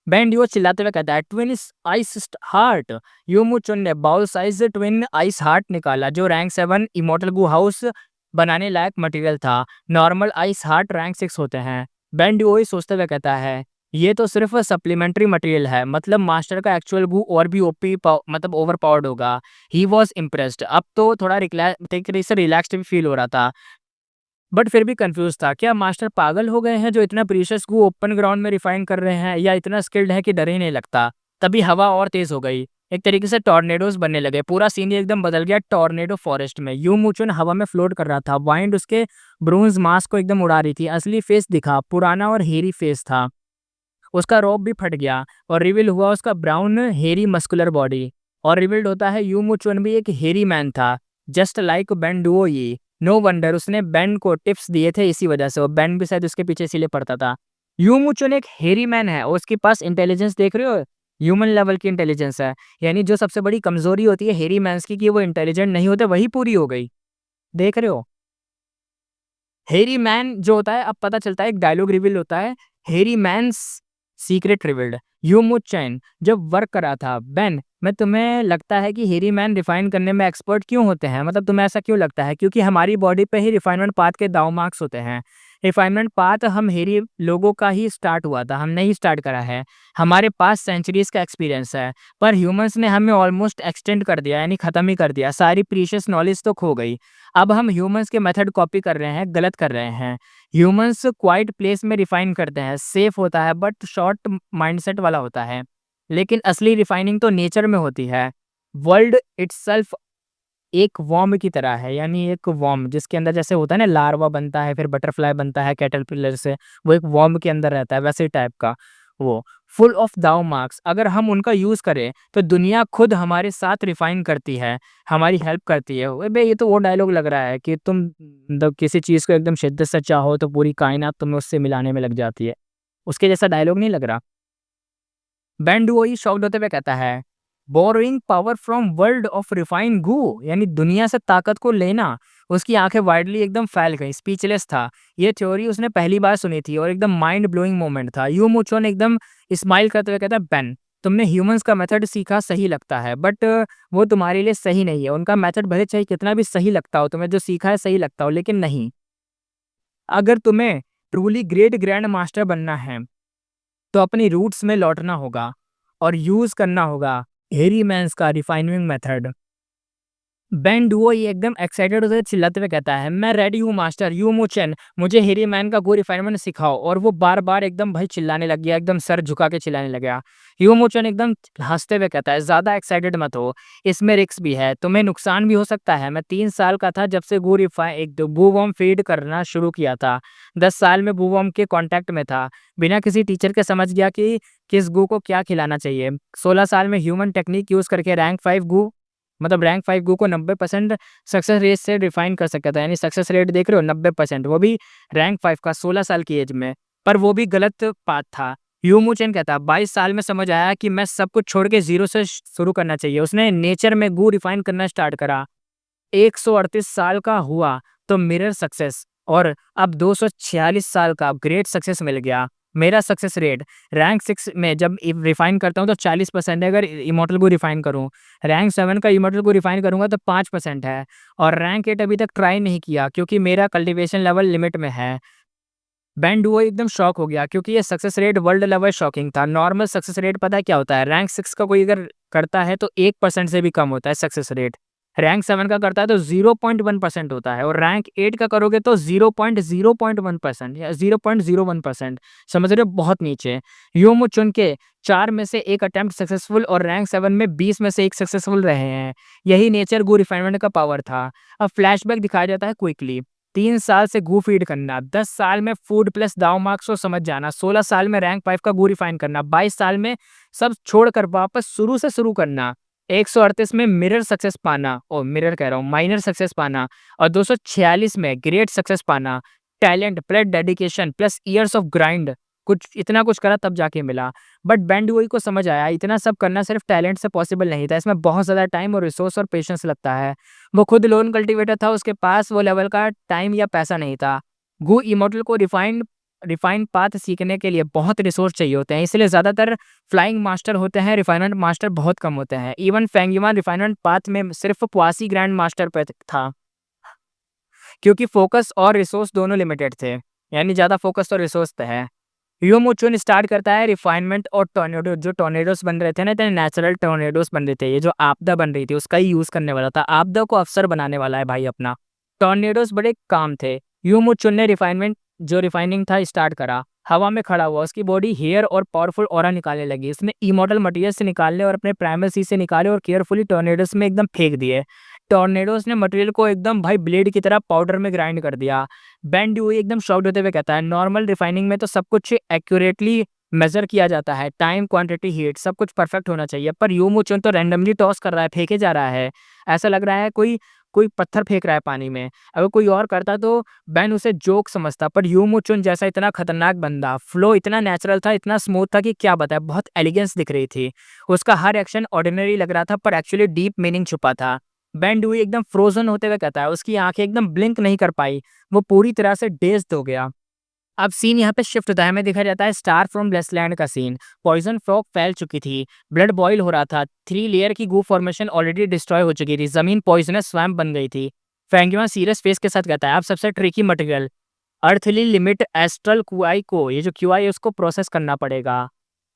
बैंडियो चिल्लाते हुए कहता है ट्विन आइस हार्ट। यूमुचुन ने bowl size twin ice heart निकाला जो रैंक 7 इमोर्टल गू हाउस बनाने लायक मटेरियल था। नॉर्मल आइस हार्ट रैंक 6 होते हैं। बैंडियो ही सोचते हुए कहता है ये तो सिर्फ सप्लीमेंट्री मटेरियल है, मतलब मास्टर का एक्चुअल गू और भी ओपी मतलब ओवर पावर्ड होगा। He was impressed. अब तो थोड़ा रिलैक्स्ड भी फील हो रहा था, बट फिर भी कंफ्यूज था। क्या मास्टर पागल हो गए हैं जो इतना प्रीशियस गू ओपन ग्राउंड में रिफाइन कर रहे हैं, या इतना स्किल्ड है कि डर ही नहीं लगता। तभी हवा और तेज हो गई, एक तरीके से टॉर्नेडोज बनने लगे। पूरा सीन एकदम बदल गया टॉर्नेडो फॉरेस्ट में। यू मुचुन हवा में फ्लोट कर रहा था, वाइंड उसके ब्रोंज मास्क को एकदम उड़ा रही थी। असली फेस दिखा, पुराना और हेरी फेस था। उसका रोब भी फट गया और रिवील हुआ उसका ब्राउन हेरी मस्कुलर बॉडी। और रिवील्ड होता है यू मुचुन भी एक हेरी मैन था, just like Ben Duoyi. No wonder उसने बेन को टिप्स दिए थे, इसी वजह से वो बेन भी शायद उसके पीछे इसीलिए पड़ता था। यू मुचुन एक हेरी मैन है और उसके पास इंटेलिजेंस देख रहे हो, ह्यूमन लेवल की इंटेलिजेंस है। यानी जो सबसे बड़ी कमजोरी होती है हेरी मैंस की कि वो इंटेलिजेंट नहीं होते, वही पूरी हो गई। देख रहे हो, हेरी मैन जो होता है, अब पता चलता है एक डायलॉग रिवील होता है, हेरी मैन्स सीक्रेट रिवील्ड। यूमू चैन जब वर्क कर रहा था, बेन मैं तुम्हें लगता है कि हेरी मैन रिफाइन करने में एक्सपर्ट क्यों होते हैं, मतलब तुम्हें ऐसा क्यों लगता है? क्योंकि हमारी बॉडी पे ही रिफाइनमेंट पाथ के दाव मार्क्स होते हैं। रिफाइनमेंट पाथ हम हेरी लोगों का ही स्टार्ट हुआ था, हमने ही स्टार्ट करा है। हमारे पास सेंचुरीज का एक्सपीरियंस है, पर ह्यूमंस ने हमें ऑलमोस्ट एक्सटेंड कर दिया, यानी खत्म ही कर दिया। सारी प्रीशियस नॉलेज तो खो गई। अब हम ह्यूमंस के मेथड कॉपी कर रहे हैं, गलत कर रहे हैं। ह्यूमंस क्वाइट प्लेस में रिफाइन करते हैं, सेफ होता है बट शॉर्ट माइंडसेट वाला होता है। लेकिन असली रिफाइनिंग तो नेचर में होती है। वर्ल्ड इटसेल्फ एक वॉर्म की तरह है, यानी एक वॉर्म जिसके अंदर जैसे होता है ना लार्वा बनता है, फिर बटरफ्लाई बनता है कैटरपिलर से, वो एक वॉर्म के अंदर रहता है, वैसे टाइप का वो। फुल ऑफ दाव मार्क्स, अगर हम उनका यूज करें तो दुनिया खुद हमारे साथ रिफाइन करती है, हमारी हेल्प करती है। ओए बे, ये तो वो डायलॉग लग रहा है कि तुम मतलब किसी चीज को एकदम शिद्दत से चाहो तो पूरी कायनात तुम्हें उससे मिलाने में लग जाती है। उसके जैसा डायलॉग नहीं लग रहा? बैंडुओई शॉक्ड होते हुए कहता है borrowing power from world of refined Gu, यानी दुनिया से ताकत को लेना। उसकी आंखें वाइडली एकदम फैल गई, स्पीचलेस था। ये थ्योरी उसने पहली बार सुनी थी और एकदम माइंड ब्लोइंग मोमेंट था। यू मुचोन एकदम स्माइल करते हुए कहता है बेन तुमने ह्यूमंस का मेथड सीखा, सही लगता है, बट वो तुम्हारे लिए सही नहीं है। उनका मेथड भले चाहे कितना भी सही लगता हो, तुम्हें जो सीखा है सही लगता हो, लेकिन नहीं। अगर तुम्हें ट्रूली ग्रेट ग्रैंड मास्टर बनना है तो अपनी रूट्स में लौटना होगा और यूज करना होगा हेरी मैंस का रिफाइनिंग मेथड। बेन डुओ ये एकदम एक्साइटेड होकर चिल्लाते हुए कहता है मैं रेडी हूँ मास्टर यू मुचेन, मुझे हेरी मैन का गो रिफाइनमेंट सिखाओ। और वो बार बार एकदम भाई चिल्लाने लग गया, एकदम सर झुका के चिल्लाने लग गया। यू मुचेन एकदम हंसते हुए कहता है ज्यादा एक्साइटेड मत हो, इसमें रिस्क भी है, तुम्हें नुकसान भी हो सकता है। मैं 3 साल का था जब से गो रिफाइन एक बूवॉर्म फीड करना शुरू किया था। 10 साल में बूवॉर्म के कांटेक्ट में था, बिना किसी टीचर के समझ गया कि किस गू को क्या खिलाना चाहिए। 16 साल में ह्यूमन टेक्निक यूज करके रैंक 5 गू को 90% सक्सेस रेट से डिफाइन कर सकता था। यानी सक्सेस रेट देख रहे हो 90%, वो भी रैंक 5 का 16 साल की एज में। पर वो भी गलत पाथ था। यू मुचेन कहता 22 साल में समझ आया कि मैं सब कुछ छोड़ के जीरो से शुरू करना चाहिए। उसने नेचर में गू रिफाइन करना स्टार्ट करा। 138 साल का हुआ तो मिरर सक्सेस, और अब 246 साल का ग्रेट सक्सेस मिल गया। मेरा सक्सेस रेट रैंक 6 में जब रिफाइन करता हूँ तो 40% है, अगर इमोर्टल को रिफाइन करूँ। रैंक 7 का इमोर्टल को रिफाइन करूँगा तो 5% है। और रैंक 8 अभी तक ट्राई नहीं किया क्योंकि मेरा कल्टिवेशन लेवल लिमिट में है। बैंड वो एकदम शॉक हो गया क्योंकि ये success rate world level shocking था। नॉर्मल सक्सेस रेट पता है क्या होता है? रैंक 6 का कोई अगर करता है तो 1% से भी कम होता है सक्सेस रेट। रैंक 7 का करता है तो 0.1% होता है, और रैंक 8 का करोगे तो 0.0.1% या 0.01%। समझ रहे हो, बहुत नीचे। योमो चुन के 4 में से 1 अटेम्प्ट सक्सेसफुल और रैंक 7 में 20 में से 1 सक्सेसफुल रहे हैं। यही नेचर गू रिफाइनमेंट का पावर था। अब फ्लैशबैक दिखाया जाता है क्विकली। 3 साल से गू फीड करना, 10 साल में फूड प्लस दाव मार्क्स को समझ जाना, 16 साल में रैंक 5 का गू रिफाइन करना, 22 साल में सब छोड़कर वापस शुरू से शुरू करना, 138 में मिरर सक्सेस पाना, और मिरर कह रहा हूँ माइनर सक्सेस पाना, और 246 में ग्रेट सक्सेस पाना। Talent plus dedication plus years of grind, कुछ इतना कुछ करा तब जाके मिला। बट बैंडुओई को समझ आया इतना सब करना सिर्फ टैलेंट से पॉसिबल नहीं था, इसमें बहुत ज़्यादा टाइम और रिसोर्स और पेशेंस लगता है। वो खुद लोन कल्टीवेटर था, उसके पास वो लेवल का टाइम या पैसा नहीं था। गू इमोर्टल को रिफाइंड रिफाइंड पाथ सीखने के लिए बहुत रिसोर्स चाहिए होते हैं, इसलिए ज़्यादातर फ्लाइंग मास्टर होते हैं, रिफाइनमेंट मास्टर बहुत कम होते हैं। Even Feng yuan refinement path में सिर्फ क्वासी ग्रैंड मास्टर पे था, क्योंकि फोकस और रिसोर्स दोनों लिमिटेड थे, यानी ज़्यादा फोकस और रिसोर्स पे है। यो मुचुन स्टार्ट करता है रिफाइनमेंट और टॉर्नेडो, जो टॉर्नेडोस बन रहे थे ना, इतने नेचुरल टॉर्नेडोस बन रहे थे, ये जो आपदा बन रही थी उसका ही यूज़ करने वाला था, आपदा को अवसर बनाने वाला है भाई अपना। टॉर्नेडोस बड़े काम थे। यो मुचुन ने रिफाइनमेंट जो रिफाइनिंग था स्टार्ट करा, हवा में खड़ा हुआ, उसकी बॉडी हेयर और पावरफुल ऑरा निकालने लगी, उसने इमॉर्टल मटेरियल से निकालने और अपने प्राइमल सी से निकाले और केयरफुली टॉर्नेडोस में एकदम फेंक दिए। टॉर्नेडोस ने मटेरियल को एकदम भाई ब्लेड की तरह पाउडर में ग्राइंड कर दिया। बेन ड्यूई एकदम शॉक्ड होते हुए कहता है, नॉर्मल रिफाइनिंग में तो सब कुछ एक्यूरेटली मेजर किया जाता है, टाइम, क्वांटिटी, हीट सब कुछ परफेक्ट होना चाहिए, पर यू मुचुन तो रैंडमली टॉस कर रहा है, फेंके जा रहा है। ऐसा लग रहा है कोई कोई पत्थर फेंक रहा है पानी में। अगर कोई और करता तो बेन उसे जोक समझता, पर यू मुचुन जैसा इतना खतरनाक बंदा, फ्लो इतना नेचुरल था, इतना स्मूथ था कि क्या बताए, बहुत एलिगेंस दिख रही थी। उसका हर एक्शन ऑर्डिनरी लग रहा था, पर एक्चुअली डीप मीनिंग छुपा था। बेन ड्यूई एकदम फ्रोजन होते हुए कहता है, उसकी आंखें एकदम ब्लिंक नहीं कर पाई, वो पूरी तरह से डेज्ड हो गया। अब सीन यहाँ पे शिफ्ट होता है, हमें दिखा जाता है स्टार फ्रॉम ब्लेसलैंड का सीन। पॉइजन फ्रॉग फैल चुकी थी, ब्लड बॉयल हो रहा था, 3 लेयर की गू फॉर्मेशन ऑलरेडी डिस्ट्रॉय हो चुकी थी, जमीन पॉइजनस स्वैम्प बन गई थी। फेंगयुआन सीरियस फेस के साथ कहता है, अब सबसे tricky material earthly limit astral QI को, ये जो क्यूआई है उसको प्रोसेस करना पड़ेगा।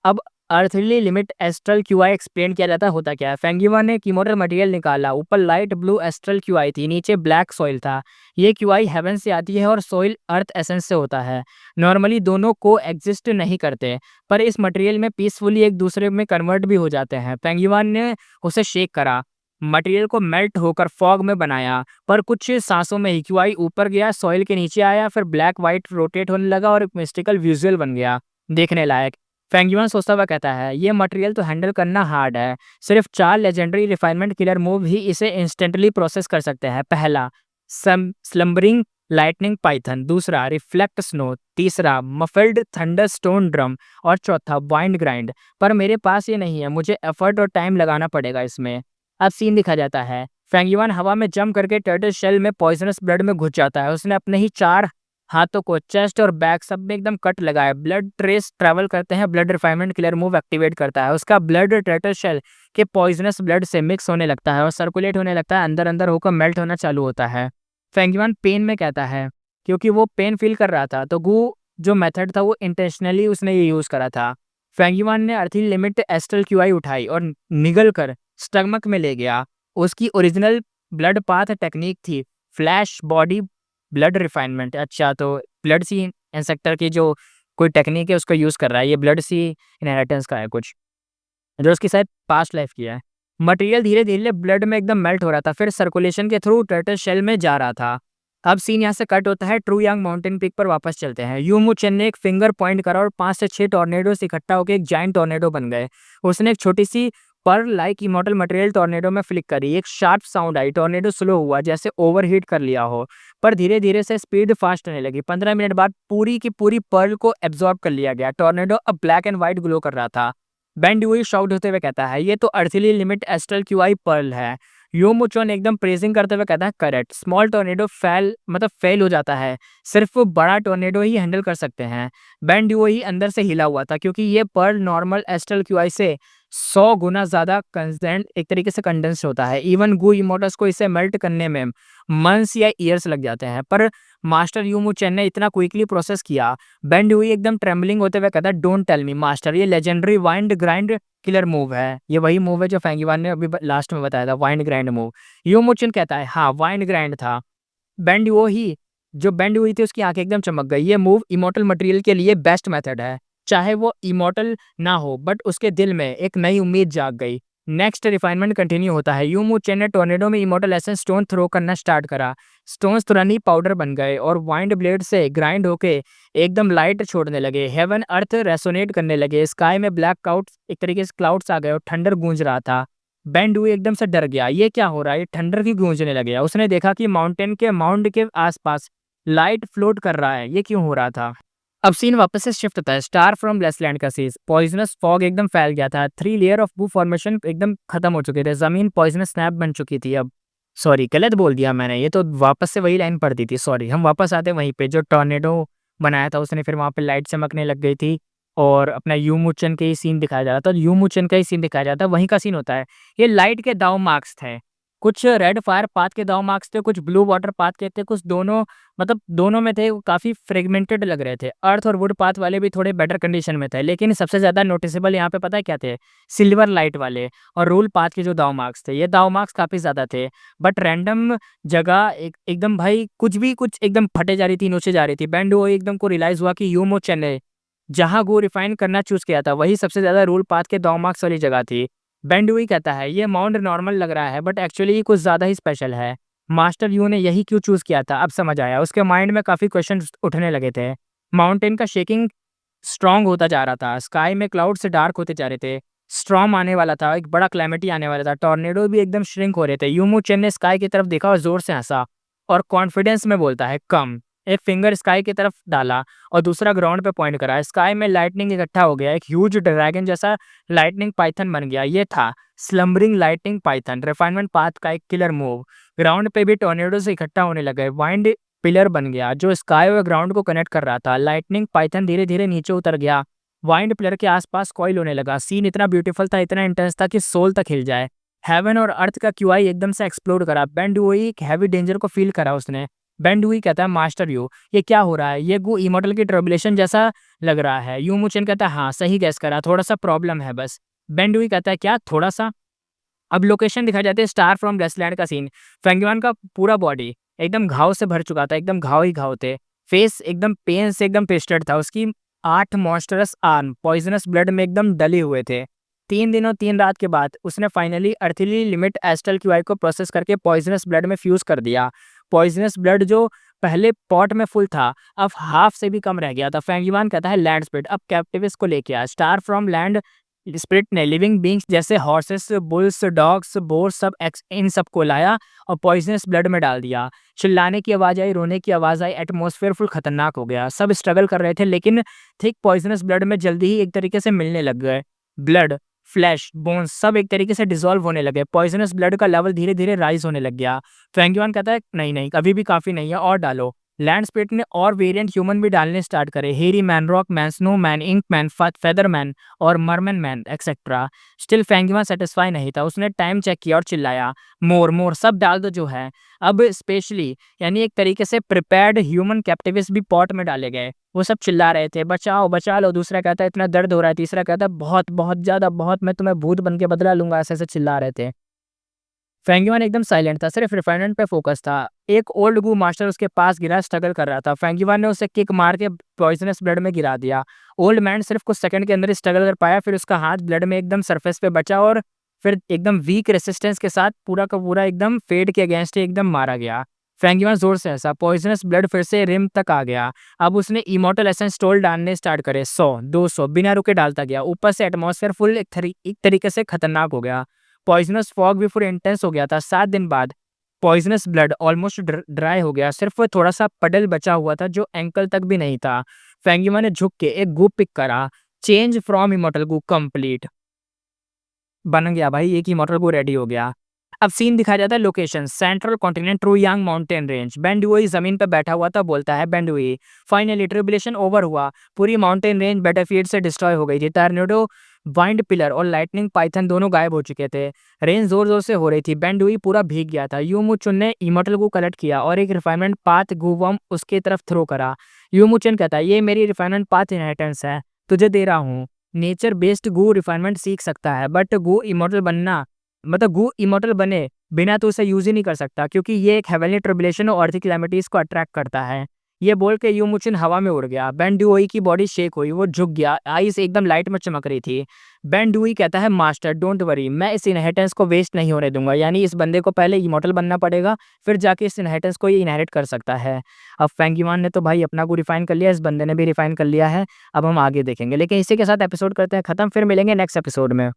अब earthly limit astral QI explain किया जाता है होता क्या है। फेंगयुआन ने कीमोटल मटेरियल निकाला, ऊपर लाइट ब्लू एस्ट्रल क्यूआई थी, नीचे ब्लैक सॉइल था। ये क्यूआई हेवन से आती है और सॉइल अर्थ एसेंस से होता है। नॉर्मली दोनों को एग्जिस्ट नहीं करते, पर इस मटेरियल में पीसफुली एक दूसरे में कन्वर्ट भी हो जाते हैं। फेंगयुआन ने उसे शेक करा, मटेरियल को मेल्ट होकर फॉग में बनाया, पर कुछ सांसों में ही क्यूआई ऊपर गया, सॉइल के नीचे आया, फिर ब्लैक व्हाइट रोटेट होने लगा और एक मिस्टिकल विजुअल बन गया, देखने लायक। फेंगयुआन सोचता हुआ कहता है, ये मटेरियल तो हैंडल करना हार्ड है, सिर्फ 4 लेजेंडरी रिफाइनमेंट किलर मूव ही इसे इंस्टेंटली प्रोसेस कर सकते हैं। पहला स्लम्बरिंग लाइटनिंग पाइथन, दूसरा रिफ्लेक्ट स्नो, तीसरा मफल्ड थंडरस्टोन ड्रम और चौथा वाइंड ग्राइंड। पर मेरे पास ये नहीं है, मुझे एफर्ट और टाइम लगाना पड़ेगा इसमें। अब सीन दिखा जाता है, फेंगयुआन हवा में जंप करके टर्टल शेल में पॉइजनस ब्लड में घुस जाता है। उसने अपने ही 4 हाथों को चेस्ट और बैक सब में एकदम कट लगाया। ब्लड ट्रेस ट्रैवल करते हैं, blood refinement killer move activate करता है। उसका ब्लड टर्टल शेल के पॉइजनस ब्लड से मिक्स होने लगता है और सर्कुलेट होने लगता है, अंदर अंदर होकर मेल्ट होना चालू होता है। फेंगयुआन पेन में कहता है, क्योंकि वो पेन फील कर रहा था, तो गू जो मेथड था वो इंटेंशनली उसने ये यूज़ करा था। फेंगयुआन ने अर्थी लिमिट एस्ट्रल क्यूआई उठाई और निगल कर स्टमक में ले गया। उसकी ओरिजिनल ब्लड पाथ टेक्निक थी फ्लैश बॉडी ब्लड रिफाइनमेंट। अच्छा, तो ब्लड सी इंसेक्टर की जो कोई टेक्निक है उसको यूज़ कर रहा है, ये ब्लड सी इनहेरिटेंस का है कुछ, जो उसकी शायद पास्ट लाइफ की है। मटेरियल धीरे धीरे ब्लड में एकदम मेल्ट हो रहा था, फिर सर्कुलेशन के थ्रू टर्टल शेल में जा रहा था। अब सीन यहाँ से कट होता है, ट्रू यांग माउंटेन पीक पर वापस चलते हैं। यू मुचेन ने एक फिंगर पॉइंट करा और 5 से 6 टॉर्नेडोस इकट्ठा होकर एक जाइंट टॉर्नेडो बन गए। उसने एक छोटी सी पर लाइक इमॉर्टल मटेरियल टॉर्नेडो में फ्लिक करी, एक शार्प साउंड आई, टॉर्नेडो स्लो हुआ जैसे ओवरहीट कर लिया हो, पर धीरे धीरे से स्पीड फास्ट होने लगी। 15 मिनट बाद पूरी की पूरी पर्ल को एब्जॉर्ब कर लिया गया। टॉर्नेडो अब ब्लैक एंड व्हाइट ग्लो कर रहा था। बेन ड्यूई शाउट होते हुए कहता है, ये तो earthly limit astral qi pearl है। यो मुचोन एकदम प्रेजिंग करते हुए कहता है, करेक्ट, स्मॉल टॉर्नेडो फेल हो जाता है, सिर्फ बड़ा टॉर्नेडो ही हैंडल कर सकते हैं। बेन ड्यूई अंदर से हिला हुआ था, क्योंकि ये पर्ल नॉर्मल एस्ट्रल क्यूआई से 100 गुना ज़्यादा कंडेंस एक तरीके से कंडेंस होता है। इवन गू इमोटस को इसे मेल्ट करने में मंथ्स या ईयर्स लग जाते हैं, पर मास्टर यू मुचेन ने इतना क्विकली प्रोसेस किया। बेन ड्यूई एकदम ट्रेम्बलिंग होते हुए कहता है, डोंट टेल मी मास्टर, ये legendary wind grind killer move है। ये वही मूव है जो फेंगयुआन ने अभी लास्ट में बताया था, वाइंड ग्राइंड मूव। यू मुचेन कहता है, हाँ वाइंड ग्राइंड था। बेंड वो ही जो बेंड हुई थी उसकी आंखें एकदम चमक गई। ये मूव इमॉर्टल मटेरियल के लिए बेस्ट मेथड है, चाहे वो इमॉर्टल ना हो, बट उसके दिल में एक नई उम्मीद जाग गई। नेक्स्ट रिफाइनमेंट कंटिन्यू होता है। यू मुचेन ने टोर्नेडो में इमॉर्टल एसेंस स्टोन थ्रो करना स्टार्ट करा। स्टोन्स तुरंत ही पाउडर बन गए और वाइंड ब्लेड से ग्राइंड होके एकदम लाइट छोड़ने लगे। हेवन अर्थ रेसोनेट करने लगे, स्काई में ब्लैक क्लाउड्स एक तरीके से क्लाउड्स आ गए और ठंडर गूंज रहा था। बेंड हुई एकदम से डर गया, ये क्या हो रहा है, ये ठंडर क्यों गूंजने लगे। उसने देखा कि माउंटेन के माउंट के आसपास लाइट फ्लोट कर रहा है, ये क्यों हो रहा था। अब सीन वापस से शिफ्ट होता है, स्टार फ्रॉम ब्लेसलैंड का सीज। पॉइजनस फॉग एकदम फैल गया था, 3 लेयर ऑफ बू फॉर्मेशन एकदम खत्म हो चुके थे, जमीन पॉइजनस स्नैप बन चुकी थी। अब सॉरी गलत बोल दिया मैंने, ये तो वापस से वही लाइन पढ़ दी थी, सॉरी। हम वापस आते हैं वहीं पे जो टॉर्नेडो बनाया था उसने, फिर वहाँ पे लाइट चमकने लग गई थी और अपना यूमुचन के ही सीन दिखाया जा रहा था। यूमुचन का ही सीन दिखाया जाता है, वहीं का सीन होता है। ये लाइट के दाव मार्क्स थे, कुछ रेड फायर पाथ के दाव मार्क्स थे, कुछ ब्लू वाटर पाथ के थे, कुछ दोनों मतलब दोनों में थे, वो काफ़ी फ्रेगमेंटेड लग रहे थे। अर्थ और वुड पाथ वाले भी थोड़े बेटर कंडीशन में थे, लेकिन सबसे ज़्यादा नोटिसेबल यहाँ पे पता है क्या थे? सिल्वर लाइट वाले और रूल पाथ के जो दाव मार्क्स थे, ये दाव मार्क्स काफ़ी ज़्यादा थे। बट रैंडम जगह एकदम भाई कुछ एकदम फटे जा रही थी, नीचे जा रही थी। बैंड वो एकदम को रियलाइज़ हुआ कि यूमो चेन्नई जहाँ गो रिफाइन करना चूज़ किया था, वही सबसे ज़्यादा रूल पाथ के दाव मार्क्स वाली जगह थी। बेंडुई कहता है ये माउंट नॉर्मल लग रहा है बट एक्चुअली कुछ ज़्यादा ही स्पेशल है। मास्टर यू ने यही क्यों चूज़ किया था अब समझ आया। उसके माइंड में काफ़ी क्वेश्चंस उठने लगे थे। माउंटेन का शेकिंग स्ट्रॉन्ग होता जा रहा था, स्काई में क्लाउड से डार्क होते जा रहे थे, स्टॉर्म आने वाला था, एक बड़ा क्लैमिटी आने वाला था, टॉर्नेडो भी एकदम श्रिंक हो रहे थे। यूमू चेन ने स्काई की तरफ देखा और जोर से हंसा और कॉन्फिडेंस में बोलता है कम। एक फिंगर स्काई की तरफ डाला और दूसरा ग्राउंड पे पॉइंट करा। स्काई में लाइटनिंग इकट्ठा हो गया, एक ह्यूज ड्रैगन जैसा लाइटनिंग पाइथन बन गया। ये था slumbering lightning Python, refinement path का एक किलर मूव। ग्राउंड पे भी टॉर्नेडो से इकट्ठा होने लगे, वाइंड पिलर बन गया जो स्काई और ग्राउंड को कनेक्ट कर रहा था। लाइटनिंग पाइथन धीरे धीरे नीचे उतर गया, वाइंड पिलर के आसपास कॉइल होने लगा। सीन इतना ब्यूटीफुल था, इतना इंटेंस था कि सोल तक हिल जाए। हेवन और अर्थ का क्यूआई एकदम से एक्सप्लोड करा। बेंड हुई एक हैवी डेंजर को फील करा उसने। बेंड हुई कहता है मास्टर यू ये क्या हो रहा है, ये गु इमोर्टल की ट्रबुलेशन जैसा लग रहा है। यू मुचेन कहता है हाँ सही गैस करा, थोड़ा सा प्रॉब्लम है बस। बेंड हुई कहता है क्या थोड़ा सा। अब लोकेशन दिखाई जाती है स्टार फ्रॉम वेस्टलैंड का सीन। फेंगवान का पूरा बॉडी एकदम घाव से भर चुका था, एकदम घाव ही घाव थे। फेस एकदम पेन से एकदम पेस्टेड था। उसकी 8 मॉन्स्टरस आर्म पॉइजनस ब्लड में एकदम डले हुए थे। 3 दिनों 3 रात के बाद उसने फाइनली अर्थली लिमिट एस्टल क्यूआई को प्रोसेस करके पॉइजनस ब्लड में फ्यूज कर दिया। पॉइजनस ब्लड जो पहले पॉट में फुल था अब हाफ से भी कम रह गया था। फेंगवान कहता है लैंड स्पिरिट अब कैप्टिविस को लेके आ। स्टार फ्रॉम लैंड स्पिरिट ने लिविंग बींग्स जैसे हॉर्सेस बुल्स डॉग्स बोर सब इन सबको लाया और पॉइजनस ब्लड में डाल दिया। चिल्लाने की आवाज़ आई, रोने की आवाज़ आई, एटमॉस्फेयर फुल खतरनाक हो गया। सब स्ट्रगल कर रहे थे लेकिन थिक पॉइजनस ब्लड में जल्दी ही एक तरीके से मिलने लग गए। ब्लड फ्लैश बोन्स सब एक तरीके से डिसॉल्व होने लगे। पॉइजनस ब्लड का लेवल धीरे धीरे राइज होने लग गया। फेंगुआन कहता है नहीं नहीं अभी भी काफ़ी नहीं है और डालो। लैंड स्पिरिट ने और वेरिएंट ह्यूमन भी डालने स्टार्ट करे। Hairy man, rock man, snow man, ink man, feather man और मरमन मैन एक्सेट्रा। स्टिल फेंगुआ सेटिस्फाई नहीं था, उसने टाइम चेक किया और चिल्लाया मोर मोर सब डाल दो जो है। अब स्पेशली यानी एक तरीके से प्रिपेयर्ड ह्यूमन कैप्टिविस्ट भी पॉट में डाले गए। वो सब चिल्ला रहे थे बचाओ बचा लो। दूसरा कहता है इतना दर्द हो रहा है। तीसरा कहता है बहुत बहुत ज़्यादा बहुत, मैं तुम्हें भूत बन के बदला लूंगा। ऐसे ऐसे चिल्ला रहे थे। फेंगुआन एकदम साइलेंट था, सिर्फ रिफाइनमेंट पे फोकस था। एक ओल्ड गू मास्टर उसके पास गिरा, स्ट्रगल कर रहा था। फेंगुआन ने उसे किक मार के पॉइजनस ब्लड में गिरा दिया। ओल्ड मैन सिर्फ कुछ सेकंड के अंदर स्ट्रगल कर पाया, फिर उसका हाथ ब्लड में एकदम सरफेस पे बचा और फिर एकदम वीक रेसिस्टेंस के साथ पूरा का पूरा एकदम फेट के अगेंस्ट एकदम मारा गया। फेंगुआन जोर से हंसा, पॉइजनस ब्लड फिर से रिम तक आ गया। अब उसने इमोर्टल एसेंस टोल डालने स्टार्ट करे, 100 200 बिना रुके डालता गया। ऊपर से एटमॉस्फेयर फुल एक तरीके से खतरनाक हो गया। पॉइजनस फॉग भी पूरा इंटेंस हो गया था। 7 दिन बाद पॉइजनस ब्लड ऑलमोस्ट ड्राई हो गया, सिर्फ थोड़ा सा पडल बचा हुआ था जो एंकल तक भी नहीं था। फेंगुआ ने झुक के एक गू पिक करा, चेंज फ्रॉम इमोर्टल गू कंप्लीट बन गया भाई, एक इमोर्टल गू रेडी हो गया। अब सीन दिखाया जाता है location central continent Truyang mountain range. Ben Duoyi जमीन पर बैठा हुआ था, बोलता है बेंडुई फाइनली ट्रिबुलेशन ओवर हुआ, पूरी माउंटेन रेंज बैटलफील्ड से डिस्ट्रॉय हो गई थी। टॉर्नेडो वाइंड पिलर और लाइटनिंग पाइथन दोनों गायब हो चुके थे। रेंज जोर जोर से हो रही थी। बेंडुई पूरा भीग गया था। यूमुचुन ने इमोर्टल को कलेक्ट किया और एक रिफाइनमेंट पाथ गूवम उसके तरफ थ्रो करा। यूमुचुन कहता है ये मेरी रिफाइनमेंट पाथ इनहेरिटेंस है, तुझे दे रहा हूँ। नेचर बेस्ड गू रिफाइनमेंट सीख सकता है बट गू इमोर्टल बनना मतलब गू इमोर्टल बने बिना तो उसे यूज ही नहीं कर सकता, क्योंकि ये एक हेवनली ट्रिबुलेशन और अर्थ कैलेमिटीज को अट्रैक्ट करता है। ये बोल के यूमुचिन हवा में उड़ गया। बेंडुई की बॉडी शेक हुई, वो झुक गया, आईज एकदम लाइट में चमक रही थी। बेंडुई कहता है मास्टर डोंट वरी, मैं इस इनहेरिटेंस को वेस्ट नहीं होने दूंगा। यानी इस बंदे को पहले इमोर्टल बनना पड़ेगा, फिर जाके इस इनहेरिटेंस को ये इनहेरिट कर सकता है। अब फेंगुआन ने तो भाई अपना को रिफाइन कर लिया, इस बंदे ने भी रिफाइन कर लिया है। अब हम आगे देखेंगे, लेकिन इसी के साथ एपिसोड करते हैं खत्म, फिर मिलेंगे नेक्स्ट एपिसोड में।